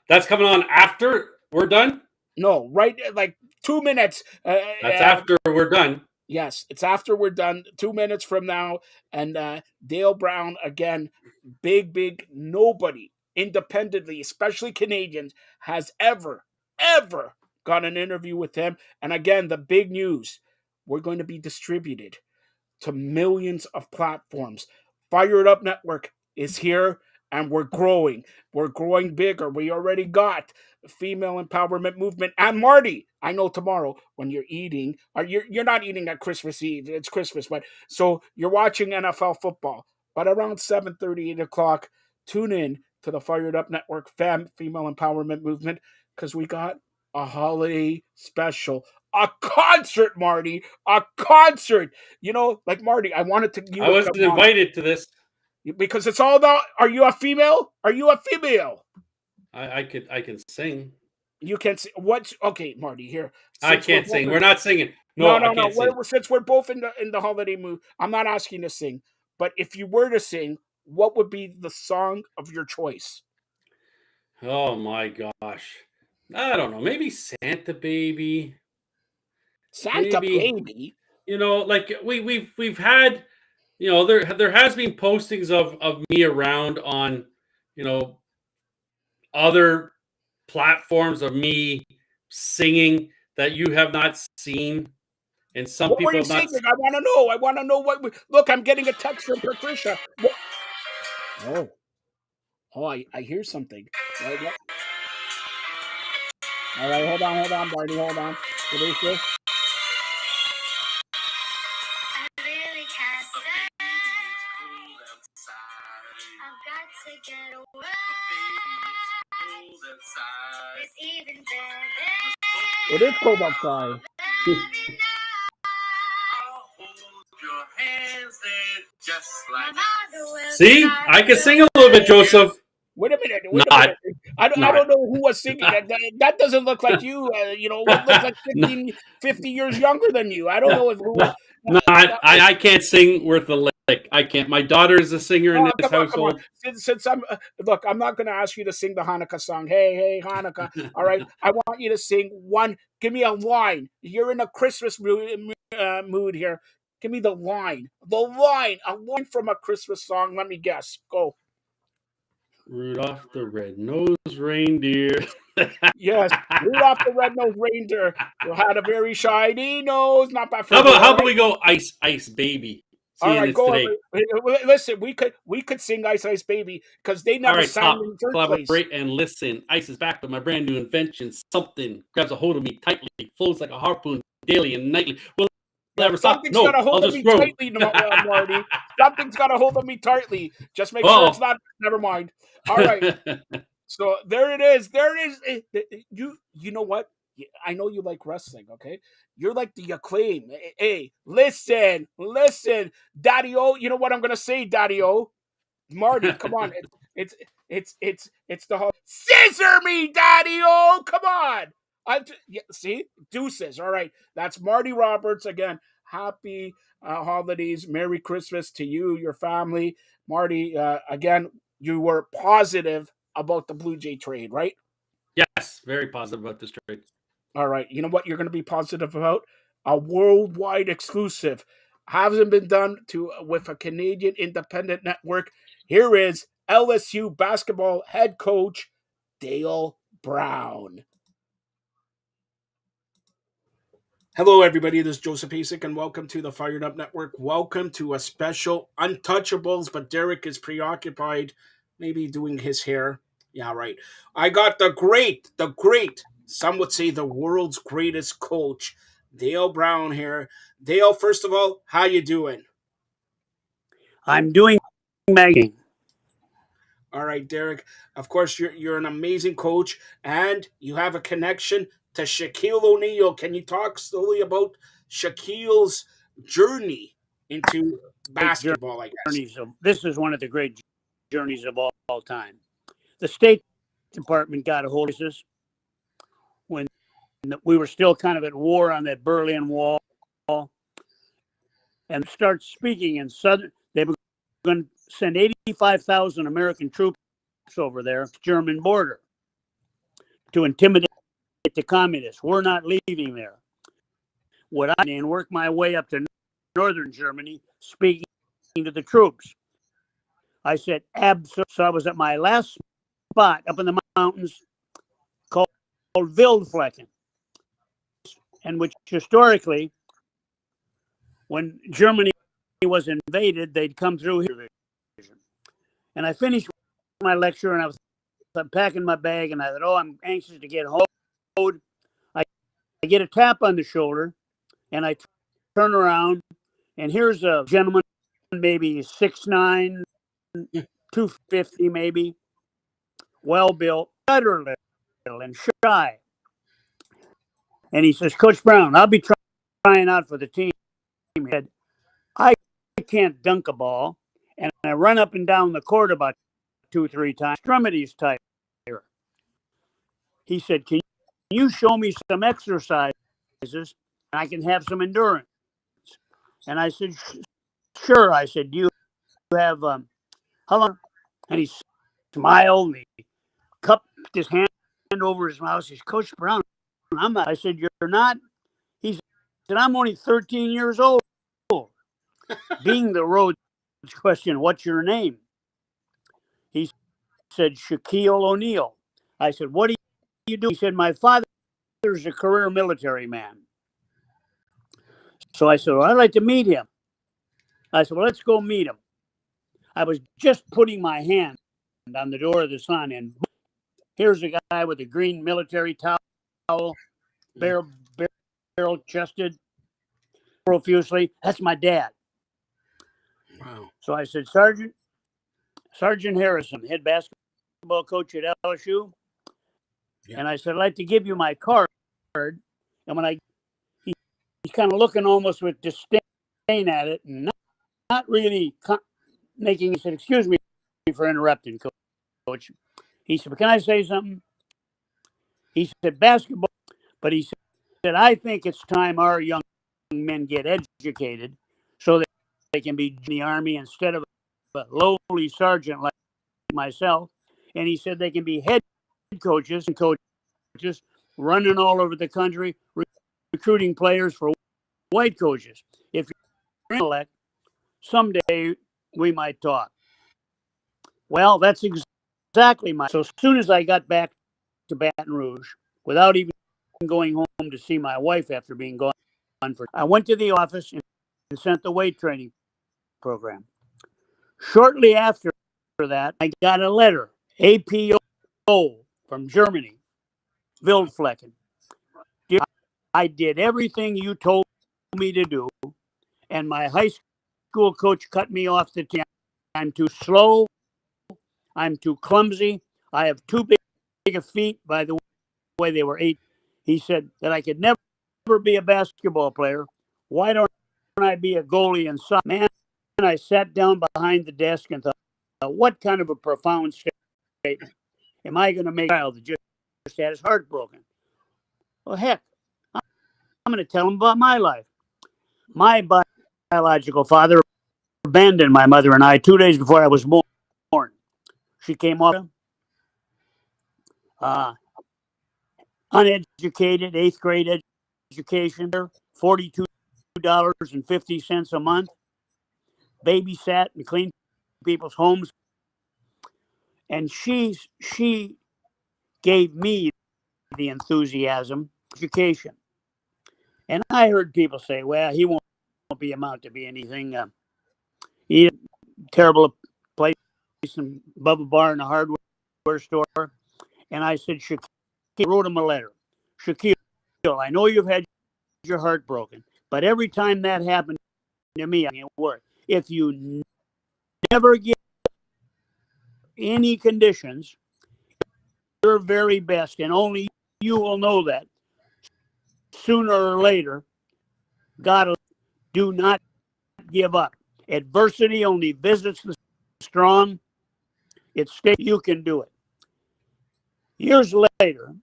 that's coming on after we're done. No, right, like 2 minutes. That's after we're done. Yes, it's after we're done. 2 minutes from now, and Dale Brown again, big nobody independently, especially Canadians, has ever got an interview with him. And again, the big news: we're going to be distributed to millions of platforms. Fired Up Network is here, and we're growing. We're growing bigger. We already got female empowerment movement. And Marty, I know tomorrow when you're eating, or you're not eating at Christmas Eve. It's Christmas, but so you're watching NFL football. But around 7:30, 8 o'clock, tune in to the Fired Up Network female empowerment movement because we got a holiday special. A concert, Marty. A concert. You know, like Marty, I wanted to. I wasn't invited to this because it's all about. Are you a female? Are you a female? I can sing. You can sing. What's okay, Marty? Here, I can't sing. We're not singing. No. Since we're both in the holiday mood, I'm not asking to sing. But if you were to sing, what would be the song of your choice? Oh my gosh, I don't know. Maybe Santa Baby. Santa Baby. You know, like we've had, you know, there has been postings of me around on, you know, other platforms of me singing that you have not seen, and some people have not. I want to know. I want to know what. Look, I'm getting a text from Patricia. Oh, I hear something. All right, hold on, Barney, hold on. What is this? It is cold outside. See, I can sing a little bit, Joseph. Wait a minute. I don't know who was singing that. That doesn't look like you. You know, it looks like 50 years younger than you. I don't know if who was. I can't sing worth a lick. I can't. My daughter is a singer in this household. Since I'm look, I'm not going to ask you to sing the Hanukkah song. Hey, Hanukkah. All right, I want you to sing one. Give me a line. You're in a Christmas mood here. Give me the line. A line from a Christmas song. Let me guess. Go. Rudolph the Red-Nosed Reindeer. Yes, Rudolph the Red-Nosed Reindeer had a very shiny nose. Not bad. How about we go Ice Ice Baby? All right, go today. Listen, we could sing Ice Ice Baby because they never sang in third place. Collaborate and listen. Ice is back with my brand new invention. Something grabs a hold of me tightly, flows like a harpoon daily and nightly. Something's got a hold of me tightly, Marty. Something's got a hold of me tightly. Just make sure it's not. Never mind. All right. So there it is. You know what? I know you like wrestling, okay? You're like the Acclaim. Hey, listen, Daddy-O. You know what I'm gonna say, Daddy-O? Marty, come on. It's the whole scissor me, Daddy-O. Come on. See, deuces. All right, that's Marty Roberts again. Happy holidays, Merry Christmas to you, your family, Marty. Again, you were positive about the Blue Jay trade, right? Yes, very positive about this trade. All right. You know what you're going to be positive about? a worldwide exclusive. Hasn't been done with a Canadian independent network. Here is LSU basketball head coach Dale Brown. Hello, everybody. This is Joseph Hasek, and welcome to the Firedup Network. Welcome to a special Untouchables, but Derek is preoccupied, maybe doing his hair. Yeah, right. I got the great, some would say the world's greatest coach, Dale Brown here. Dale, first of all, how you doing? I'm doing magazine. All right, Derek. Of course, you're an amazing coach, and you have a connection to Shaquille O'Neal. Can you talk slowly about Shaquille's journey into basketball? I guess. This is one of the great journeys of all time. The State Department got a hold of us when we were still kind of at war on that Berlin Wall, and start speaking in Southern. They were going to send 85,000 American troops over there, German border, to intimidate the communists. We're not leaving there. What I did and work my way up to northern Germany, speaking to the troops. I said, absolutely. So I was at my last spot up in the mountains called Wildflecken, and which historically, when Germany was invaded, they'd come through here. And I finished my lecture, and I was packing my bag, and I thought, I'm anxious to get home. I get a tap on the shoulder, and I turn around, and here's a gentleman, maybe 6'9", 250 maybe, well-built, stutter little and shy. And he says, Coach Brown, I'll be trying out for the team. I can't dunk a ball, and I run up and down the court about 2-3 times. Extremities tight. He said, can you show me some exercises and I can have some endurance? And I said, sure. I said, do you have, how long? And he smiled, and he cupped his hand over his mouth. He says, Coach Brown, I'm not. I said, you're not? He said, I'm only 13 years old. Being the Rhodes question, what's your name? He said, Shaquille O'Neal. I said, what do you do? He said, my father's a career military man. So I said, well, I'd like to meet him. I said, well, let's go meet him. I was just putting my hand on the door of the Sun, and here's a guy with a green military towel, barrel-chested, profusely. That's my dad. Wow. So I said, Sergeant Harrison, head basketball coach at LSU. Yeah. And I said, I'd like to give you my card. And when he's kind of looking almost with disdain at it, and not really making, he said, excuse me for interrupting, Coach. He said, can I say something? He said, basketball. But he said, I think it's time our young men get educated so that they can be in the Army instead of a lowly sergeant like myself. And he said they can be head coaches and coaches running all over the country, recruiting players for white coaches. If you're intellect, someday we might talk. Well, that's exactly my. So as soon as I got back to Baton Rouge, without even going home to see my wife after being gone I went to the office and sent the weight training program. Shortly after that, I got a letter, APO from Germany, Wildflecken. I did everything you told me to do, and my high school coach cut me off the team. I'm too slow. I'm too clumsy. I have too big of feet. By the way, they were 8. He said that I could never be a basketball player. Why don't I be a goalie and soccer? Man, I sat down behind the desk and thought, what kind of a profound statement am I going to make a child that just had his heart broken? Well, heck, I'm going to tell him about my life. My biological father abandoned my mother and I 2 days before I was born. She came off uneducated, 8th grade education, $42.50 a month, babysat and cleaned people's homes. And she gave me the enthusiasm, education. And I heard people say, well, he won't be amount to be anything. He had a terrible place above a bar in a hardware store. And I said, Shaquille, wrote him a letter. Shaquille, I know you've had your heart broken, but every time that happened to me, I mean, it worked. If you never get any conditions, your very best, and only you will know that sooner or later, God will do not give up. Adversity only visits the strong. It's state you can do it. Years later,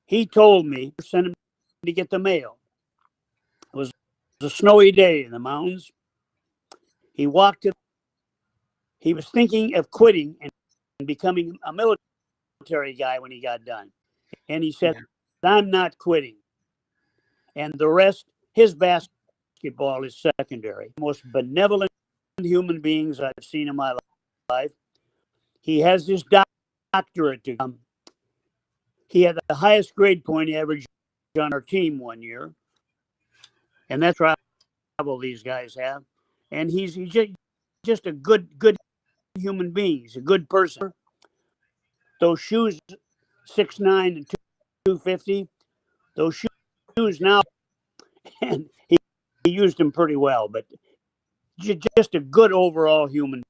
he told me, sent him to get the mail. It was a snowy day in the mountains. He was thinking of quitting and becoming a military guy when he got done. And he said, I'm not quitting. And the rest, his basketball is secondary. Most benevolent human beings I've seen in my life. He has his doctorate to come. He had the highest grade point average on our team one year. And that's trouble these guys have. And he's just a good human being. He's a good person. Those shoes, 6'9" and 250, those shoes now, and he used them pretty well, but just a good overall human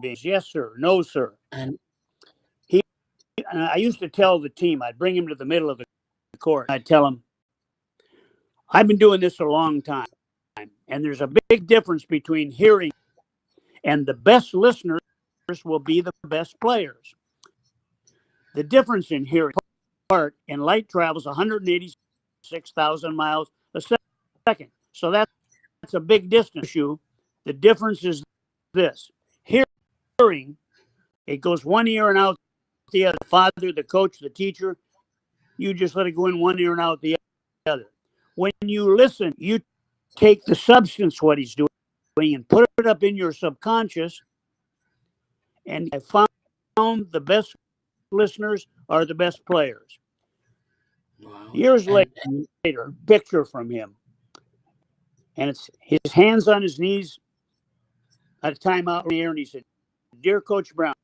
being. Yes, sir. No, sir. And I used to tell the team, I'd bring him to the middle of the court. I'd tell him, I've been doing this a long time, and there's a big difference between hearing, and the best listeners will be the best players. The difference in hearing part in light travels 186,000 miles a second. So that's a big distance issue. The difference is this. Hearing, it goes one ear and out the other. The father, the coach, the teacher, you just let it go in one ear and out the other. When you listen, you take the substance, what he's doing, and put it up in your subconscious. And I found the best listeners are the best players. Wow. Years later, picture from him. And it's his hands on his knees at a timeout in the air. And he said, Dear Coach Brown,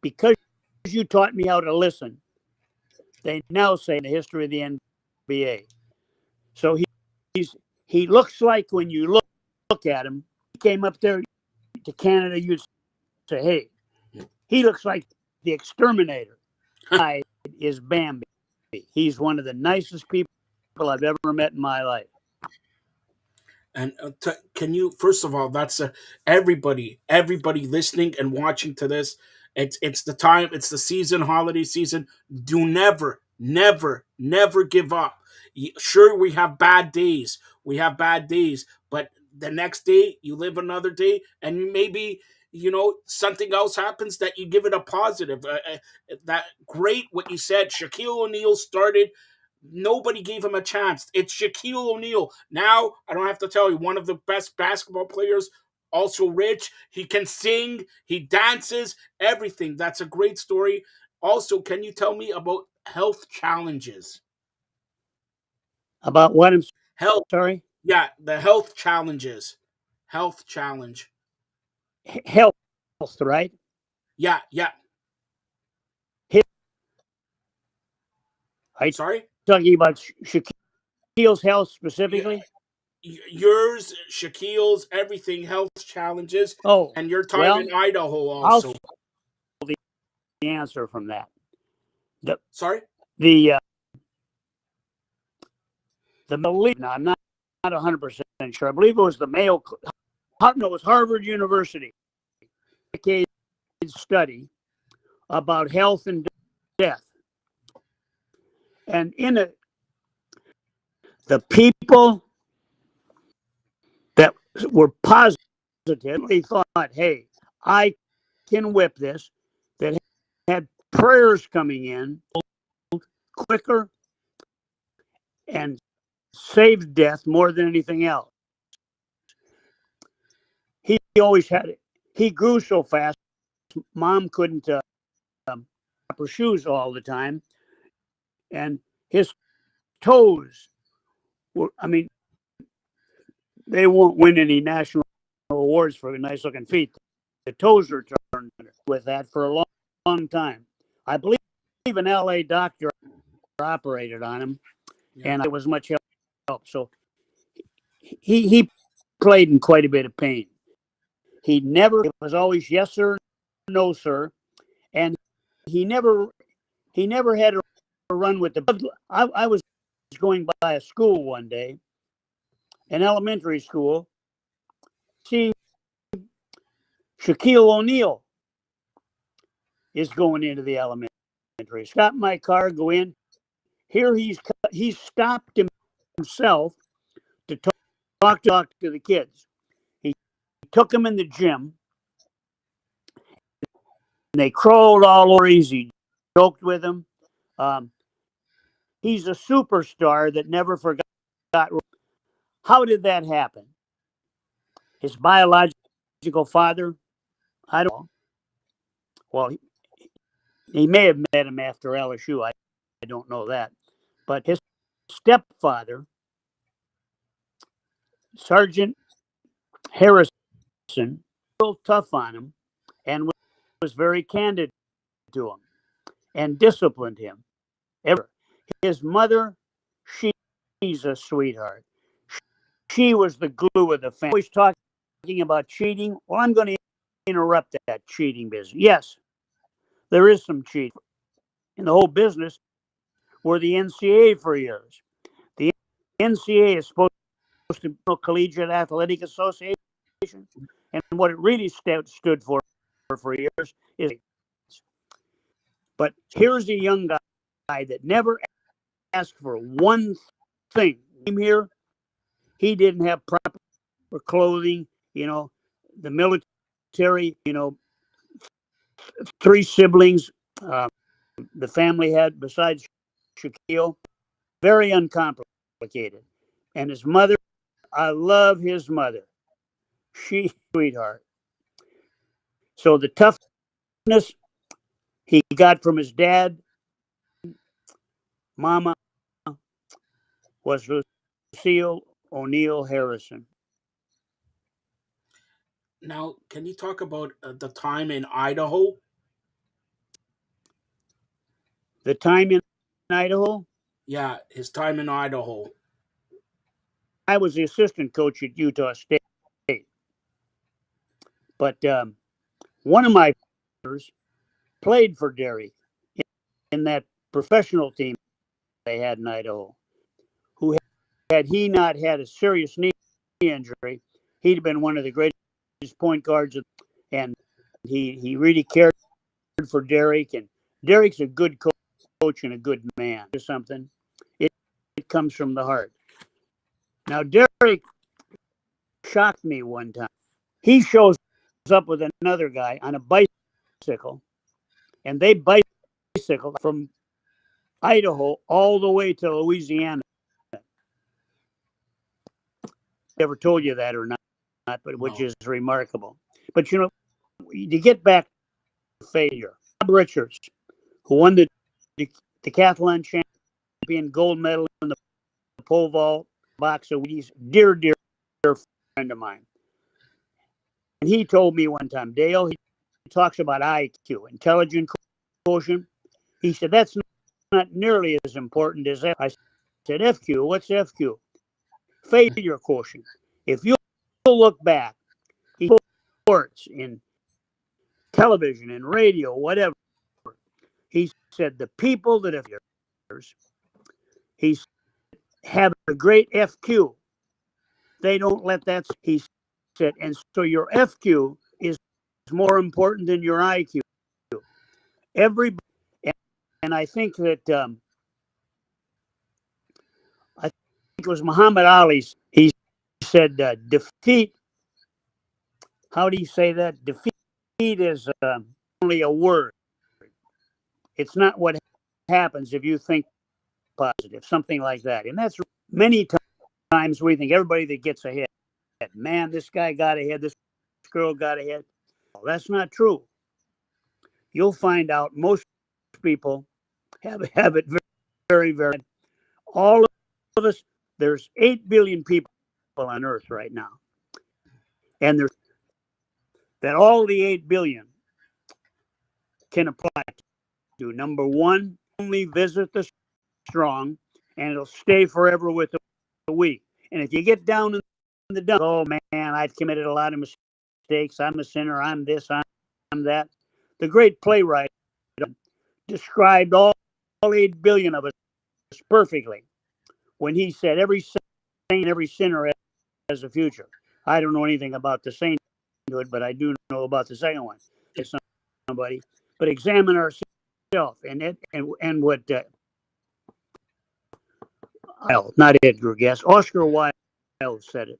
because you taught me how to listen, they now say in the history of the NBA. So he looks like, when you look at him, he came up there to Canada, you'd say, hey, he looks like the exterminator. I is Bambi. He's one of the nicest people I've ever met in my life. And can you, first of all, that's everybody listening and watching to this. It's the time. It's the season, holiday season. Do never give up. Sure, we have bad days. But the next day, you live another day, and you maybe, something else happens that you give it a positive. That great what you said. Shaquille O'Neal started. Nobody gave him a chance. It's Shaquille O'Neal. Now, I don't have to tell you, one of the best basketball players, also rich. He can sing, he dances, everything. That's a great story. Also, can you tell me about health challenges? About what? Health. Sorry? Yeah, the health challenges. Health challenge. Health, right? Yeah. Sorry? Talking about Shaquille's health specifically? Yours, Shaquille's, everything, health challenges. Oh, and your time in Idaho also. I'll the answer from that. Sorry? The Mayo, no, I'm not 100% sure. I believe it was the Mayo, no, it was Harvard University. Decade study about health and death. And in it, the people that were positively thought, hey, I can whip this, that had prayers coming in quicker and saved death more than anything else. He always had it. He grew so fast, Mom couldn't her shoes all the time, and his toes were, I mean, they won't win any national awards for nice looking feet. The toes are turned with that for a long, long time. I believe an LA doctor operated on him, and it was much help. So he played in quite a bit of pain. It was always yes sir, no sir, and he never had a run with the. I was going by a school one day, an elementary school. See, Shaquille O'Neal is going into the elementary. Stop my car, go in. Here he's stopped himself to talk to the kids. He took them in the gym. And they crawled all over. He joked with them. He's a superstar that never forgot. How did that happen? His biological father? I don't know. Well, he may have met him after LSU. I don't know that. But his stepfather, Sergeant Harrison, real tough on him and was very candid to him and disciplined him. His mother, she's a sweetheart. She was the glue of the family. Always talking about cheating. Well, I'm going to interrupt that cheating business. Yes, there is some cheating in the whole business. Were the NCAA for years. The NCAA is supposed to be Collegiate Athletic Association, and what it really stood for years is. But here's a young guy that never asked for one thing. Came here, he didn't have proper clothing. The military. 3 siblings. The family had besides Shaquille, very uncomplicated. And his mother, I love his mother. She's a sweetheart. So the toughness he got from his dad, Mama, was Lucille O'Neal Harrison. Now, can you talk about the time in Idaho? The time in Idaho? Yeah, his time in Idaho. I was the assistant coach at Utah State. But one of my players played for Derry in that professional team they had in Idaho. Who had he not had a serious knee injury, he'd have been one of the greatest point guards. And he really cared for Derek. And Derek's a good coach and a good man. Or something. It comes from the heart. Now, Derek shocked me one time. He shows up with another guy on a bicycle, and they bicycle from Idaho all the way to Louisiana. Never told you that or not, but which is remarkable. But to get back to failure, Bob Richards, who won the decathlon champion gold medal in the pole vault boxer, he's dear friend of mine. And he told me one time, Dale, he talks about IQ, intelligence quotient. He said, that's not nearly as important as F. I said, FQ, what's FQ? Failure quotient. If you look back, he sports in television and radio, whatever. He said the people that have years, he have a great FQ. They don't let that. He said, and so your FQ is more important than your IQ. Everybody, and I think that I think it was Muhammad Ali. He said, defeat. How do you say that? Defeat is only a word. It's not what happens if you think positive, something like that. And that's many times we think everybody that gets ahead, man, this guy got ahead, this girl got ahead. Well, that's not true. You'll find out most people have it very, very. All of us, there's 8 billion people on Earth right now. And there's that all the 8 billion can apply to. Number one, only visit the strong, and it'll stay forever with the weak. And if you get down in the dumps, oh man, I've committed a lot of mistakes. I'm a sinner. I'm this. I'm that. The great playwright described all 8 billion of us perfectly when he said every saint, every sinner has a future. I don't know anything about the sainthood, but I do know about the second one. It's somebody, but examine ourselves and what. Not Edgar Guest. Oscar Wilde said it.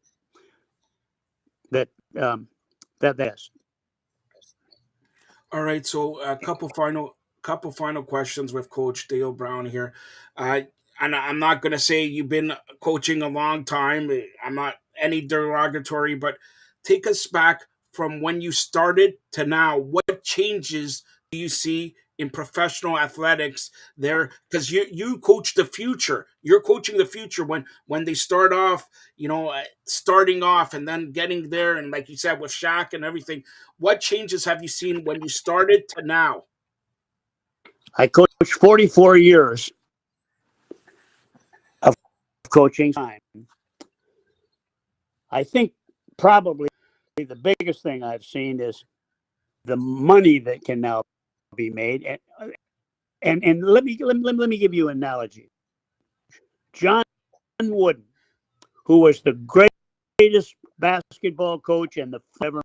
That's. All right, so a couple final questions with Coach Dale Brown here. And I'm not going to say you've been coaching a long time. I'm not any derogatory, but take us back from when you started to now. What changes do you see in professional athletics there? Because you coach the future. You're coaching the future when they start off, starting off and then getting there, and like you said with Shaq and everything. What changes have you seen when you started to now? I coached 44 years of coaching time. I think probably the biggest thing I've seen is the money that can now be made. And let me give you an analogy. John Wooden, who was the greatest basketball coach and the I've ever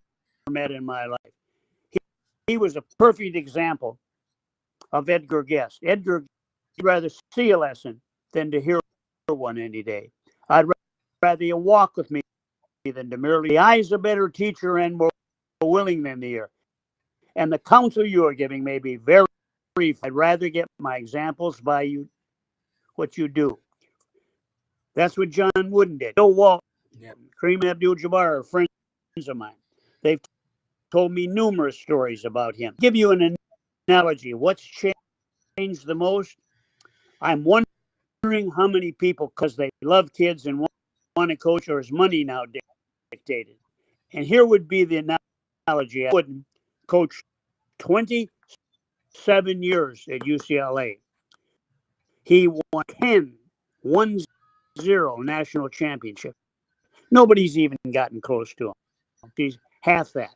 met in my life, he was a perfect example of Edgar Guest. Edgar would rather see a lesson than to hear one any day. I'd rather you walk with me than to merely. The eye's a better teacher and more willing than the ear. And the counsel you are giving may be very brief. I'd rather get my examples by you, what you do. That's what John Wooden did. Bill Walton, Kareem Abdul-Jabbar are friends of mine. They've told me numerous stories about him. Give you an analogy. What's changed the most? I'm wondering how many people, because they love kids and want to coach, or is money now dictated? And here would be the analogy. I wouldn't coach 27 years at UCLA. He won 1-0 national championship. Nobody's even gotten close to him. He's half that.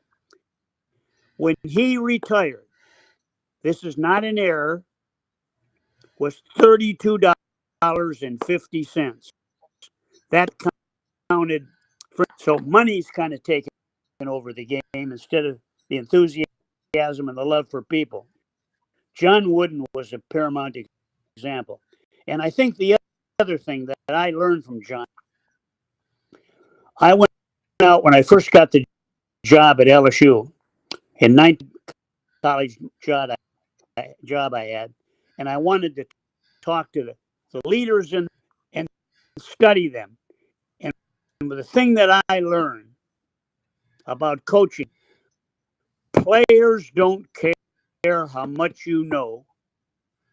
When he retired, this is not an error, was $32.50. That counted for, so money's kind of taken over the game instead of the enthusiasm and the love for people. John Wooden was a paramount example. And I think the other thing that I learned from John, I went out when I first got the job at LSU in 19 college job I had, and I wanted to talk to the leaders and study them. And the thing that I learned about coaching, players don't care how much you know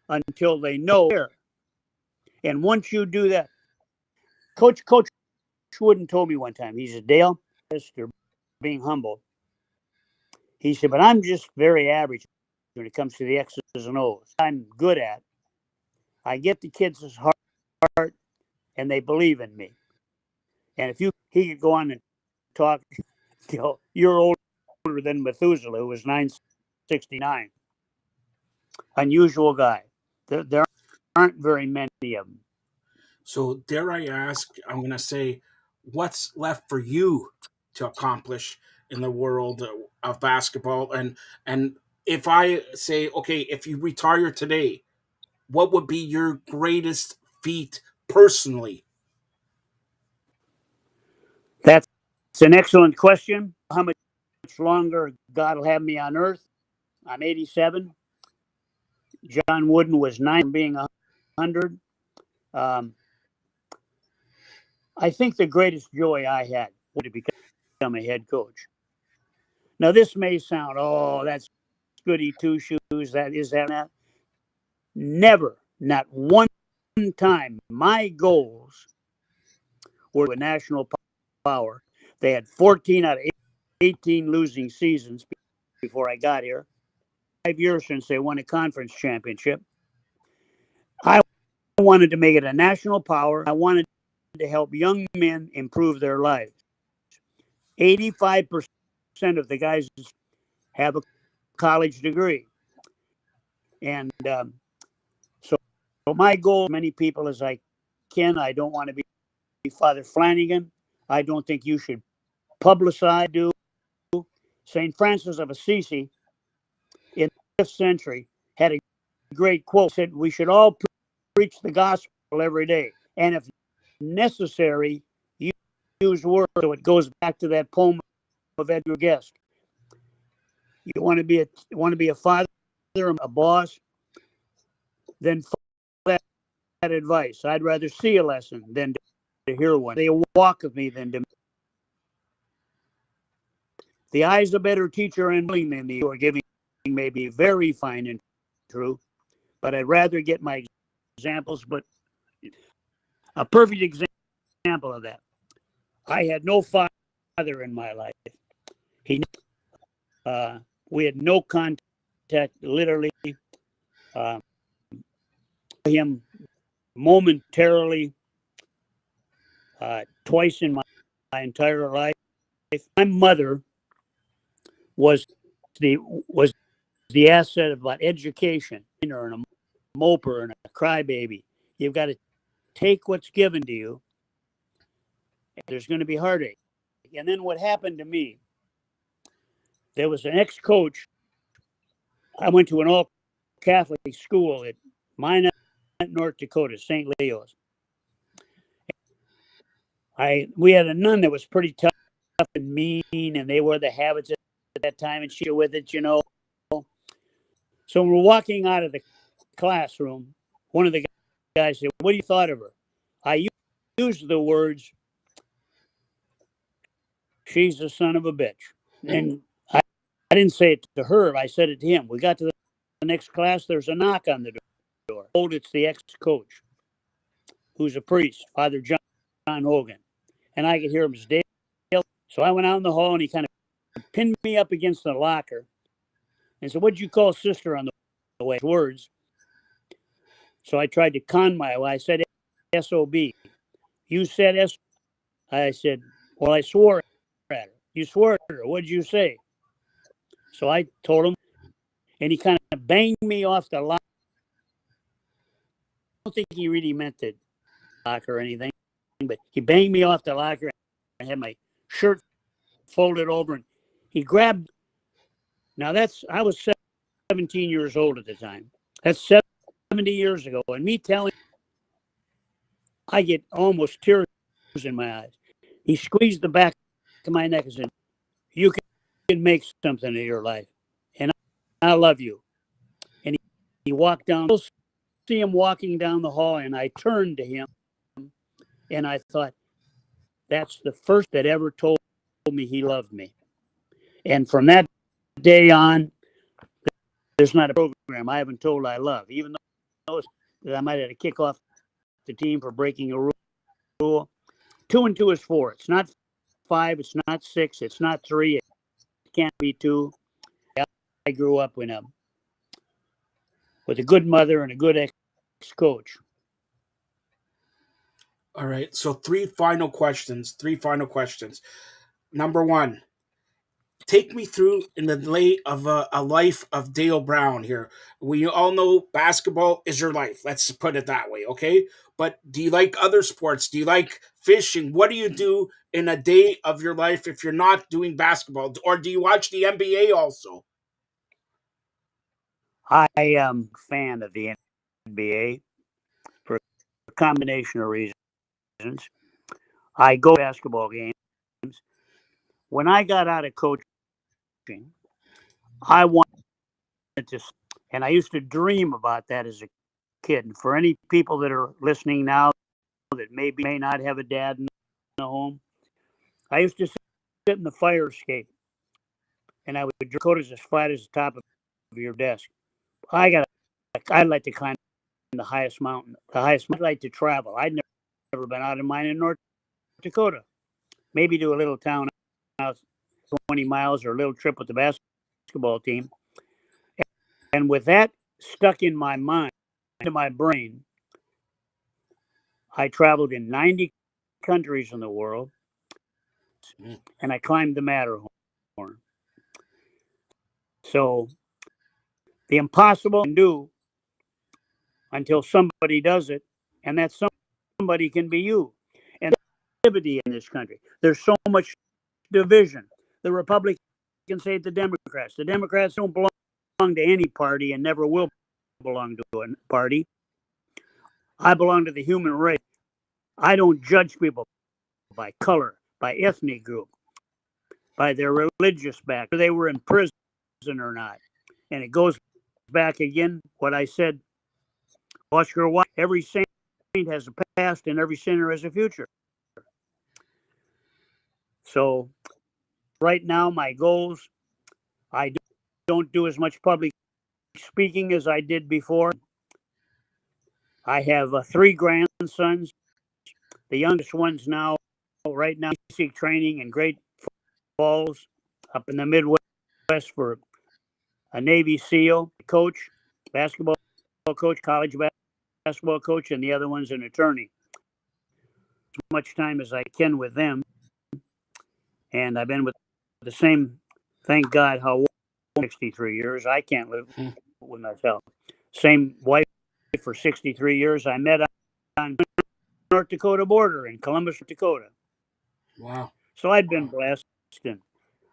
until they know. And once you do that, Coach Wooden told me one time, he said, Dale, Mr. being humble, he said, but I'm just very average when it comes to the X's and O's. I'm good at. I get the kids' heart, and they believe in me. And if he could go on and talk, you're older than Methuselah, who was 969. Unusual guy. There aren't very many of them. So dare I ask, I'm going to say, what's left for you to accomplish in the world of basketball? And if I say, okay, if you retire today, what would be your greatest feat personally? That's an excellent question. How much longer God will have me on earth? I'm 87. John Wooden was 9 from being 100. I think the greatest joy I had was to become a head coach. Now, this may sound, oh, that's goody two shoes, that is that. Never, not one time, my goals were a national power. They had 14 out of 18 losing seasons before I got here. 5 years since they won a conference championship. I wanted to make it a national power. I wanted to help young men improve their lives. 85% of the guys have a college degree. And so my goal, as many people as I can, I don't want to be Father Flanagan. I don't think you should publicize, do. St. Francis of Assisi in the 5th century had a great quote, said we should all preach the gospel every day. And if necessary, use words. So it goes back to that poem of Edgar Guest. You want to be a father, a boss, then follow that advice. I'd rather see a lesson than to hear one. They walk with me than to. The eye's a better teacher and than the or giving may be very fine and true, but I'd rather get my examples. But a perfect example of that, I had no father in my life. We had no contact, literally. Him momentarily twice in my entire life. My mother was the asset about education, and a moper and a crybaby. You've got to take what's given to you. There's going to be heartache. And then what happened to me, there was an ex-coach. I went to an all-Catholic school at Minot, North Dakota, St. Leo's. We had a nun that was pretty tough and mean, and they were the habits at that time, and she was with it, you know. So when we're walking out of the classroom, one of the guys said, "What do you thought of her?" I used the words, "She's a son of a bitch." And I didn't say it to her. I said it to him. We got to the next class. There's a knock on the door. It's the ex-coach, who's a priest, Father John Hogan. And I could hear him say, "Dale." So I went out in the hall, and he kind of pinned me up against the locker and said, "What'd you call sister on the way?" Words. So I tried to con my way. I said, "SOB." You said S. I said, "Well, I swore at her." "You swore at her. What'd you say?" So I told him, and he kind of banged me off the locker. I don't think he really meant the locker or anything, but he banged me off the locker. I had my shirt folded over, and he grabbed. Now I was 17 years old at the time. That's 70 years ago, and me telling, I get almost tears in my eyes. He squeezed the back of my neck and said, "You can make something of your life, and I love you." And he walked down. You'll see him walking down the hall, and I turned to him, and I thought, that's the first that ever told me he loved me. And from that day on, there's not a program I haven't told I love, even though I might have to kick off the team for breaking a rule. 2 and 2 is 4. It's not 5. It's not 6. It's not 3. It can't be 2. I grew up with a good mother and a good ex-coach. All right. So three final questions. Number one, take me through in the lay of a life of Dale Brown here. We all know basketball is your life. Let's put it that way, okay? But do you like other sports? Do you like fishing? What do you do in a day of your life if you're not doing basketball? Or do you watch the NBA also? I am a fan of the NBA for a combination of reasons. I go to basketball games. When I got out of coaching, I wanted to, and I used to dream about that as a kid. And for any people that are listening now that may not have a dad in home. I used to sit in the fire escape, and I would draw Dakotas as flat as the top of your desk. I'd like to climb the highest mountain, I'd like to travel. I'd never been out of mine in North Dakota. Maybe do a little town out 20 miles or a little trip with the basketball team. And with that stuck in my mind, in my brain, I traveled in 90 countries in the world, and I climbed the Matterhorn. So the impossible can do until somebody does it, and that somebody can be you. And activity in this country, there's so much division. The Republicans say the Democrats. The Democrats don't belong to any party and never will belong to a party. I belong to the human race. I don't judge people by color, by ethnic group, by their religious background, whether they were in prison or not. And it goes back again, what I said, Oscar Wilde, every saint has a past and every sinner has a future. So right now, my goals, I don't do as much public speaking as I did before. I have 3 grandsons. The youngest one's now, right now, basic training in Great Falls up in the Midwest for a Navy SEAL coach, basketball coach, college basketball coach, and the other one's an attorney. As much time as I can with them. And I've been with the same, thank God, how 63 years. I can't live with myself. Same wife for 63 years. I met on North Dakota border in Columbus, North Dakota. Wow. So I've been blessed and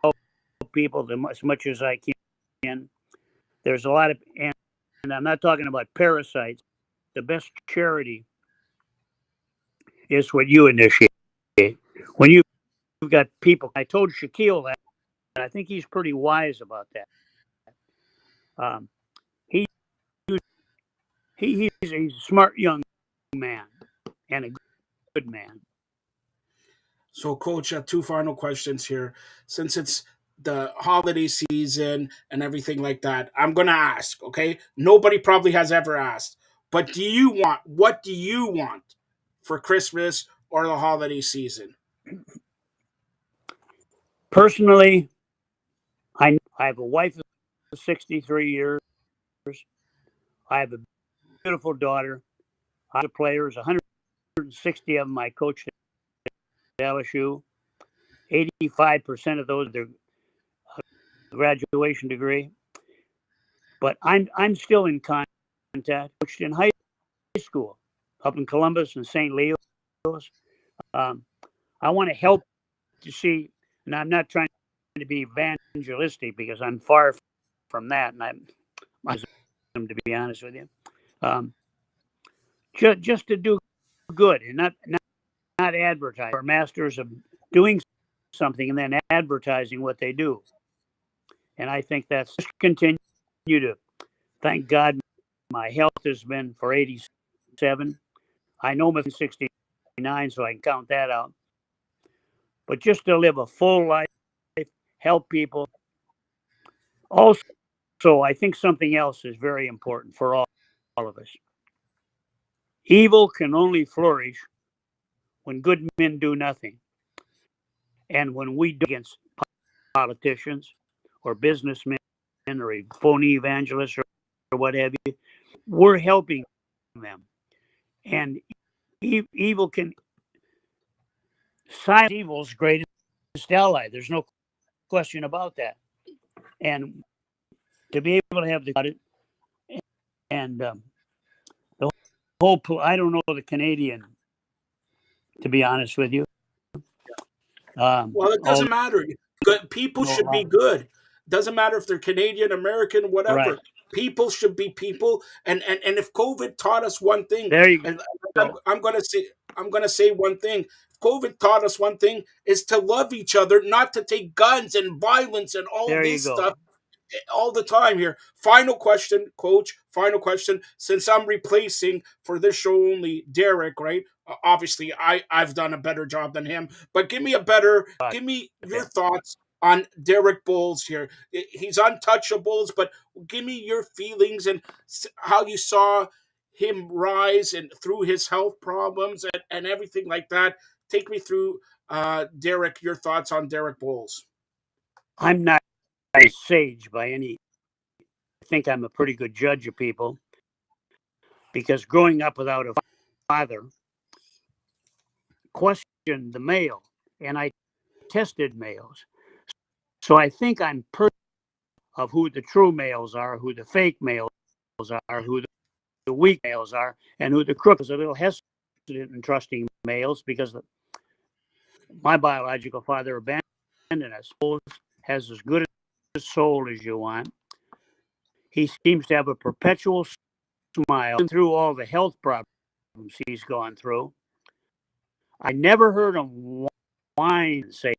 help people as much as I can. There's a lot of, and I'm not talking about parasites. The best charity is what you initiate. When you've got people, I told Shaquille that, and I think he's pretty wise about that. He's a smart young man and a good man. So, Coach, 2 final questions here. Since it's the holiday season and everything like that, I'm going to ask, okay? Nobody probably has ever asked. But what do you want for Christmas or the holiday season? Personally, I have a wife of 63 years. I have a beautiful daughter. I have players, 160 of them I coached at LSU. 85% of those, their graduation degree. But I'm still in contact. Coached in high school up in Columbus and St. Louis. I want to help to see, and I'm not trying to be evangelistic because I'm far from that, and I'm to be honest with you, just to do good and not advertise. We're masters of doing something and then advertising what they do, and I think that's just continue to thank God. My health has been for 87. I know I'm 69, so I can count that out. But just to live a full life, help people. Also, I think something else is very important for all of us. Evil can only flourish when good men do nothing. And when we do against politicians or businessmen or phony evangelists or what have you, we're helping them. And evil can silence evil's greatest ally. There's no question about that. And to be able to have the and the whole, I don't know the Canadian, to be honest with you. Well, it doesn't matter. Good people should be good. It doesn't matter if they're Canadian, American, whatever. Right. People should be people. And if COVID taught us one thing, there you and go. I'm gonna say one thing. COVID taught us one thing is to love each other, not to take guns and violence and all There this you go. stuff all the time here. Final question, Coach. Final question. Since I'm replacing for this show only Derek, right? Obviously, I've done a better job than him, but give me your thoughts on Derek Bowles here. He's untouchables, but give me your feelings and how you saw him rise and through his health problems and everything like that. Take me through, Derek, your thoughts on Derek Bowles. I'm not a sage by any. I think I'm a pretty good judge of people because growing up without a father, questioned the male, and I tested males. So I think I'm of who the true males are, who the fake males are, who the weak males are, and who the crooks are. A little hesitant in trusting males because my biological father abandoned us. Has as good a soul as you want. He seems to have a perpetual smile through all the health problems he's gone through. I never heard him whine and say,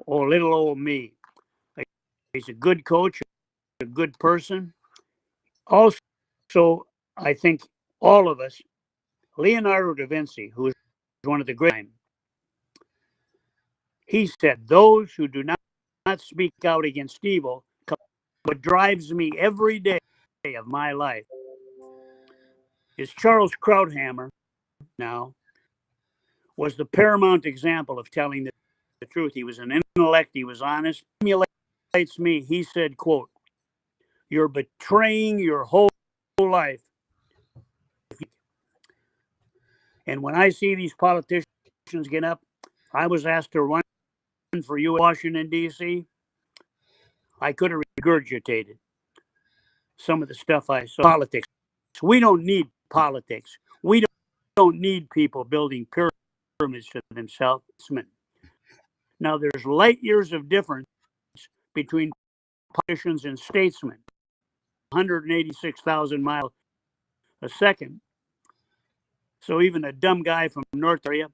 "Oh, little old me." He's a good coach, a good person. Also, I think all of us, Leonardo da Vinci, who is one of the great, he said, "Those who do not speak out against evil, what drives me every day of my life is Charles Krauthammer now was the paramount example of telling the truth. He was an intellect. He was honest. Emulates me. He said, quote, "You're betraying your whole life." And when I see these politicians get up, I was asked to run for you in Washington, D.C. I could have regurgitated some of the stuff I saw. Politics. We don't need politics. We don't need people building pyramids for themselves. Now, there's light years of difference between politicians and statesmen. 186,000 miles a second. So even a dumb guy from North Korea,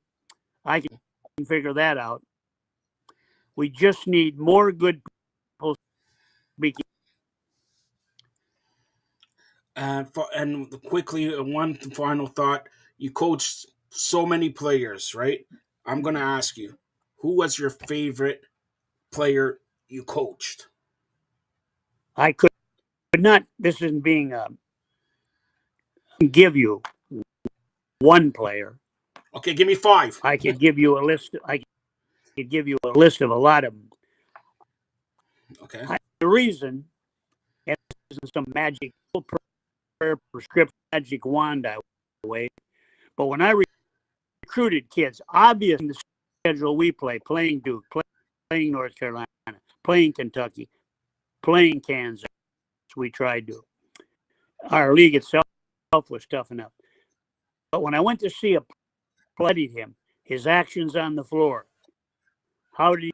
I can figure that out. We just need more good people speaking. And quickly, one final thought. You coached so many players, right? I'm going to ask you, who was your favorite player you coached? I could not, this isn't being, give you one player. Okay, give me 5. I could give you a list. I could give you a list of a lot of them. Okay. The reason, and this isn't some magic prescription magic wand I way, but when I recruited kids, obviously the schedule we play, playing Duke, playing North Carolina, playing Kentucky, playing Kansas, we tried to. Our league itself was tough enough. But when I went to see him, his actions on the floor, how did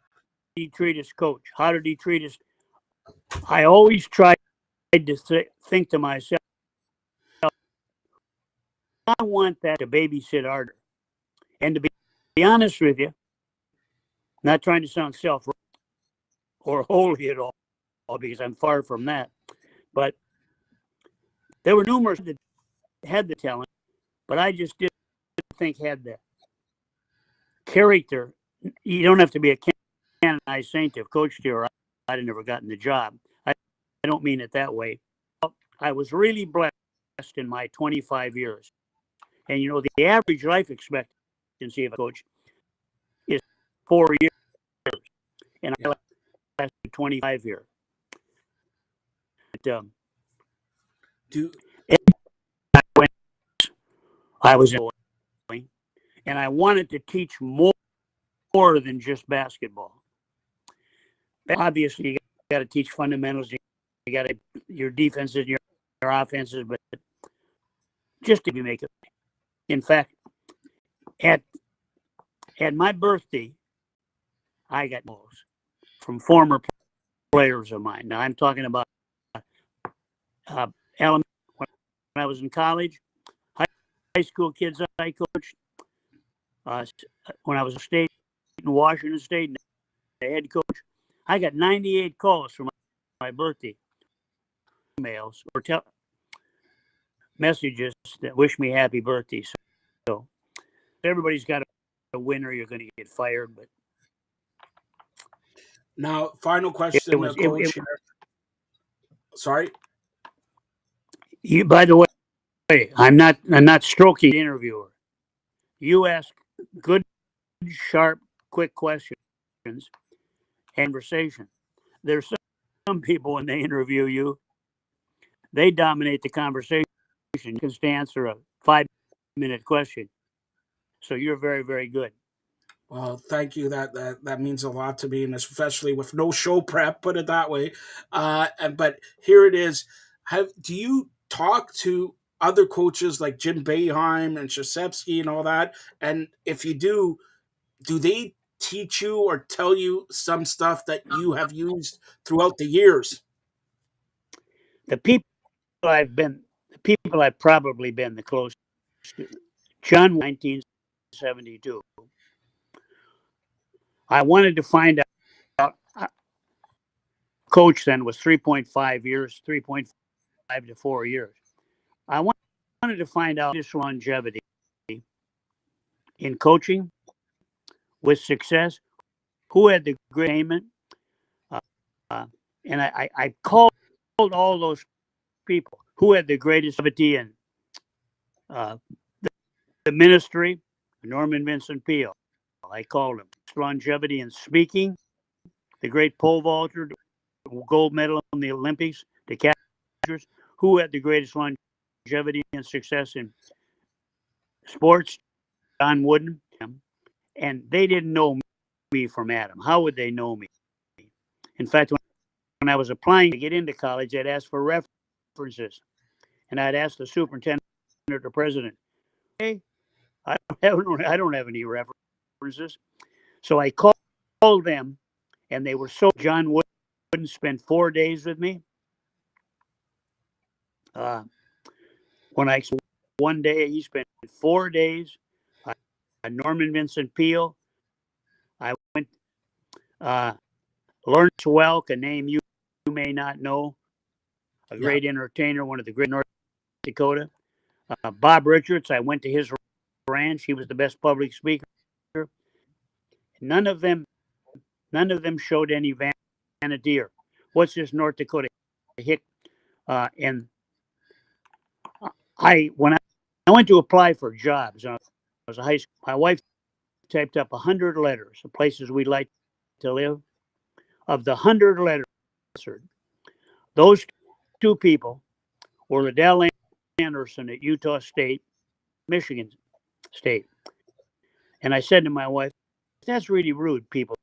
he treat his coach? How did he treat his... I always tried to think to myself, I want that to babysit Arter. And to be honest with you, not trying to sound self or holy at all, because I'm far from that, but there were numerous that had the talent, but I just didn't think had the character. You don't have to be a canonized saint to have coached you, or I'd have never gotten the job. I don't mean it that way. I was really blessed in my 25 years. And, you know, the average life expectancy of a coach is 4 years. And I lasted 25 years. But, I was in, and I wanted to teach more than just basketball. Obviously, you got to teach fundamentals. You got to your defenses, your offenses, but just to make it. In fact, at my birthday, I got calls from former players of mine. Now I'm talking about when I was in college, high school kids I coached. When I was in Washington State, the head coach, I got 98 calls from my birthday, emails or messages that wish me happy birthday. So everybody's got a win or you're going to get fired. But now, final question, Coach. Sorry. You, by the way, I'm not stroking the interviewer. You ask good, sharp, quick questions, conversation. There's some people when they interview you, they dominate the conversation. You can answer a 5-minute question. So you're very, very good. Well, thank you. That means a lot to me, and especially with no show prep, put it that way. But here it is. Do you talk to other coaches like Jim Boeheim and Krzyzewski and all that? And if you do they teach you or tell you some stuff that you have used throughout the years? The people I've probably been the closest to, John, 1972. I wanted to find out. Coach then was 3.5 years, 3.5 to 4 years. I wanted to find out his longevity in coaching with success. Who had the great attainment? And I called all those people who had the greatest longevity in the ministry. Norman Vincent Peale, I called him. Longevity in speaking, the great pole vaulter, gold medal in the Olympics, the catchers. Who had the greatest longevity and success in sports? John Wooden. And they didn't know me from Adam. How would they know me? In fact, when I was applying to get into college, I'd ask for references. And I'd ask the superintendent or the president, hey, I don't have any references. So I called them, and they were so. John Wooden spent 4 days with me. When I one day, he spent 4 days. Norman Vincent Peale. I went. Lawrence Welk, a name you may not know, a great entertainer, one of the great North Dakota. Bob Richards, I went to his ranch. He was the best public speaker. None of them showed any vanity or what's this North Dakota hick. And when I went to apply for jobs, I was a high school. My wife typed up 100 letters of places we'd like to live. Of the 100 letters, those two people were Liddell Anderson at Utah State, Michigan State. And I said to my wife, that's really rude. People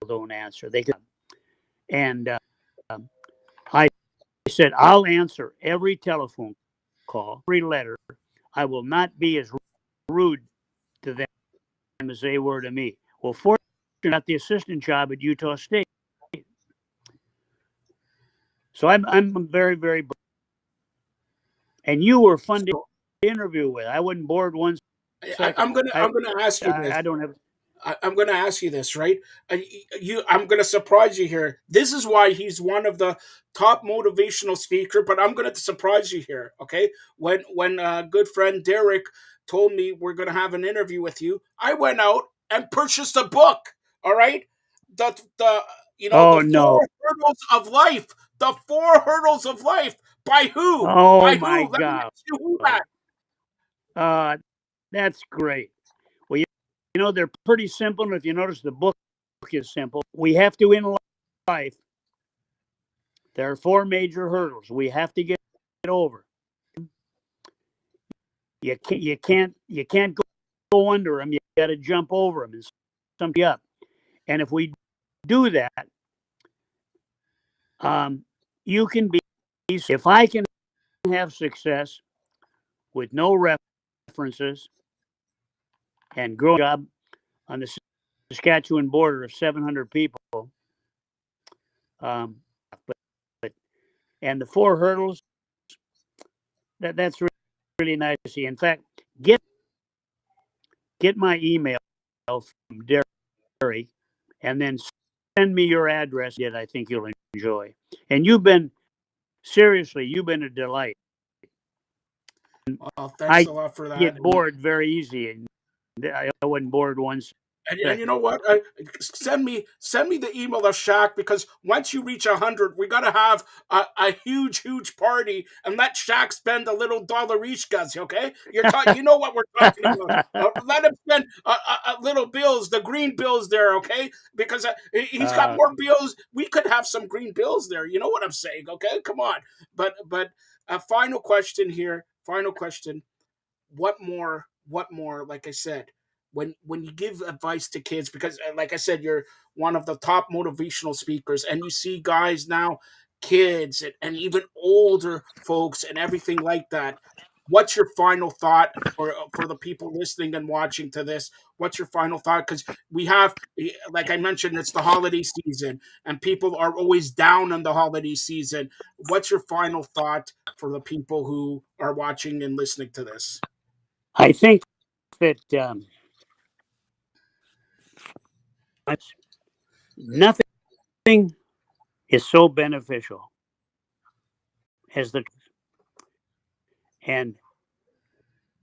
don't answer. They come. And I said, I'll answer every telephone call, every letter. I will not be as rude to them as they were to me. Well, fortunately, I got the assistant job at Utah State. So I'm very, very. And you were fun to interview with. I wasn't bored one second. I'm gonna ask you this. I don't have. I'm going to ask you this, right? I'm going to surprise you here. This is why he's one of the top motivational speaker. But I'm going to surprise you here, okay? When good friend Derek told me we're going to have an interview with you, I went out and purchased a book. All right, the no. 4 hurdles of life. The 4 hurdles of life. By who? Oh By my who? God! That's great. Well, they're pretty simple. And if you notice, the book is simple. We have to, in life, there are 4 major hurdles we have to get over. You can't go under them. You got to jump over them and something up. And if we do that, you can be. If I can have success with no references and grow a job on the Saskatchewan border of 700 people, and the 4 hurdles, that's really nice to see. In fact, get my email from Derek, and then send me your address that I think you'll enjoy. And you've been a delight. Well, thanks a lot for that. I get bored very easy, and I wasn't bored once. And you know what? Send me the email of Shaq, because once you reach 100, we gotta have a huge party and let Shaq spend a little dollar each, guys. Okay, you know what we're talking about. Let him spend a little bills, the green bills there. Okay, because he's got more bills. We could have some green bills there. You know what I'm saying? Okay, come on. But a final question here. Final question. What more? Like I said, when you give advice to kids, because like I said, you're one of the top motivational speakers, and you see guys now, kids and even older folks and everything like that. What's your final thought for the people listening and watching to this? What's your final thought? Because we have, like I mentioned, it's the holiday season, and people are always down on the holiday season. What's your final thought for the people who are watching and listening to this? I think that nothing is so beneficial as and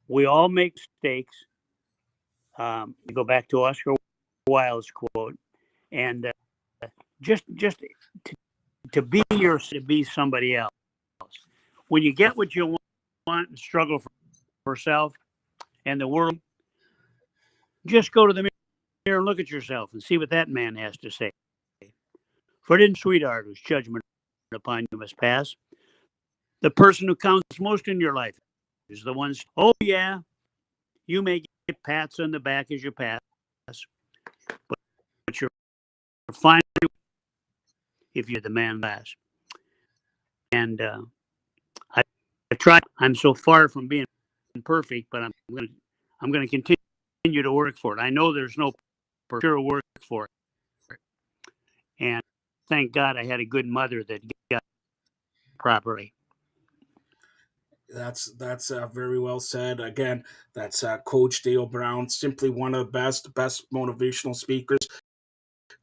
we all make mistakes. Go back to Oscar Wilde's quote, and just to be to be somebody else. When you get what you want and struggle for yourself and the world, just go to the mirror and look at yourself and see what that man has to say. For it isn't sweetheart whose judgment upon you must pass. The person who counts most in your life is the ones. Oh yeah, you may get pats on the back as you pass, but you're fine if you're the man last. And I try. I'm so far from being perfect, but I'm going to continue to work for it. I know there's no for sure work for it, and thank God I had a good mother that got it properly. That's very well said. Again, that's Coach Dale Brown, simply one of the best motivational speakers.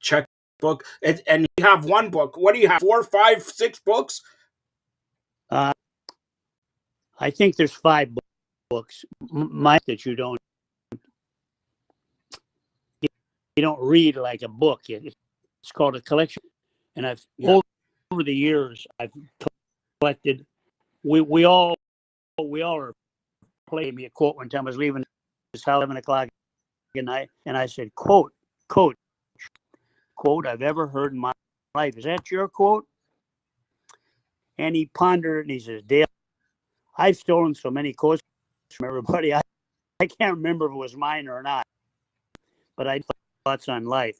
Check book, and you have one book. What do you have? 4, 5, 6 books? I think there's 5 books. My that you don't read like a book. It's called a collection, and over the years I've collected. We all are playing me a quote one time. I was leaving his house 11:00 at night, and I said, "Quote, I've ever heard in my life. Is that your quote?" And he pondered and he says, "Dale, I've stolen so many quotes from everybody. I can't remember if it was mine or not. But I thoughts on life.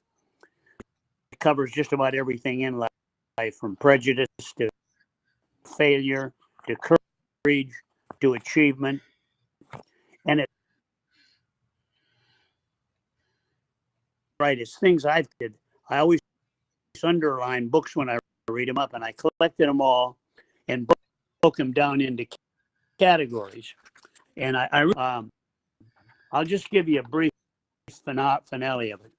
It covers just about everything in life, from prejudice to failure to courage to achievement. And it's right. It's things I've did. I always underline books when I read them up, and I collected them all and broke them down into categories. And I'll just give you a brief finale of it.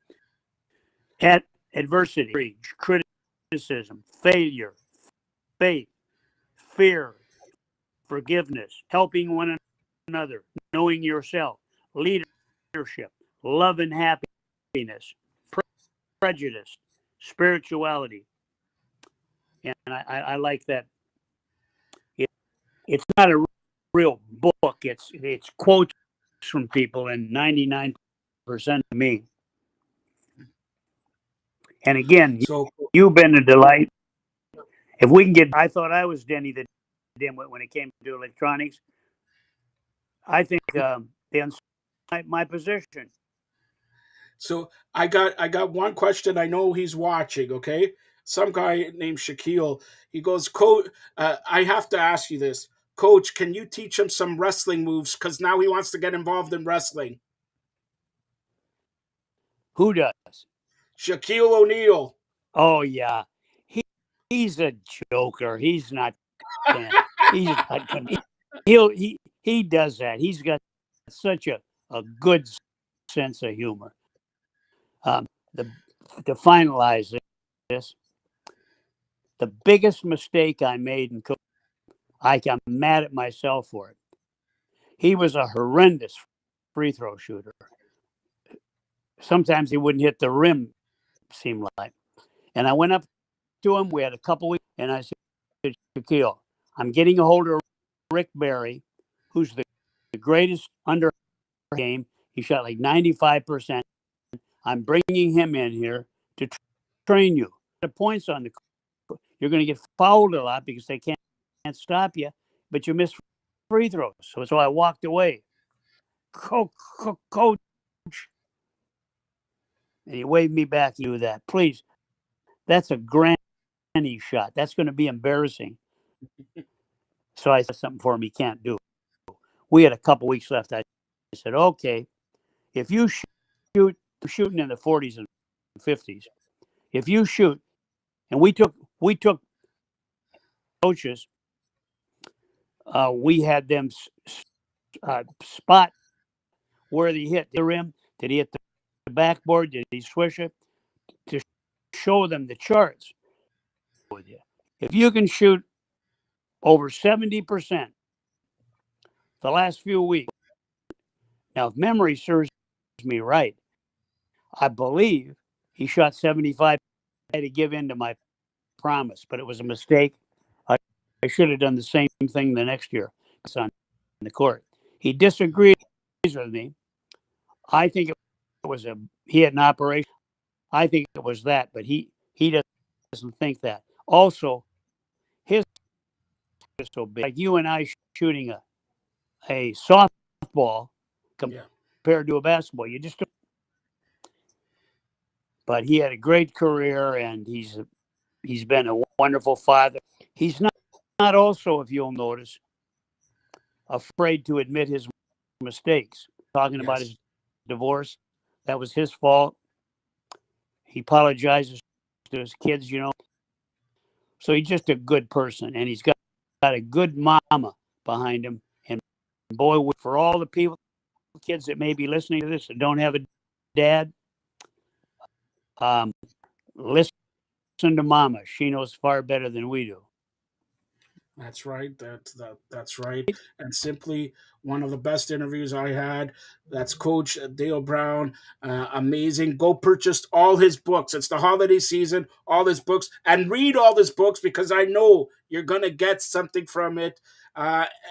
At adversity, criticism, failure, faith, fear, forgiveness, helping one another, knowing yourself, leadership, love and happiness, prejudice, spirituality. And I like that. It's not a real book. It's quotes from people, and 99% of me. And again, you've been a delight. If we can get, I thought I was Denny the Dimwit when it came to electronics. I think they my position. So I got one question. I know he's watching. Okay, some guy named Shaquille. He goes, "Coach, I have to ask you this, Coach. Can you teach him some wrestling moves? Because now he wants to get involved in wrestling." Who does? Shaquille O'Neal. Oh yeah, he's a joker. He's not gonna. He's not gonna. He does that. He's got such a good sense of humor. To finalize this, the biggest mistake I made in coaching, I'm mad at myself for it. He was a horrendous free throw shooter. sometimes he wouldn't hit the rim, seemed like. And I went up to him. We had a couple weeks, and I said, Shaquille, I'm getting a hold of Rick Barry, who's the greatest under game. He shot like 95%. I'm bringing him in here to train you. The points on the court. You're going to get fouled a lot because they can't stop you, but you miss free throws. So I walked away. Coach, and he waved me back. You do that, please. That's a granny shot. That's going to be embarrassing. So I said something for him he can't do. We had a couple weeks left. I said, okay, if you shoot, shooting in the 40s and 50s, if you shoot, and we took coaches, we had them spot where he hit the rim. Did he hit the backboard? Did he swish it? To show them the charts with you. If you can shoot over 70% the last few weeks, now if memory serves me right, I believe he shot 75. I had to give in to my promise, but it was a mistake. I should have done the same thing the next year on the court. He disagrees with me. I think it was he had an operation. I think it was that, but he doesn't think that. Also, his is so big. Like you and I shooting a softball compared to a basketball. You just. But he had a great career, and he's been a wonderful father. He's not also, if you'll notice, afraid to admit his mistakes. Talking about his divorce, that was his fault. He apologizes to his kids, So he's just a good person, and he's got a good mama behind him. And boy, for all the kids that may be listening to this that don't have a dad, listen to mama. She knows far better than we do. That's right. That's right. And simply one of the best interviews I had. That's Coach Dale Brown. Amazing. Go purchase all his books. It's the holiday season. All his books, and read all his books because I know you're gonna get something from it.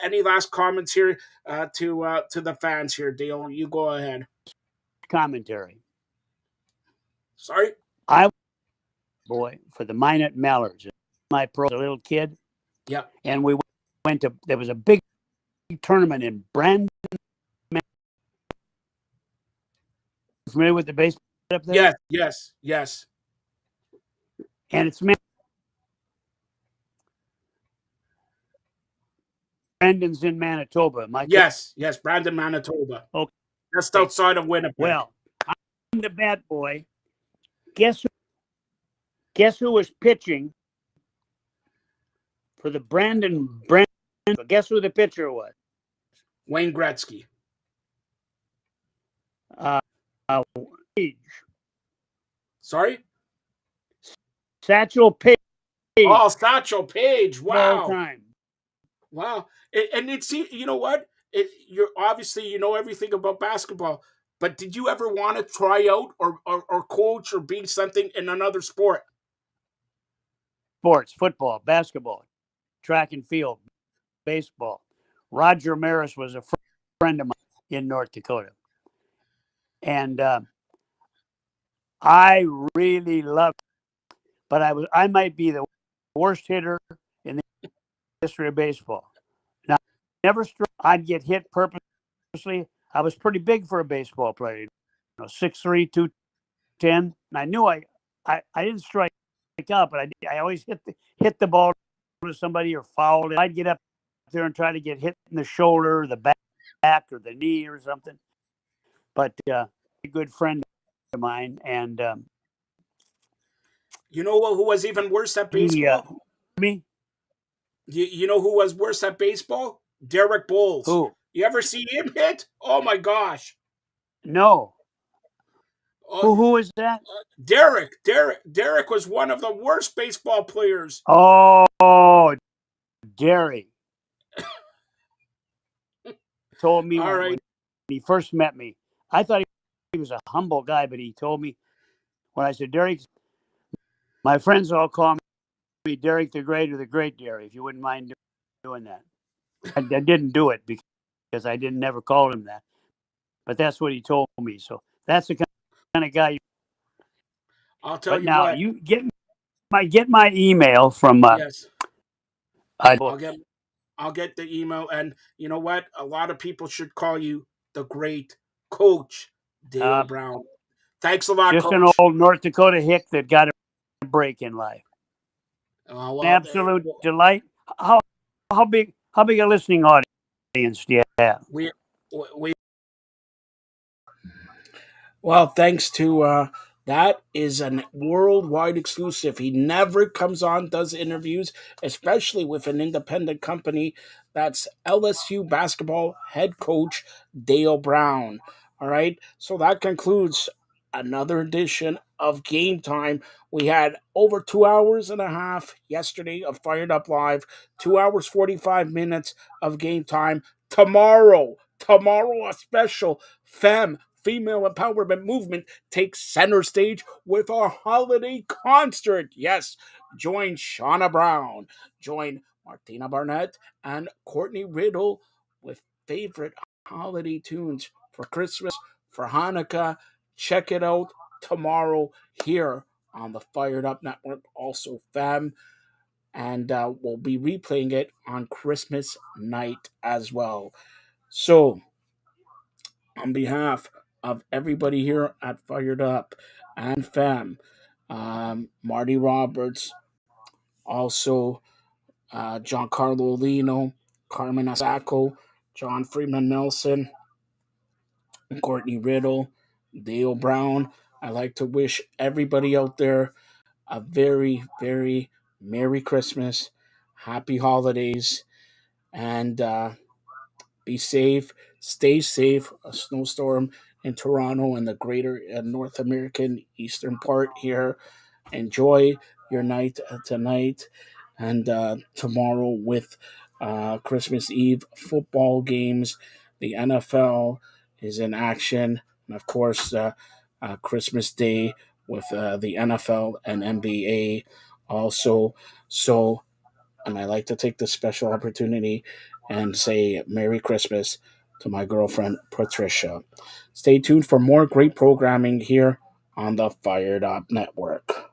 Any last comments here to the fans here, Dale? You go ahead. Commentary. Sorry. Boy, for the Minot Mallards, my pro, a little kid. Yeah. And we went to, there was a big tournament in Brandon. Familiar with the baseball up there? Yes. And it's Brandon's in Manitoba. Yes, Brandon, Manitoba. Okay. Just outside of Winnipeg. Well, I'm the bat boy. Guess who was pitching for the Brandon? Guess who the pitcher was? Wayne Gretzky. Page. Sorry? Satchel Paige. Oh, Satchel Paige. Wow. All time. Wow. And it's, you know what? You're obviously, you know everything about basketball, but did you ever want to try out or coach or be something in another sport? Sports, football, basketball, track and field, baseball. Roger Maris was a friend of mine in North Dakota. And I really loved it. But I might be the worst hitter in the history of baseball. Now, never struck. I'd get hit purposely. I was pretty big for a baseball player, 6'3", 210. And I knew I didn't strike out, but I always hit the ball to somebody or fouled it. I'd get up there and try to get hit in the shoulder, the back, or the knee or something. But a good friend of mine, and you know who was even worse at baseball? Me? You know who was worse at baseball? Derek Bowles. Who? You ever see him hit? Oh my gosh. No. Who is that? Derek. Derek was one of the worst baseball players. Oh, Derek. Told me when he first met me. I thought was a humble guy, but he told me when I said, Derek, my friends all call me Derek the Great or the Great Derek, if you wouldn't mind doing that. I didn't do it because I didn't never call him that. But that's what he told me. So that's the kind of guy. I'll tell you now what. you get my email from. Yes. I'll get the email, and you know what? A lot of people should call you the great coach, Dale Brown. Thanks a lot, just Coach. An old North Dakota hick that got a break in life. Well, An absolute delight. How big a listening audience do you have? Well, thanks to that is a worldwide exclusive. He never comes on, does interviews, especially with an independent company. That's LSU basketball head coach Dale Brown. All right, so that concludes another edition of Game Time. We had over 2 hours and a half yesterday of Fired Up Live, 2 hours 45 minutes of Game Time. Tomorrow, a special female empowerment movement takes center stage with our holiday concert. Yes, join Shauna Brown, join Martina Barnett, and Courtney Riddle with favorite holiday tunes for Christmas, for Hanukkah. Check it out tomorrow here on the Fired Up Network, also FAM. And we'll be replaying it on Christmas night as well. So, on behalf of everybody here at Fired Up and FAM, Marty Roberts, also Giancarlo Lino, Carmen Asako, John Freeman Nelson, Courtney Riddle, Dale Brown. I'd like to wish everybody out there a very, very Merry Christmas, Happy Holidays, and be safe, stay safe. A snowstorm in Toronto and the greater North American eastern part here. Enjoy your night tonight and tomorrow with Christmas Eve football games. The NFL is in action, and of course, Christmas Day with the NFL and NBA also. So, and I like to take this special opportunity and say Merry Christmas to my girlfriend Patricia. Stay tuned for more great programming here on the Fired Up Network.